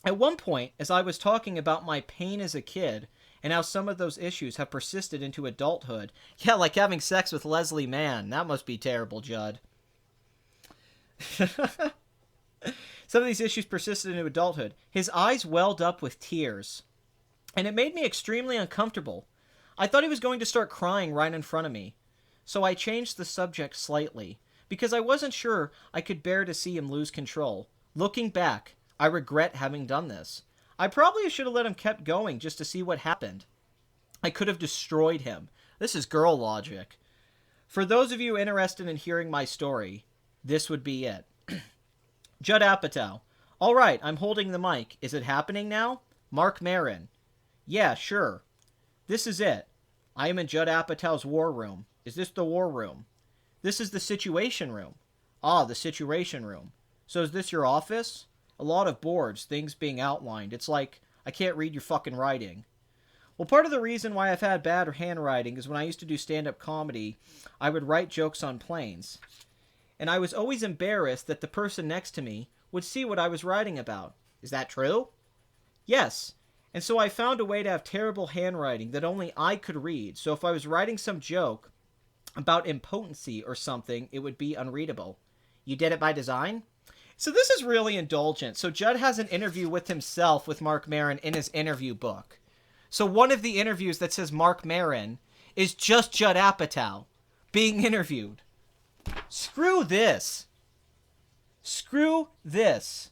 At one point, as I was talking about my pain as a kid, and how some of those issues have persisted into adulthood... Yeah, like having sex with Leslie Mann. That must be terrible, Judd. Some of these issues persisted into adulthood. His eyes welled up with tears, and it made me extremely uncomfortable. I thought he was going to start crying right in front of me, so I changed the subject slightly, because I wasn't sure I could bear to see him lose control. Looking back, I regret having done this. I probably should have let him keep going just to see what happened. I could have destroyed him. This is girl logic. For those of you interested in hearing my story, this would be it. Judd Apatow. All right, I'm holding the mic. Is it happening now? Mark Maron. Yeah, sure. This is it. I am in Judd Apatow's war room. Is this the war room? This is the situation room. Ah, the situation room. So is this your office? A lot of boards, things being outlined. It's like, I can't read your fucking writing. Well, part of the reason why I've had bad handwriting is when I used to do stand-up comedy, I would write jokes on planes. And I was always embarrassed that the person next to me would see what I was writing about. Is that true? Yes. And so I found a way to have terrible handwriting that only I could read. So if I was writing some joke about impotency or something, it would be unreadable. You did it by design? So this is really indulgent. So Judd has an interview with himself with Mark Maron in his interview book. So one of the interviews that says Mark Maron is just Judd Apatow being interviewed. Screw this. Screw this.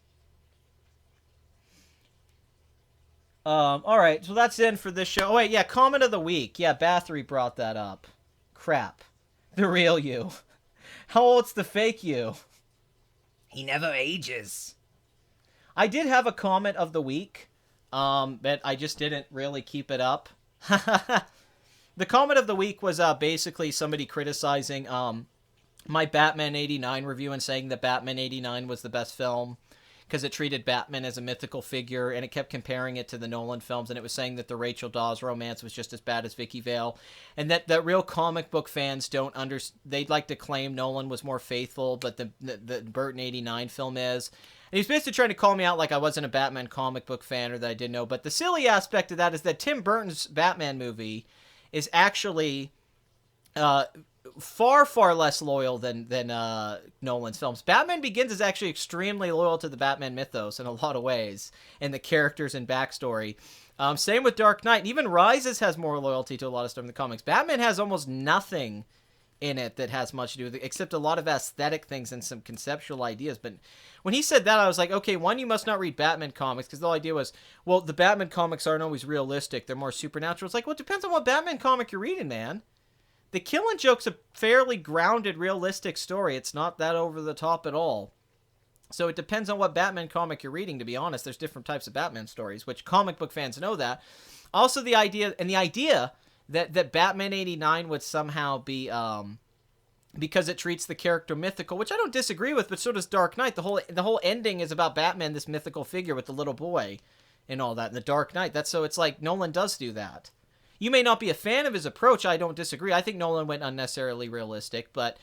Alright, so that's it for this show. Oh, wait, yeah, comment of the week. Yeah, Bathory brought that up. Crap. The real you. How old's the fake you? He never ages. I did have a comment of the week, but I just didn't really keep it up. The comment of the week was basically somebody criticizing my Batman 89 review and saying that Batman 89 was the best film because it treated Batman as a mythical figure, and it kept comparing it to the Nolan films, and it was saying that the Rachel Dawes romance was just as bad as Vicky Vale, and that real comic book fans don't they'd like to claim Nolan was more faithful, but the Burton 89 film is. And he's basically trying to call me out like I wasn't a Batman comic book fan or that I didn't know, but the silly aspect of that is that Tim Burton's Batman movie is actually far, far less loyal than Nolan's films. Batman Begins is actually extremely loyal to the Batman mythos in a lot of ways, and the characters and backstory. Same with Dark Knight. Even Rises has more loyalty to a lot of stuff in the comics. Batman has almost nothing in it that has much to do with it, except a lot of aesthetic things and some conceptual ideas. But when he said that, I was like, okay, one, you must not read Batman comics, because the whole idea was, well, the Batman comics aren't always realistic. They're more supernatural. It's like, well, it depends on what Batman comic you're reading, man. The Killing Joke's a fairly grounded, realistic story. It's not that over the top at all. So it depends on what Batman comic you're reading, to be honest. There's different types of Batman stories, which comic book fans know that. Also the idea that Batman 89 would somehow be, because it treats the character mythical, which I don't disagree with, but so does Dark Knight. The whole ending is about Batman, this mythical figure with the little boy and all that, and the Dark Knight. So it's like Nolan does do that. You may not be a fan of his approach. I don't disagree. I think Nolan went unnecessarily realistic, but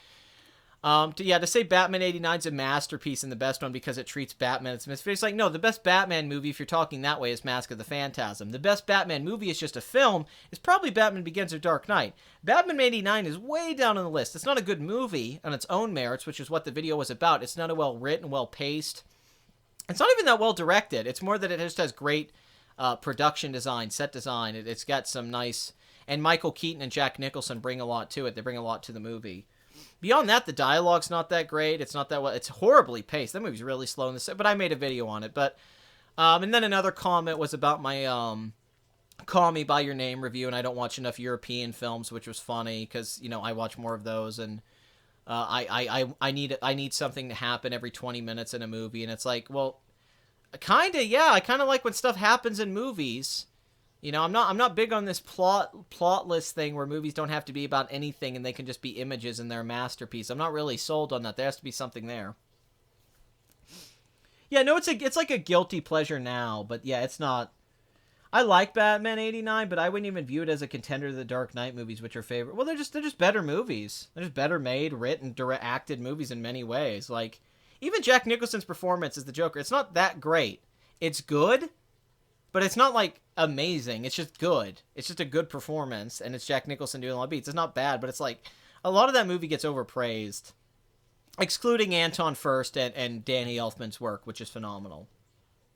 To say Batman 89 is a masterpiece and the best one because it treats Batman as misfit. It's like, no, the best Batman movie, if you're talking that way, is Mask of the Phantasm. The best Batman movie is just a film, is probably Batman Begins or Dark Knight. Batman 89 is way down on the list. It's not a good movie on its own merits, which is what the video was about. It's not a well-written, well-paced. It's not even that well-directed. It's more that it just has great production design, set design. It's got some nice... And Michael Keaton and Jack Nicholson bring a lot to it. They bring a lot to the movie. Beyond that, the dialogue's not that great. It's not that well. It's horribly paced. That movie's really slow in the set, but I made a video on it. But and then another comment was about my Call Me by Your Name review, and I don't watch enough European films, which was funny because I watch more of those, and I need something to happen every 20 minutes in a movie, and it's like, well, kind of, yeah. I kind of like when stuff happens in movies. I'm not big on this plotless thing where movies don't have to be about anything and they can just be images and they're a masterpiece. I'm not really sold on that. There has to be something there. Yeah, no, it's like a guilty pleasure now, but yeah, it's not. I like Batman 89, but I wouldn't even view it as a contender to the Dark Knight movies, which are favorite. Well, they're just better movies. They're just better made, written, acted movies in many ways. Like even Jack Nicholson's performance as the Joker, it's not that great. It's good. But it's not, like, amazing. It's just good. It's just a good performance, and it's Jack Nicholson doing a lot of beats. It's not bad, but it's like, a lot of that movie gets overpraised. Excluding Anton Furst and Danny Elfman's work, which is phenomenal.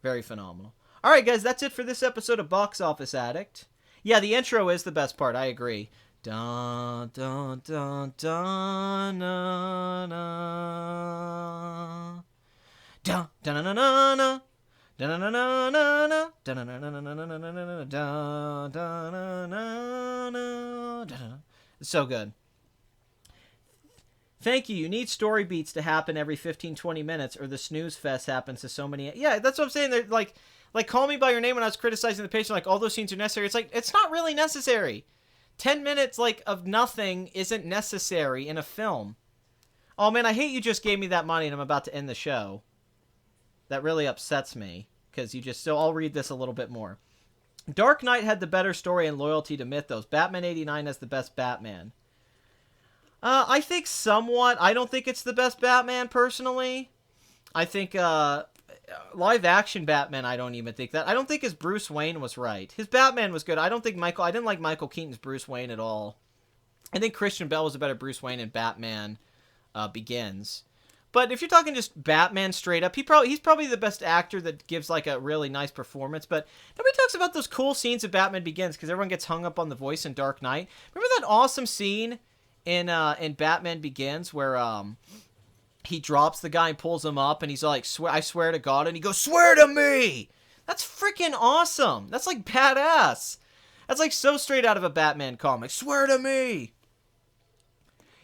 Very phenomenal. Alright, guys, that's it for this episode of Box Office Addict. Yeah, the intro is the best part, I agree. Dun, dun, dun, dun, na, na. Dun, dun, dun, dun, dun, dun. It's so good. Thank you. You need story beats to happen every 15-20 minutes or the snooze fest happens to so many. Yeah, that's what I'm saying. They're like Call Me by Your Name when I was criticizing the patient, like all those scenes are necessary. It's like, it's not really necessary. 10 minutes of nothing isn't necessary in a film. Oh man, I hate you just gave me that money and I'm about to end the show. That really upsets me, because so I'll read this a little bit more. Dark Knight had the better story and loyalty to mythos. Batman 89 has the best Batman. I think somewhat. I don't think it's the best Batman, personally. I think, live-action Batman, I don't even think that. I don't think his Bruce Wayne was right. His Batman was good. I didn't like Michael Keaton's Bruce Wayne at all. I think Christian Bale was a better Bruce Wayne in Batman Begins. But if you're talking just Batman straight up, he's probably the best actor that gives like a really nice performance. But nobody talks about those cool scenes of Batman Begins because everyone gets hung up on the voice in Dark Knight. Remember that awesome scene in Batman Begins where he drops the guy and pulls him up and he's like, I swear to God, and he goes, swear to me! That's freaking awesome. That's like badass. That's like so straight out of a Batman comic. Swear to me!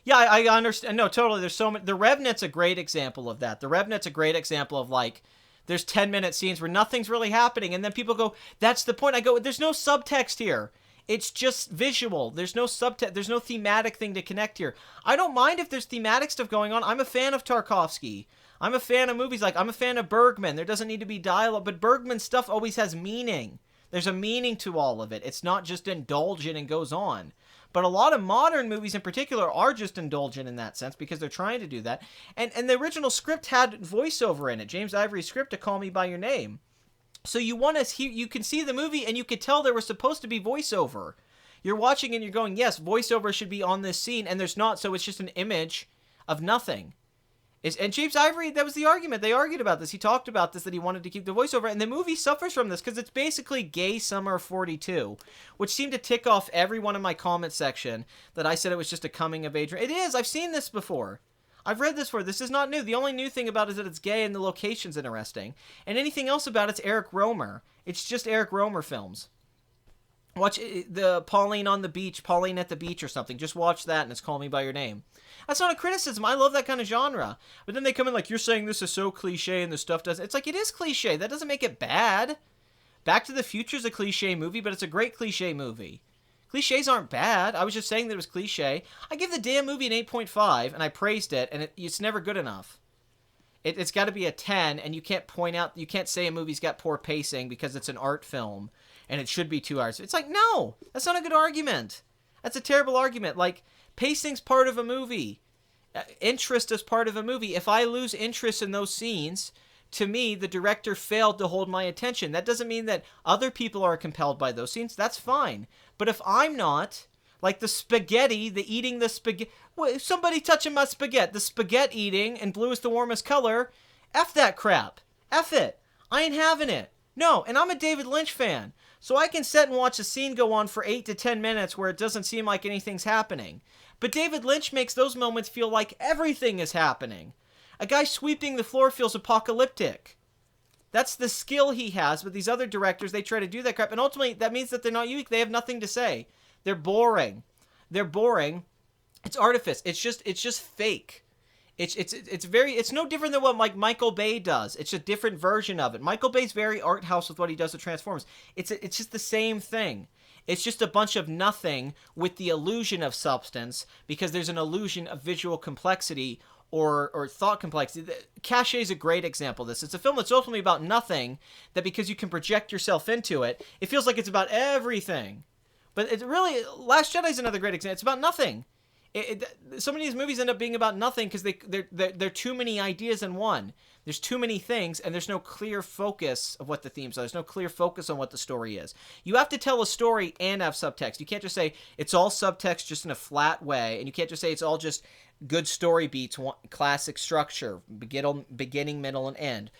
Yeah, I understand. No, totally. There's so many. The Revenant's a great example of that. The Revenant's a great example of like, there's 10-minute scenes where nothing's really happening, and then people go, "That's the point." I go, "There's no subtext here. It's just visual. There's no subtext. There's no thematic thing to connect here." I don't mind if there's thematic stuff going on. I'm a fan of Tarkovsky. I'm a fan of movies I'm a fan of Bergman. There doesn't need to be dialogue, but Bergman's stuff always has meaning. There's a meaning to all of it. It's not just indulgent and goes on. But a lot of modern movies in particular are just indulgent in that sense because they're trying to do that. And the original script had voiceover in it. James Ivory's script to Call Me by Your Name. So you want to hear, you can see the movie and you could tell there was supposed to be voiceover. You're watching and you're going, yes, voiceover should be on this scene, and there's not, so it's just an image of nothing. And James Ivory, that was the argument. They argued about this. He talked about this, that he wanted to keep the voiceover. And the movie suffers from this because it's basically Gay Summer of 42, which seemed to tick off every one of my comment section that I said it was just a coming-of-age. It is. I've seen this before. I've read this before. This is not new. The only new thing about it is that it's gay and the location's interesting. And anything else about it's Eric Rohmer. It's just Eric Rohmer films. Watch the Pauline on the Beach, Pauline at the Beach or something. Just watch that and it's Call Me by Your Name. That's not a criticism. I love that kind of genre. But then they come in like, you're saying this is so cliche and this stuff doesn't. It's like, it is cliche. That doesn't make it bad. Back to the Future is a cliche movie, but it's a great cliche movie. Cliches aren't bad. I was just saying that it was cliche. I give the damn movie an 8.5, and I praised it, and it's never good enough. It's got to be a 10, and you can't say a movie's got poor pacing because it's an art film, and it should be 2 hours. It's like, no, that's not a good argument. That's a terrible argument. Like, pacing's part of a movie. Interest as part of a movie. If I lose interest in those scenes, to me, the director failed to hold my attention. That doesn't mean that other people are compelled by those scenes. That's fine. But if I'm not, like the spaghetti, the eating the spaghetti, somebody touching my spaghetti, the spaghetti eating and blue is the warmest color, F that crap. F it. I ain't having it. No, and I'm a David Lynch fan. So I can sit and watch a scene go on for 8 to 10 minutes where it doesn't seem like anything's happening. But David Lynch makes those moments feel like everything is happening. A guy sweeping the floor feels apocalyptic. That's the skill he has, but these other directors, they try to do that crap, and ultimately that means that they're not unique. They have nothing to say. They're boring. They're boring. It's artifice. It's just fake. It's no different than what like Michael Bay does. It's a different version of it. Michael Bay's very art house with what he does with Transformers. It's just the same thing. It's just a bunch of nothing with the illusion of substance because there's an illusion of visual complexity or thought complexity. Caché is a great example of this. It's a film that's ultimately about nothing, that because you can project yourself into it, it feels like it's about everything. But it really, Last Jedi is another great example. It's about nothing. Some of these movies end up being about nothing because they're too many ideas in one. There's too many things, and there's no clear focus of what the themes are. There's no clear focus on what the story is. You have to tell a story and have subtext. You can't just say it's all subtext just in a flat way, and you can't just say it's all just good story beats, classic structure, beginning, middle, and end.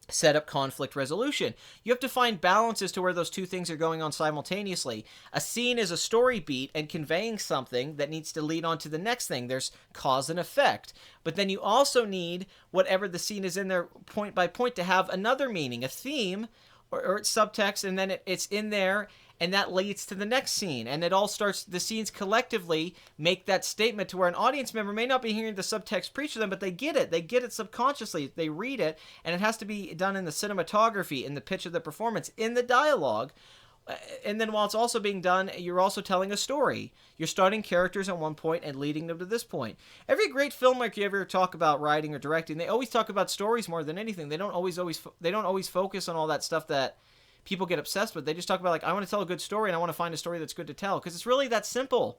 Set up conflict resolution. You have to find balances to where those two things are going on simultaneously. A scene is a story beat and conveying something that needs to lead on to the next thing. There's cause and effect. But then you also need whatever the scene is in there point by point to have another meaning, a theme or it's subtext, and then it's in there, and that leads to the next scene. And it all starts, the scenes collectively make that statement to where an audience member may not be hearing the subtext preached to them, but they get it. They get it subconsciously. They read it, and it has to be done in the cinematography, in the pitch of the performance, in the dialogue. And then while it's also being done, you're also telling a story. You're starting characters at one point and leading them to this point. Every great filmmaker you ever talk about writing or directing, they always talk about stories more than anything. They don't always focus on all that stuff that people get obsessed with. They just talk about, like, I want to tell a good story and I want to find a story that's good to tell, because it's really that simple.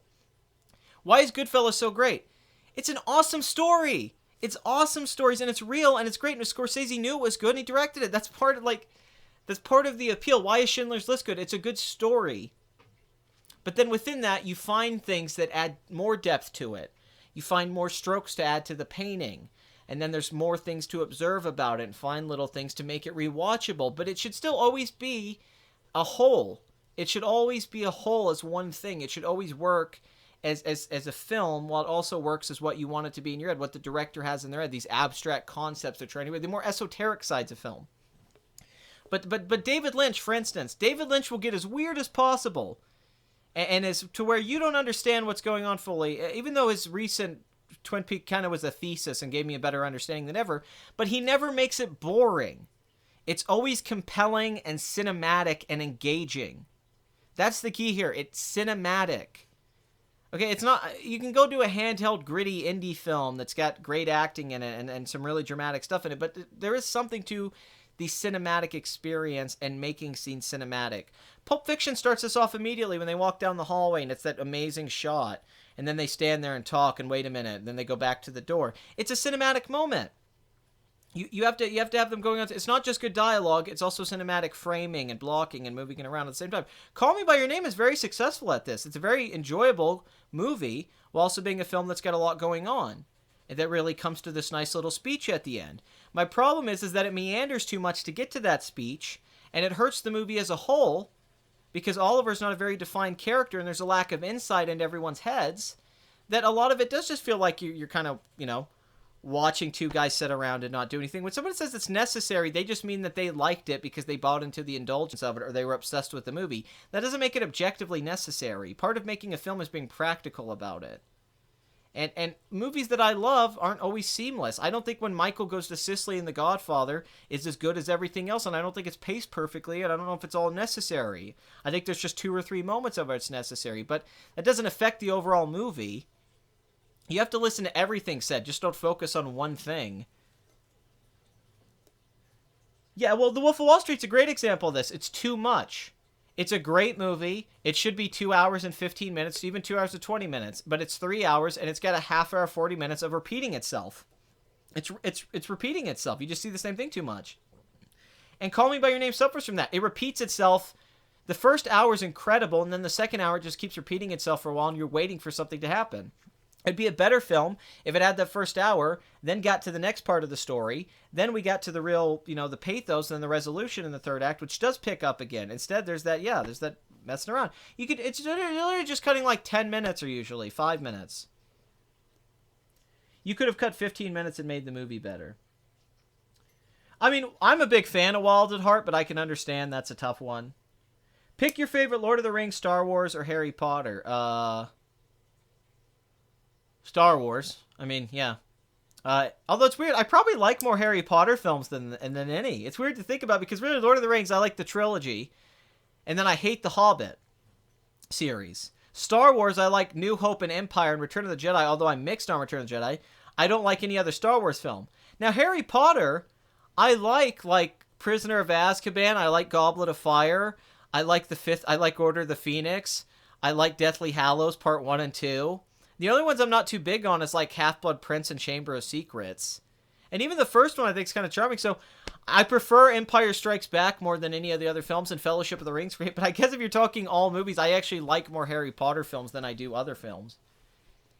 Why is Goodfellas so great? It's an awesome story. It's awesome stories, and it's real, and it's great, and Scorsese knew it was good and he directed it. That's part of the appeal. Why is Schindler's List good? It's a good story. But then within that, you find things that add more depth to it. You find more strokes to add to the painting. And then there's more things to observe about it and find little things to make it rewatchable. But it should still always be a whole. It should always be a whole as one thing. It should always work as a film, while it also works as what you want it to be in your head, what the director has in their head, these abstract concepts they're trying to do, the more esoteric sides of film. But David Lynch, for instance, David Lynch will get as weird as possible, and as to where you don't understand what's going on fully, even though his recent Twin Peaks kind of was a thesis and gave me a better understanding than ever, but he never makes it boring. It's always compelling and cinematic and engaging. That's the key here. It's cinematic. Okay, it's not, you can go do a handheld, gritty indie film that's got great acting in it and some really dramatic stuff in it, but there is something to the cinematic experience and making scenes cinematic. Pulp Fiction starts us off immediately when they walk down the hallway and it's that amazing shot, and then they stand there and talk and wait a minute, and then they go back to the door. It's a cinematic moment. You have to have them going on. It's not just good dialogue, it's also cinematic framing and blocking and moving it around at the same time. Call Me By Your Name is very successful at this. It's a very enjoyable movie while also being a film that's got a lot going on, and that really comes to this nice little speech at the end. My problem is that it meanders too much to get to that speech, and it hurts the movie as a whole, because Oliver's not a very defined character, and there's a lack of insight into everyone's heads, that a lot of it does just feel like you're kind of, watching two guys sit around and not do anything. When someone says it's necessary, they just mean that they liked it because they bought into the indulgence of it, or they were obsessed with the movie. That doesn't make it objectively necessary. Part of making a film is being practical about it. And movies that I love aren't always seamless. I don't think When Michael Goes to Sicily and The Godfather is as good as everything else, and I don't think it's paced perfectly, and I don't know if it's all necessary. I think there's just 2 or 3 moments of it it's necessary, but that doesn't affect the overall movie. You have to listen to everything said. Just don't focus on one thing. Yeah, well, The Wolf of Wall Street's a great example of this. It's too much. It's a great movie. It should be 2 hours and 15 minutes, even 2 hours and 20 minutes, but it's 3 hours, and it's got a half hour, 40 minutes of repeating itself. It's repeating itself. You just see the same thing too much. And Call Me by Your Name suffers from that. It repeats itself. The first hour is incredible, and then the second hour just keeps repeating itself for a while, and you're waiting for something to happen. It'd be a better film if it had that first hour, then got to the next part of the story, then we got to the real, the pathos, and then the resolution in the third act, which does pick up again. Instead, there's that messing around. It's literally just cutting like 10 minutes or usually 5 minutes. You could have cut 15 minutes and made the movie better. I mean, I'm a big fan of Wild at Heart, but I can understand that's a tough one. Pick your favorite Lord of the Rings, Star Wars, or Harry Potter. Star Wars. I mean, yeah. Although it's weird, I probably like more Harry Potter films than any. It's weird to think about because really Lord of the Rings, I like the trilogy. And then I hate the Hobbit series. Star Wars, I like New Hope and Empire and Return of the Jedi, although I'm mixed on Return of the Jedi. I don't like any other Star Wars film. Now, Harry Potter, I like Prisoner of Azkaban. I like Goblet of Fire. I like I like Order of the Phoenix. I like Deathly Hallows Part 1 and 2. The only ones I'm not too big on is like Half-Blood Prince and Chamber of Secrets. And even the first one I think is kind of charming. So I prefer Empire Strikes Back more than any of the other films, and Fellowship of the Ring's great. But I guess if you're talking all movies, I actually like more Harry Potter films than I do other films.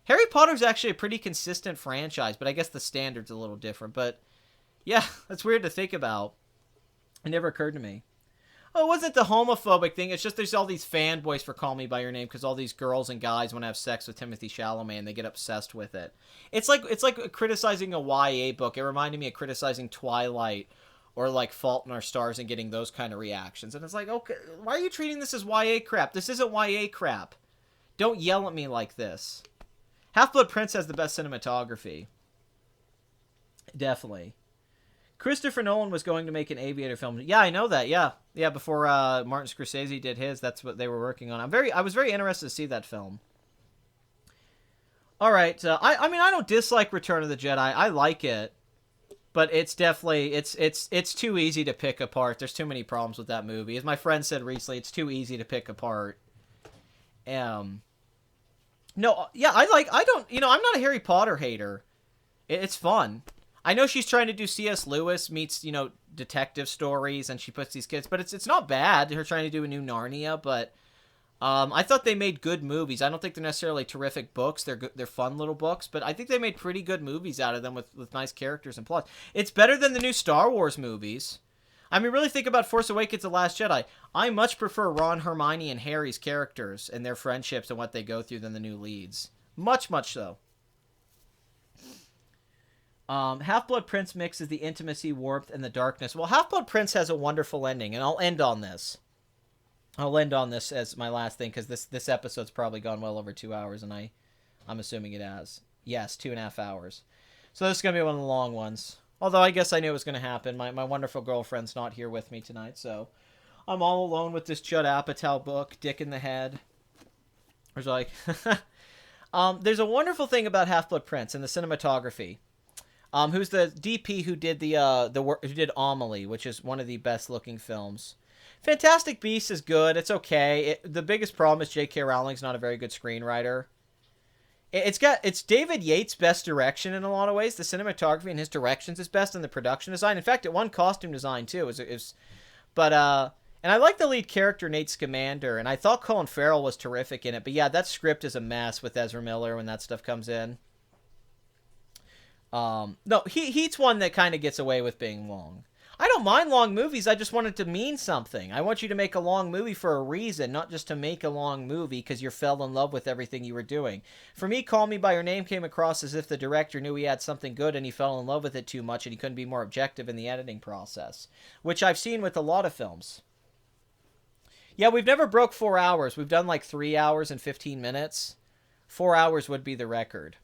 Harry Potter's actually a pretty consistent franchise, but I guess the standard's a little different. But yeah, that's weird to think about. It never occurred to me. Oh, it wasn't the homophobic thing. It's just there's all these fanboys for Call Me by Your Name because all these girls and guys want to have sex with Timothée Chalamet and they get obsessed with it. It's like criticizing a YA book. It reminded me of criticizing Twilight or like Fault in Our Stars and getting those kind of reactions. And it's like, okay, why are you treating this as YA crap? This isn't YA crap. Don't yell at me like this. Half-Blood Prince has the best cinematography. Definitely. Christopher Nolan was going to make an Aviator film. Yeah, I know that. Yeah, before Martin Scorsese did his, that's what they were working on. I was very interested to see that film. All right. I mean, I don't dislike Return of the Jedi. I like it, but it's definitely it's too easy to pick apart. There's too many problems with that movie. As my friend said recently, it's too easy to pick apart. No, yeah, I'm not a Harry Potter hater. It's fun. I know she's trying to do C.S. Lewis meets, detective stories, and she puts these kids, but it's not bad, her trying to do a new Narnia, but I thought they made good movies. I don't think they're necessarily terrific books. They're fun little books, but I think they made pretty good movies out of them with nice characters and plots. It's better than the new Star Wars movies. I mean, really think about Force Awakens and The Last Jedi. I much prefer Ron, Hermione, and Harry's characters and their friendships and what they go through than the new leads. Much, much so. Half-Blood Prince mixes the intimacy, warmth, and the darkness. Well, Half-Blood Prince has a wonderful ending, and I'll end on this. I'll end on this as my last thing, because this episode's probably gone well over 2 hours, and I'm assuming it has. Yes, 2.5 hours. So this is going to be one of the long ones. Although I guess I knew it was going to happen. My wonderful girlfriend's not here with me tonight, so I'm all alone with this Judd Apatow book, Dick in the Head. There's like... there's a wonderful thing about Half-Blood Prince and the cinematography. Who's the DP who did who did Amelie, which is one of the best looking films. Fantastic Beasts is good. It's okay. The biggest problem is J.K. Rowling's not a very good screenwriter. It's David Yates' best direction in a lot of ways. The cinematography and his directions is best, and the production design. In fact, it won costume design too. And I like the lead character, Nate Scamander, and I thought Colin Farrell was terrific in it. But yeah, that script is a mess with Ezra Miller when that stuff comes in. No, he's one that kind of gets away with being long. I don't mind long movies. I just want it to mean something. I want you to make a long movie for a reason, not just to make a long movie because you fell in love with everything you were doing. For me, Call Me by Your Name came across as if the director knew he had something good and he fell in love with it too much and he couldn't be more objective in the editing process, which I've seen with a lot of films. Yeah, we've never broke 4 hours. We've done like 3 hours and 15 minutes. 4 hours would be the record.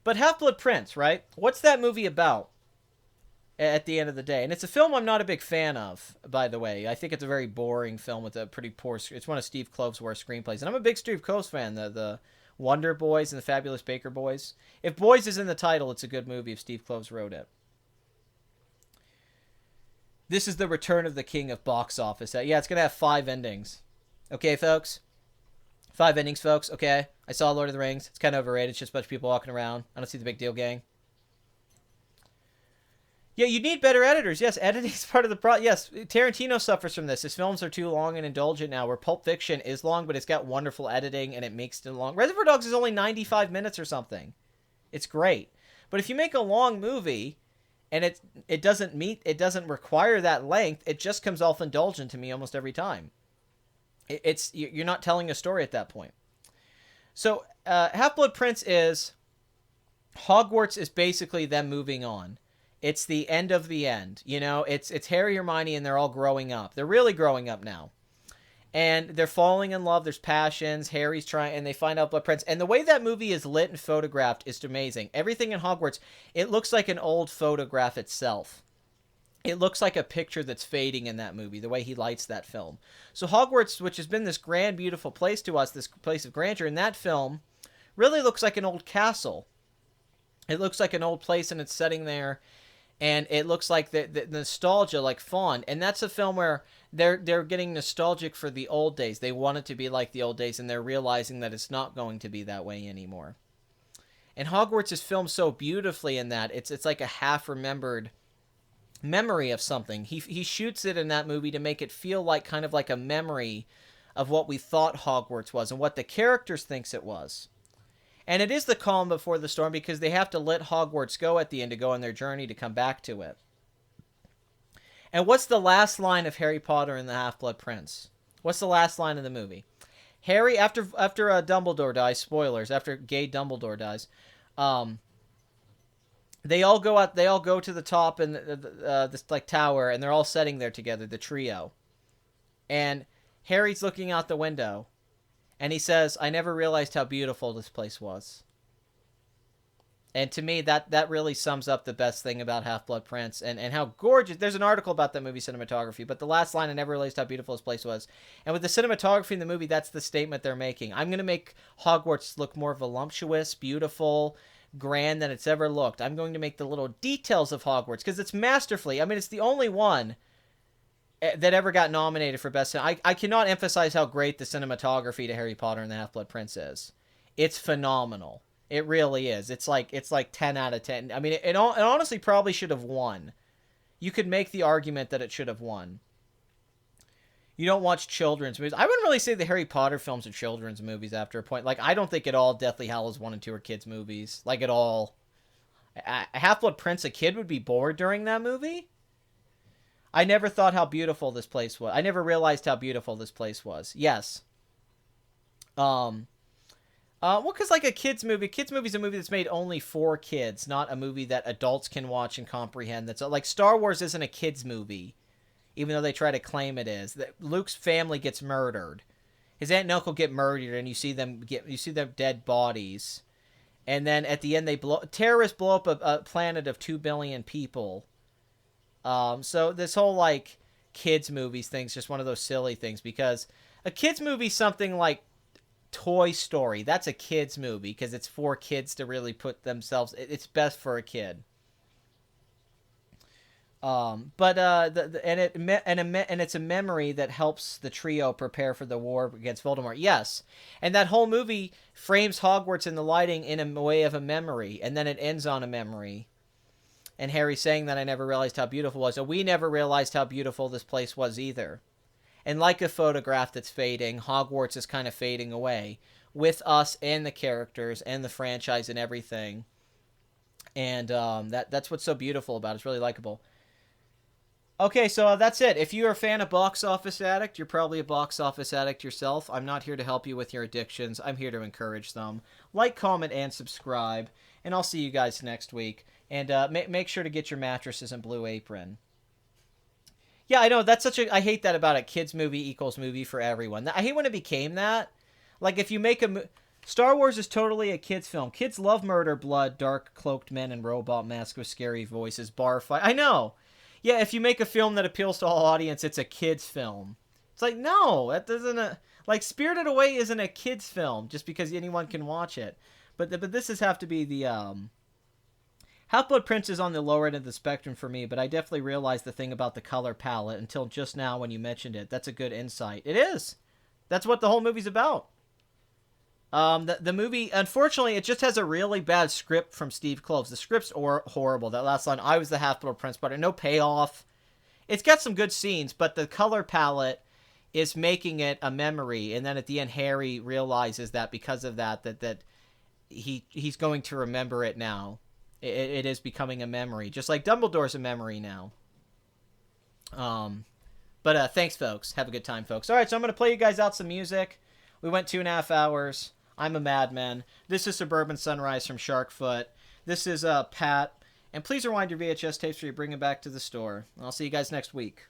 But Half-Blood Prince, right? What's that movie about at the end of the day? And it's a film I'm not a big fan of, by the way. I think it's a very boring film with a pretty poor... It's one of Steve Klove's worst screenplays. And I'm a big Steve Klove's fan, the Wonder Boys and the Fabulous Baker Boys. If Boys is in the title, it's a good movie if Steve Klove's wrote it. This is the return of the king of box office. Yeah, it's going to have 5 endings. Okay, folks? 5 endings, folks. Okay. I saw Lord of the Rings. It's kind of overrated. It's just a bunch of people walking around. I don't see the big deal, gang. Yeah, you need better editors. Yes, editing is part of the problem. Yes, Tarantino suffers from this. His films are too long and indulgent now, where Pulp Fiction is long, but it's got wonderful editing, and it makes it long. Reservoir Dogs is only 95 minutes or something. It's great. But if you make a long movie, and it doesn't require that length, it just comes off indulgent to me almost every time. You're not telling a story at that point. So, Half-Blood Prince is... Hogwarts is basically them moving on. It's the end of the end. You know, it's Harry, Hermione, and they're all growing up. They're really growing up now. And they're falling in love. There's passions. Harry's trying, and they find out Blood Prince. And the way that movie is lit and photographed is amazing. Everything in Hogwarts, it looks like an old photograph itself. It looks like a picture that's fading in that movie, the way he lights that film. So Hogwarts, which has been this grand, beautiful place to us, this place of grandeur, in that film, really looks like an old castle. It looks like an old place, and it's setting there. And it looks like the nostalgia, like fond. And that's a film where they're getting nostalgic for the old days. They want it to be like the old days, and they're realizing that it's not going to be that way anymore. And Hogwarts is filmed so beautifully in that. It's like a half-remembered memory of something. He shoots it in that movie to make it feel like kind of like a memory of what we thought Hogwarts was and what the characters thinks it was. And it is the calm before the storm because they have to let Hogwarts go at the end to go on their journey to come back to it. And what's the last line of Harry Potter and the Half-Blood Prince? What's the last line of the movie? Harry, after Dumbledore dies, spoilers, after gay Dumbledore dies, they all go out. They all go to the top in this like tower, and they're all sitting there together, the trio. And Harry's looking out the window. And he says, I never realized how beautiful this place was. And to me, that really sums up the best thing about Half-Blood Prince and how gorgeous. There's an article about that movie cinematography, but the last line, I never realized how beautiful this place was. And with the cinematography in the movie, that's the statement they're making. I'm going to make Hogwarts look more voluptuous, beautiful, grand than it's ever looked. I'm going to make the little details of Hogwarts, because it's masterfully. I mean, it's the only one that ever got nominated for Best Cinema. I cannot emphasize how great the cinematography to Harry Potter and the Half-Blood Prince is. It's phenomenal. It really is. It's like 10 out of 10. I mean, it honestly probably should have won. You could make the argument that it should have won. You don't watch children's movies. I wouldn't really say the Harry Potter films are children's movies after a point. Like, I don't think at all Deathly Hallows 1 and 2 are kids' movies. Like, at all. Half-Blood Prince, a kid would be bored during that movie? I never thought how beautiful this place was. I never realized how beautiful this place was. Yes. Well, because like a kid's movie is a movie that's made only for kids, not a movie that adults can watch and comprehend. That's like Star Wars isn't a kid's movie, even though they try to claim it is. That Luke's family gets murdered. His aunt and uncle get murdered, and you see them dead bodies. And then at the end, terrorists blow up a planet of 2 billion people. So this whole, like, kids' movies thing's just one of those silly things, because a kids' movie, something like Toy Story, that's a kids' movie, because it's for kids to really put themselves, it's best for a kid. And it's a memory that helps the trio prepare for the war against Voldemort. Yes. And that whole movie frames Hogwarts in the lighting in a way of a memory, and then it ends on a memory. And Harry saying that I never realized how beautiful it was. And we never realized how beautiful this place was either. And like a photograph that's fading, Hogwarts is kind of fading away. With us and the characters and the franchise and everything. And that's what's so beautiful about it. It's really likable. Okay, so that's it. If you're a fan of Box Office Addict, you're probably a box office addict yourself. I'm not here to help you with your addictions. I'm here to encourage them. Like, comment, and subscribe. And I'll see you guys next week. And make sure to get your mattresses and Blue Apron. Yeah, I know, that's I hate that about it. Kids movie equals movie for everyone. I hate when it became that. Like, if you make Star Wars is totally a kid's film. Kids love murder, blood, dark, cloaked men, and robot masks with scary voices, bar fight. I know. Yeah, if you make a film that appeals to all audience, it's a kid's film. It's like, no, that doesn't... Like, Spirited Away isn't a kid's film just because anyone can watch it. But this has have to be the... Half-Blood Prince is on the lower end of the spectrum for me, but I definitely realized the thing about the color palette until just now when you mentioned it. That's a good insight. It is. That's what the whole movie's about. The movie, unfortunately, it just has a really bad script from Steve Kloves. The script's horrible. That last line, I was the Half-Blood Prince, but no payoff. It's got some good scenes, but the color palette is making it a memory. And then at the end, Harry realizes that because of that he's going to remember it now. It is becoming a memory, just like Dumbledore's a memory now. But thanks, folks. Have a good time, folks. All right, so I'm going to play you guys out some music. We went 2.5 hours. I'm a madman. This is Suburban Sunrise from Sharkfoot. This is Pat. And please rewind your VHS tapes or you bring them back to the store. I'll see you guys next week.